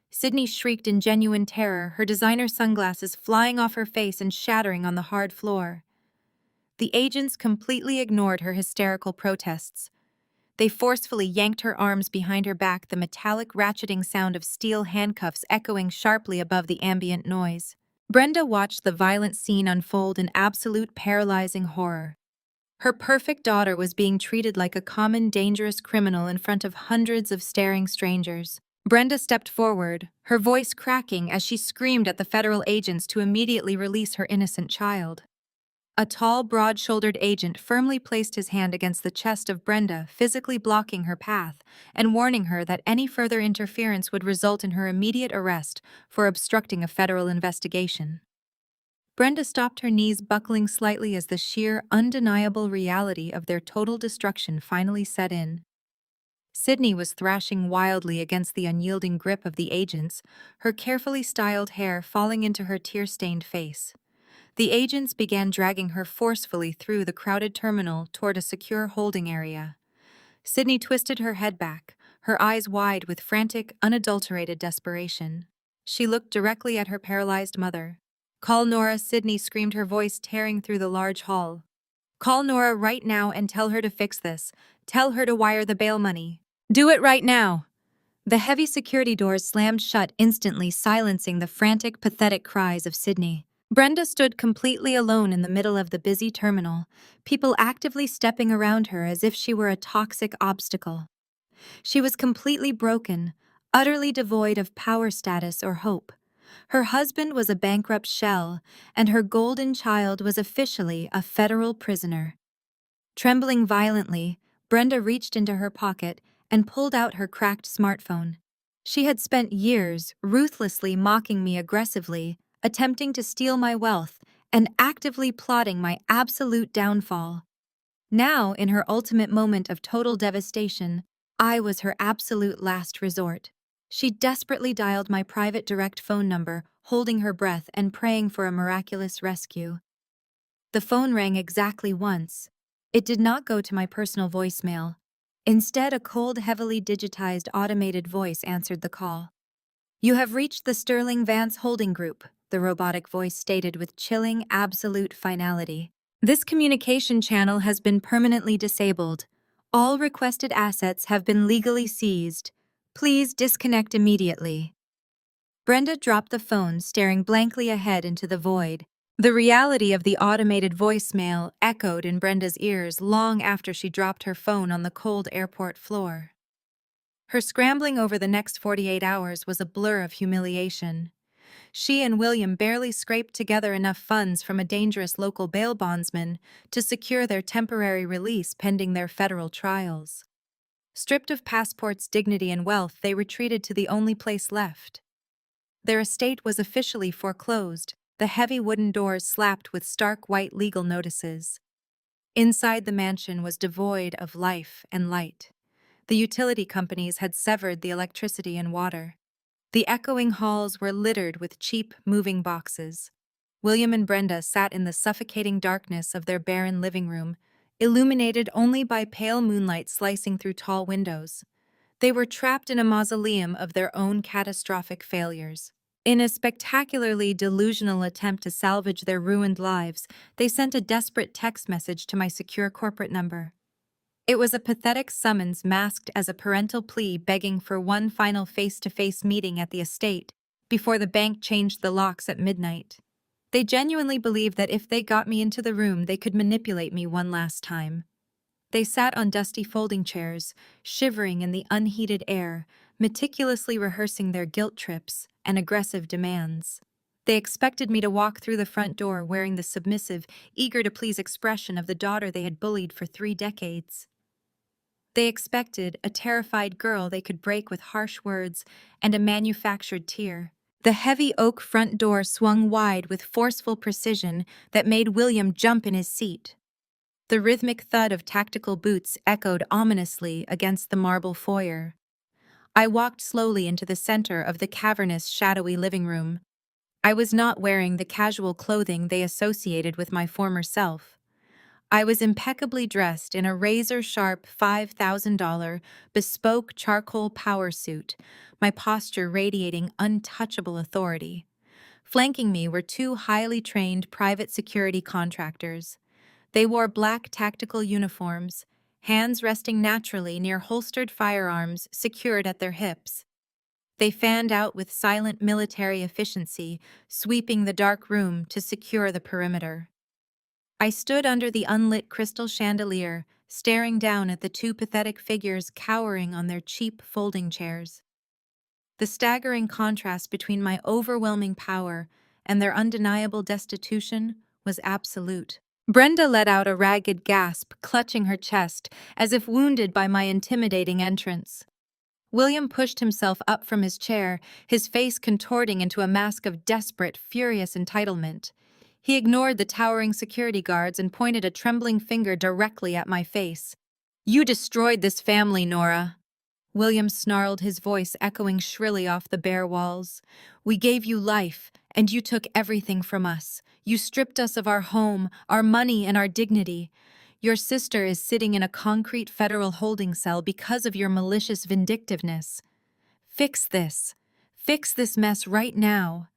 Sydney shrieked in genuine terror, her designer sunglasses flying off her face and shattering on the hard floor. The agents completely ignored her hysterical protests. They forcefully yanked her arms behind her back, the metallic ratcheting sound of steel handcuffs echoing sharply above the ambient noise. Brenda watched the violent scene unfold in absolute paralyzing horror. Her perfect daughter was being treated like a common dangerous criminal in front of hundreds of staring strangers. Brenda stepped forward, her voice cracking as she screamed at the federal agents to immediately release her innocent child. A tall, broad-shouldered agent firmly placed his hand against the chest of Brenda, physically blocking her path and warning her that any further interference would result in her immediate arrest for obstructing a federal investigation. Brenda stopped, her knees buckling slightly as the sheer, undeniable reality of their total destruction finally set in. Sydney was thrashing wildly against the unyielding grip of the agents, her carefully styled hair falling into her tear-stained face. The agents began dragging her forcefully through the crowded terminal toward a secure holding area. Sydney twisted her head back, her eyes wide with frantic, unadulterated desperation. She looked directly at her paralyzed mother. "Call Nora," Sydney screamed, her voice tearing through the large hall. "Call Nora right now and tell her to fix this. Tell her to wire the bail money. Do it right now!" The heavy security doors slammed shut instantly, silencing the frantic, pathetic cries of Sydney. Brenda stood completely alone in the middle of the busy terminal, people actively stepping around her as if she were a toxic obstacle. She was completely broken, utterly devoid of power, status, or hope. Her husband was a bankrupt shell, and her golden child was officially a federal prisoner. Trembling violently, Brenda reached into her pocket and pulled out her cracked smartphone. She had spent years ruthlessly mocking me aggressively, attempting to steal my wealth, and actively plotting my absolute downfall. Now, in her ultimate moment of total devastation, I was her absolute last resort. She desperately dialed my private direct phone number, holding her breath and praying for a miraculous rescue. The phone rang exactly once. It did not go to my personal voicemail. Instead, a cold, heavily digitized automated voice answered the call. "You have reached the Sterling Vance Holding Group," the robotic voice stated with chilling, absolute finality. "This communication channel has been permanently disabled. All requested assets have been legally seized. Please disconnect immediately." Brenda dropped the phone, staring blankly ahead into the void. The reality of the automated voicemail echoed in Brenda's ears long after she dropped her phone on the cold airport floor. Her scrambling over the next 48 hours was a blur of humiliation. She and William barely scraped together enough funds from a dangerous local bail bondsman to secure their temporary release pending their federal trials. Stripped of passports, dignity, and wealth, they retreated to the only place left. Their estate was officially foreclosed, the heavy wooden doors slapped with stark white legal notices. Inside the mansion was devoid of life and light. The utility companies had severed the electricity and water. The echoing halls were littered with cheap, moving boxes. William and Brenda sat in the suffocating darkness of their barren living room, illuminated only by pale moonlight slicing through tall windows. They were trapped in a mausoleum of their own catastrophic failures. In a spectacularly delusional attempt to salvage their ruined lives, they sent a desperate text message to my secure corporate number. It was a pathetic summons masked as a parental plea begging for one final face-to-face meeting at the estate before the bank changed the locks at midnight. They genuinely believed that if they got me into the room, they could manipulate me one last time. They sat on dusty folding chairs, shivering in the unheated air, meticulously rehearsing their guilt trips and aggressive demands. They expected me to walk through the front door wearing the submissive, eager-to-please expression of the daughter they had bullied for 3 decades. They expected a terrified girl they could break with harsh words and a manufactured tear. The heavy oak front door swung wide with forceful precision that made William jump in his seat. The rhythmic thud of tactical boots echoed ominously against the marble foyer. I walked slowly into the center of the cavernous, shadowy living room. I was not wearing the casual clothing they associated with my former self. I was impeccably dressed in a razor-sharp $5,000 bespoke charcoal power suit, my posture radiating untouchable authority. Flanking me were 2 highly trained private security contractors. They wore black tactical uniforms, hands resting naturally near holstered firearms secured at their hips. They fanned out with silent military efficiency, sweeping the dark room to secure the perimeter. I stood under the unlit crystal chandelier, staring down at the two pathetic figures cowering on their cheap folding chairs. The staggering contrast between my overwhelming power and their undeniable destitution was absolute. Brenda let out a ragged gasp, clutching her chest, as if wounded by my intimidating entrance. William pushed himself up from his chair, his face contorting into a mask of desperate, furious entitlement. He ignored the towering security guards and pointed a trembling finger directly at my face. "You destroyed this family, Nora." William snarled, his voice echoing shrilly off the bare walls. "We gave you life, and you took everything from us. You stripped us of our home, our money, and our dignity. Your sister is sitting in a concrete federal holding cell because of your malicious vindictiveness. Fix this. Fix this mess right now.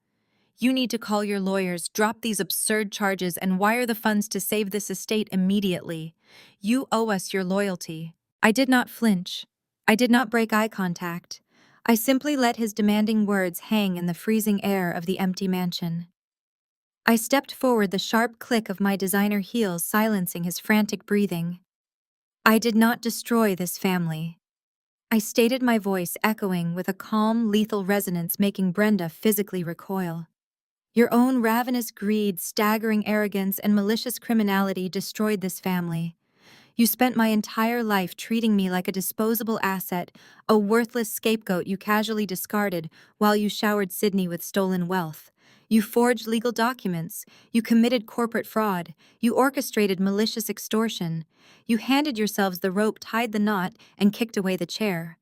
You need to call your lawyers, drop these absurd charges, and wire the funds to save this estate immediately. You owe us your loyalty." I did not flinch. I did not break eye contact. I simply let his demanding words hang in the freezing air of the empty mansion. I stepped forward, the sharp click of my designer heels silencing his frantic breathing. "I did not destroy this family." I stated, my voice echoing with a calm, lethal resonance, making Brenda physically recoil. "Your own ravenous greed, staggering arrogance, and malicious criminality destroyed this family. You spent my entire life treating me like a disposable asset, a worthless scapegoat you casually discarded while you showered Sydney with stolen wealth. You forged legal documents. You committed corporate fraud. You orchestrated malicious extortion. You handed yourselves the rope, tied the knot, and kicked away the chair.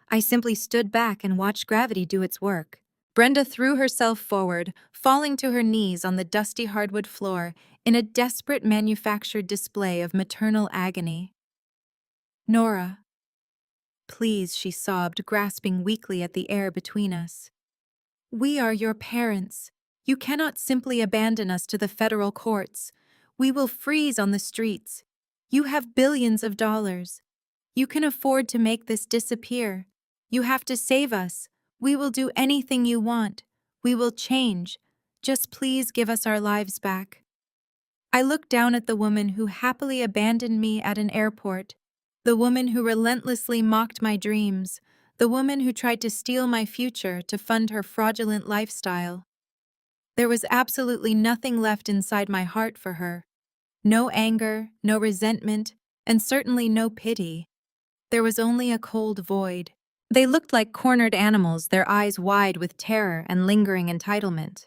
I simply stood back and watched gravity do its work." Brenda threw herself forward, falling to her knees on the dusty hardwood floor in a desperate manufactured display of maternal agony. "Nora, please," she sobbed, grasping weakly at the air between us. "We are your parents. You cannot simply abandon us to the federal courts. We will freeze on the streets. You have billions of dollars. You can afford to make this disappear. You have to save us. We will do anything you want. We will change. Just please give us our lives back." I looked down at the woman who happily abandoned me at an airport, the woman who relentlessly mocked my dreams, the woman who tried to steal my future to fund her fraudulent lifestyle. There was absolutely nothing left inside my heart for her. No anger, no resentment, and certainly no pity. There was only a cold void. They looked like cornered animals, their eyes wide with terror and lingering entitlement.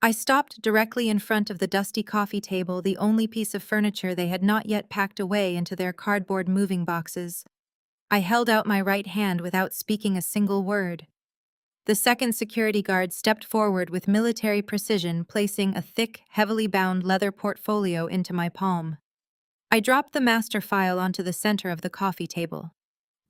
I stopped directly in front of the dusty coffee table, the only piece of furniture they had not yet packed away into their cardboard moving boxes. I held out my right hand without speaking a single word. The second security guard stepped forward with military precision, placing a thick, heavily bound leather portfolio into my palm. I dropped the master file onto the center of the coffee table.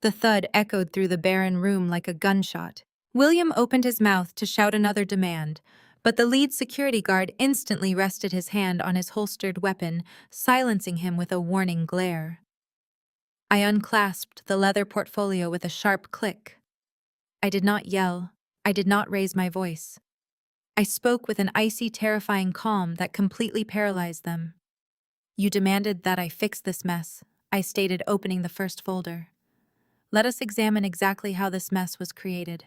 The thud echoed through the barren room like a gunshot. William opened his mouth to shout another demand, but the lead security guard instantly rested his hand on his holstered weapon, silencing him with a warning glare. I unclasped the leather portfolio with a sharp click. I did not yell. I did not raise my voice. I spoke with an icy, terrifying calm that completely paralyzed them. "You demanded that I fix this mess," I stated, opening the first folder. "Let us examine exactly how this mess was created."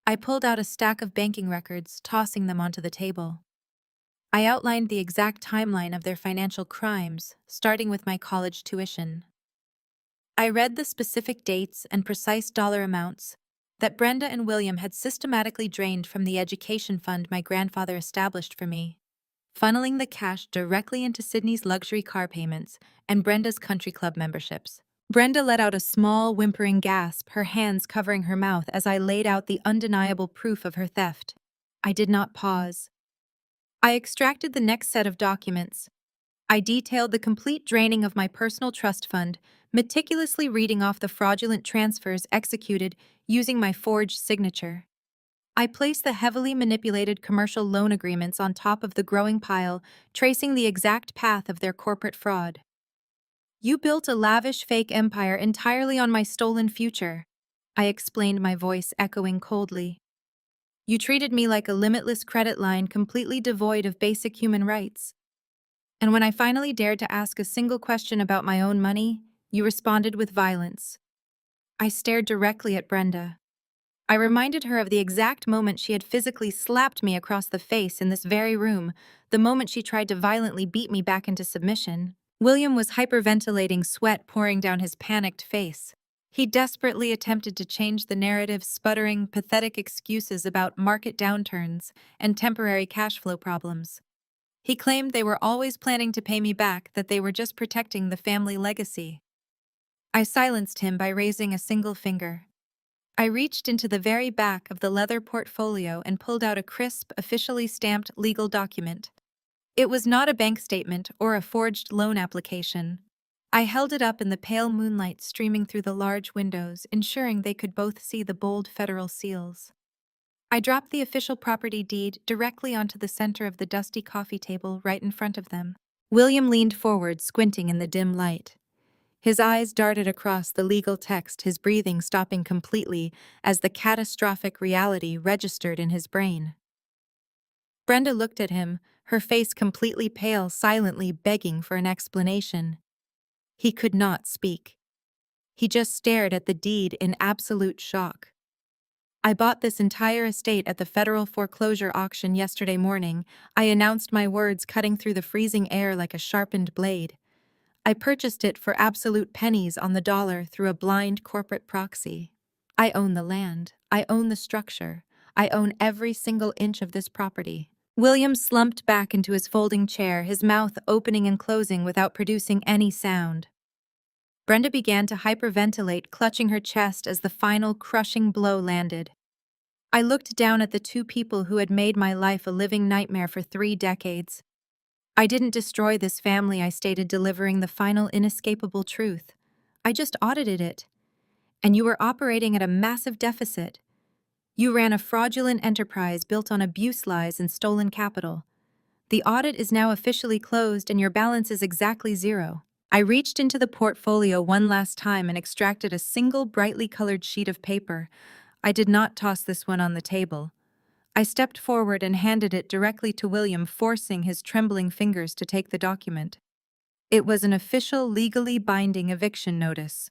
I pulled out a stack of banking records, tossing them onto the table. I outlined the exact timeline of their financial crimes, starting with my college tuition. I read the specific dates and precise dollar amounts that Brenda and William had systematically drained from the education fund my grandfather established for me, funneling the cash directly into Sydney's luxury car payments and Brenda's country club memberships. Brenda let out a small, whimpering gasp, her hands covering her mouth as I laid out the undeniable proof of her theft. I did not pause. I extracted the next set of documents. I detailed the complete draining of my personal trust fund, meticulously reading off the fraudulent transfers executed using my forged signature. I placed the heavily manipulated commercial loan agreements on top of the growing pile, tracing the exact path of their corporate fraud. "You built a lavish fake empire entirely on my stolen future," I explained, my voice echoing coldly. You treated me like a limitless credit line completely devoid of basic human rights. And when I finally dared to ask a single question about my own money, you responded with violence. I stared directly at Brenda. I reminded her of the exact moment she had physically slapped me across the face in this very room, the moment she tried to violently beat me back into submission. William was hyperventilating, sweat pouring down his panicked face. He desperately attempted to change the narrative, sputtering pathetic excuses about market downturns and temporary cash flow problems. He claimed they were always planning to pay me back, that they were just protecting the family legacy. I silenced him by raising a single finger. I reached into the very back of the leather portfolio and pulled out a crisp, officially stamped legal document. It was not a bank statement or a forged loan application. I held it up in the pale moonlight streaming through the large windows, ensuring they could both see the bold federal seals. I dropped the official property deed directly onto the center of the dusty coffee table right in front of them. William leaned forward, squinting in the dim light. His eyes darted across the legal text, his breathing stopping completely as the catastrophic reality registered in his brain. Brenda looked at him, her face completely pale, silently begging for an explanation. He could not speak. He just stared at the deed in absolute shock. I bought this entire estate at the federal foreclosure auction yesterday morning. I announced, my words cutting through the freezing air like a sharpened blade. I purchased it for absolute pennies on the dollar through a blind corporate proxy. I own the land. I own the structure. I own every single inch of this property. William slumped back into his folding chair, his mouth opening and closing without producing any sound. Brenda began to hyperventilate, clutching her chest as the final crushing blow landed. I looked down at the two people who had made my life a living nightmare for 3 decades. I didn't destroy this family, I stated, delivering the final inescapable truth. I just audited it. And you were operating at a massive deficit. You ran a fraudulent enterprise built on abuse, lies, and stolen capital. The audit is now officially closed and your balance is exactly 0. I reached into the portfolio one last time and extracted a single brightly colored sheet of paper. I did not toss this one on the table. I stepped forward and handed it directly to William, forcing his trembling fingers to take the document. It was an official, legally binding eviction notice.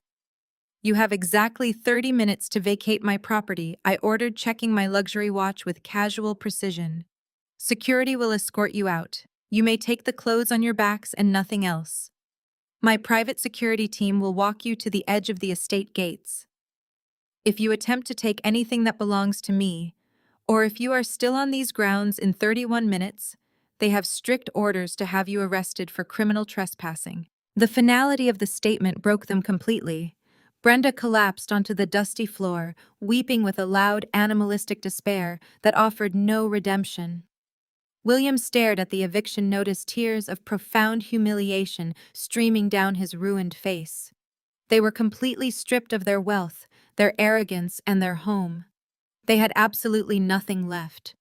You have exactly 30 minutes to vacate my property, I ordered, checking my luxury watch with casual precision. Security will escort you out. You may take the clothes on your backs and nothing else. My private security team will walk you to the edge of the estate gates. If you attempt to take anything that belongs to me, or if you are still on these grounds in 31 minutes, they have strict orders to have you arrested for criminal trespassing. The finality of the statement broke them completely. Brenda collapsed onto the dusty floor, weeping with a loud, animalistic despair that offered no redemption. William stared at the eviction notice, tears of profound humiliation streaming down his ruined face. They were completely stripped of their wealth, their arrogance, and their home. They had absolutely nothing left.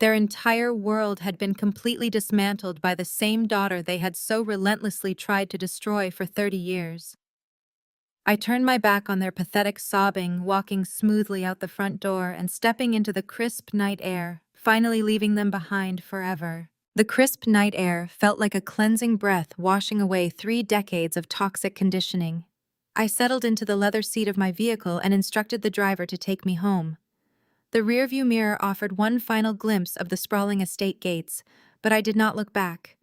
Their entire world had been completely dismantled by the same daughter they had so relentlessly tried to destroy for 30 years. I turned my back on their pathetic sobbing, walking smoothly out the front door and stepping into the crisp night air, finally leaving them behind forever. The crisp night air felt like a cleansing breath, washing away 3 decades of toxic conditioning. I settled into the leather seat of my vehicle and instructed the driver to take me home. The rearview mirror offered one final glimpse of the sprawling estate gates, but I did not look back.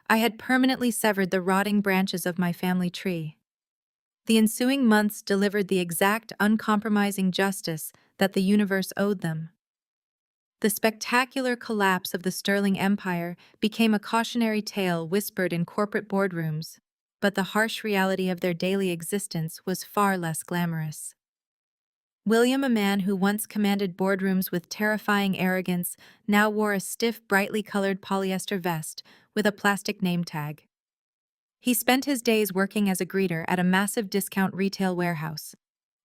I had permanently severed the rotting branches of my family tree. The ensuing months delivered the exact, uncompromising justice that the universe owed them. The spectacular collapse of the Sterling Empire became a cautionary tale whispered in corporate boardrooms, but the harsh reality of their daily existence was far less glamorous. William, a man who once commanded boardrooms with terrifying arrogance, now wore a stiff, brightly colored polyester vest with a plastic name tag. He spent his days working as a greeter at a massive discount retail warehouse.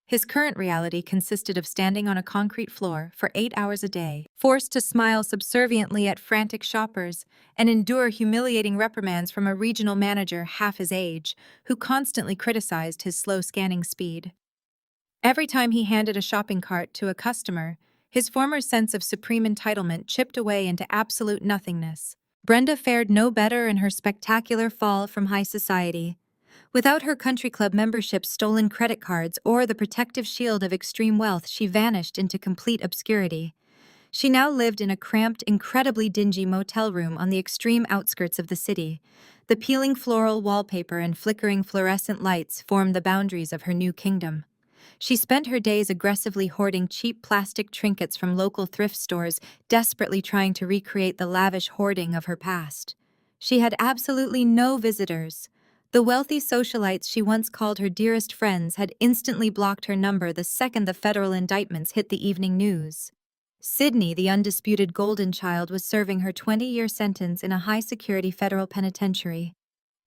His current reality consisted of standing on a concrete floor for 8 hours a day, forced to smile subserviently at frantic shoppers and endure humiliating reprimands from a regional manager half his age, who constantly criticized his slow scanning speed. Every time he handed a shopping cart to a customer, his former sense of supreme entitlement chipped away into absolute nothingness. Brenda fared no better in her spectacular fall from high society. Without her country club membership, stolen credit cards, or the protective shield of extreme wealth, she vanished into complete obscurity. She now lived in a cramped, incredibly dingy motel room on the extreme outskirts of the city. The peeling floral wallpaper and flickering fluorescent lights formed the boundaries of her new kingdom. She spent her days aggressively hoarding cheap plastic trinkets from local thrift stores, desperately trying to recreate the lavish hoarding of her past. She had absolutely no visitors. The wealthy socialites she once called her dearest friends had instantly blocked her number the second the federal indictments hit the evening news. Sydney, the undisputed golden child, was serving her 20-year sentence in a high-security federal penitentiary.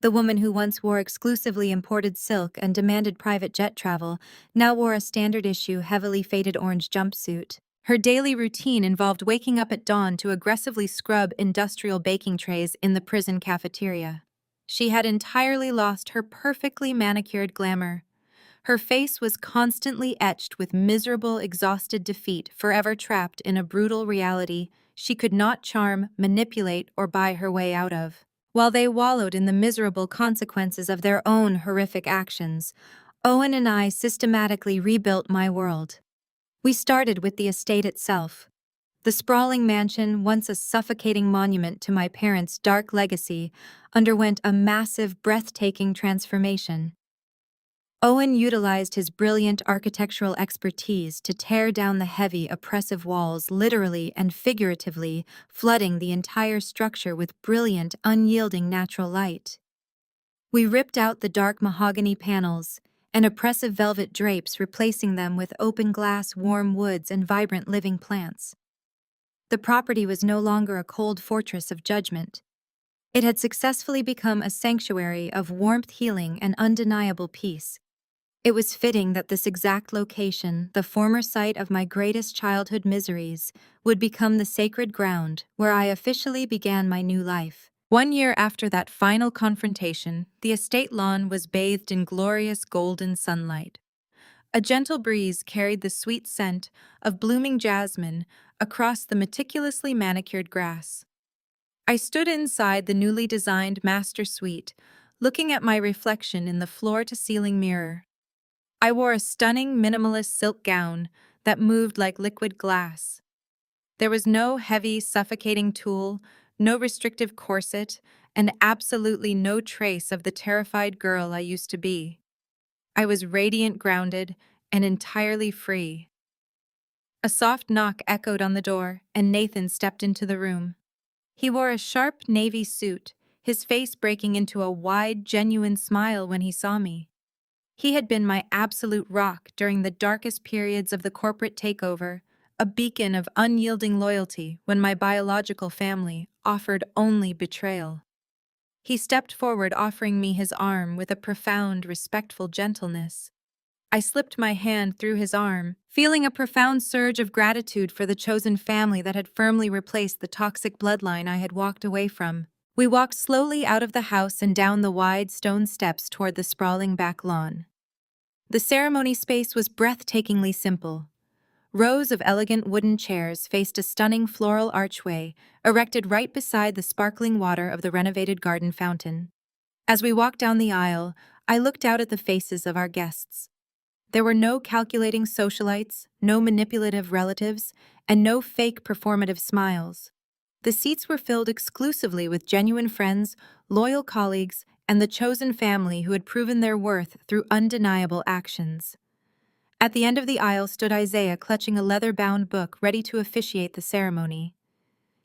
The woman who once wore exclusively imported silk and demanded private jet travel now wore a standard-issue, heavily faded orange jumpsuit. Her daily routine involved waking up at dawn to aggressively scrub industrial baking trays in the prison cafeteria. She had entirely lost her perfectly manicured glamour. Her face was constantly etched with miserable, exhausted defeat, forever trapped in a brutal reality she could not charm, manipulate, or buy her way out of. While they wallowed in the miserable consequences of their own horrific actions, Owen and I systematically rebuilt my world. We started with the estate itself. The sprawling mansion, once a suffocating monument to my parents' dark legacy, underwent a massive, breathtaking transformation. Owen utilized his brilliant architectural expertise to tear down the heavy, oppressive walls, literally and figuratively, flooding the entire structure with brilliant, unyielding natural light. We ripped out the dark mahogany panels and oppressive velvet drapes, replacing them with open glass, warm woods, and vibrant living plants. The property was no longer a cold fortress of judgment. It had successfully become a sanctuary of warmth, healing, and undeniable peace. It was fitting that this exact location, the former site of my greatest childhood miseries, would become the sacred ground where I officially began my new life. 1 year after that final confrontation, the estate lawn was bathed in glorious golden sunlight. A gentle breeze carried the sweet scent of blooming jasmine across the meticulously manicured grass. I stood inside the newly designed master suite, looking at my reflection in the floor-to-ceiling mirror. I wore a stunning minimalist silk gown that moved like liquid glass. There was no heavy, suffocating tulle, no restrictive corset, and absolutely no trace of the terrified girl I used to be. I was radiant, grounded, and entirely free. A soft knock echoed on the door, and Nathan stepped into the room. He wore a sharp navy suit, his face breaking into a wide, genuine smile when he saw me. He had been my absolute rock during the darkest periods of the corporate takeover, a beacon of unyielding loyalty when my biological family offered only betrayal. He stepped forward, offering me his arm with a profound, respectful gentleness. I slipped my hand through his arm, feeling a profound surge of gratitude for the chosen family that had firmly replaced the toxic bloodline I had walked away from. We walked slowly out of the house and down the wide stone steps toward the sprawling back lawn. The ceremony space was breathtakingly simple. Rows of elegant wooden chairs faced a stunning floral archway, erected right beside the sparkling water of the renovated garden fountain. As we walked down the aisle, I looked out at the faces of our guests. There were no calculating socialites, no manipulative relatives, and no fake performative smiles. The seats were filled exclusively with genuine friends, loyal colleagues, and the chosen family who had proven their worth through undeniable actions. At the end of the aisle stood Isaiah, clutching a leather-bound book, ready to officiate the ceremony.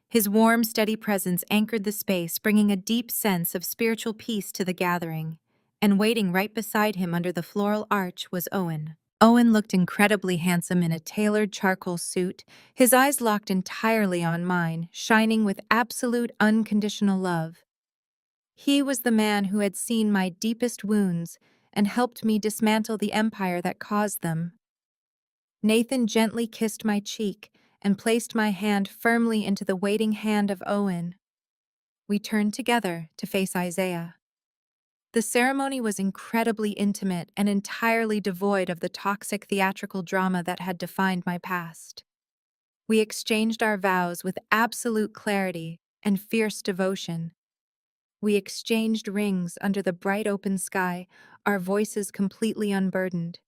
His warm, steady presence anchored the space, bringing a deep sense of spiritual peace to the gathering. And waiting right beside him under the floral arch was Owen. Owen looked incredibly handsome in a tailored charcoal suit, his eyes locked entirely on mine, shining with absolute unconditional love. He was the man who had seen my deepest wounds and helped me dismantle the empire that caused them. Nathan gently kissed my cheek and placed my hand firmly into the waiting hand of Owen. We turned together to face Isaiah. The ceremony was incredibly intimate and entirely devoid of the toxic theatrical drama that had defined my past. We exchanged our vows with absolute clarity and fierce devotion. We exchanged rings under the bright open sky, our voices completely unburdened.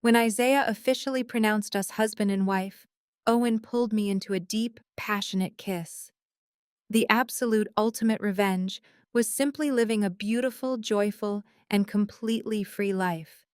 When Isaiah officially pronounced us husband and wife, Owen pulled me into a deep, passionate kiss. The absolute ultimate revenge was simply living a beautiful, joyful, and completely free life.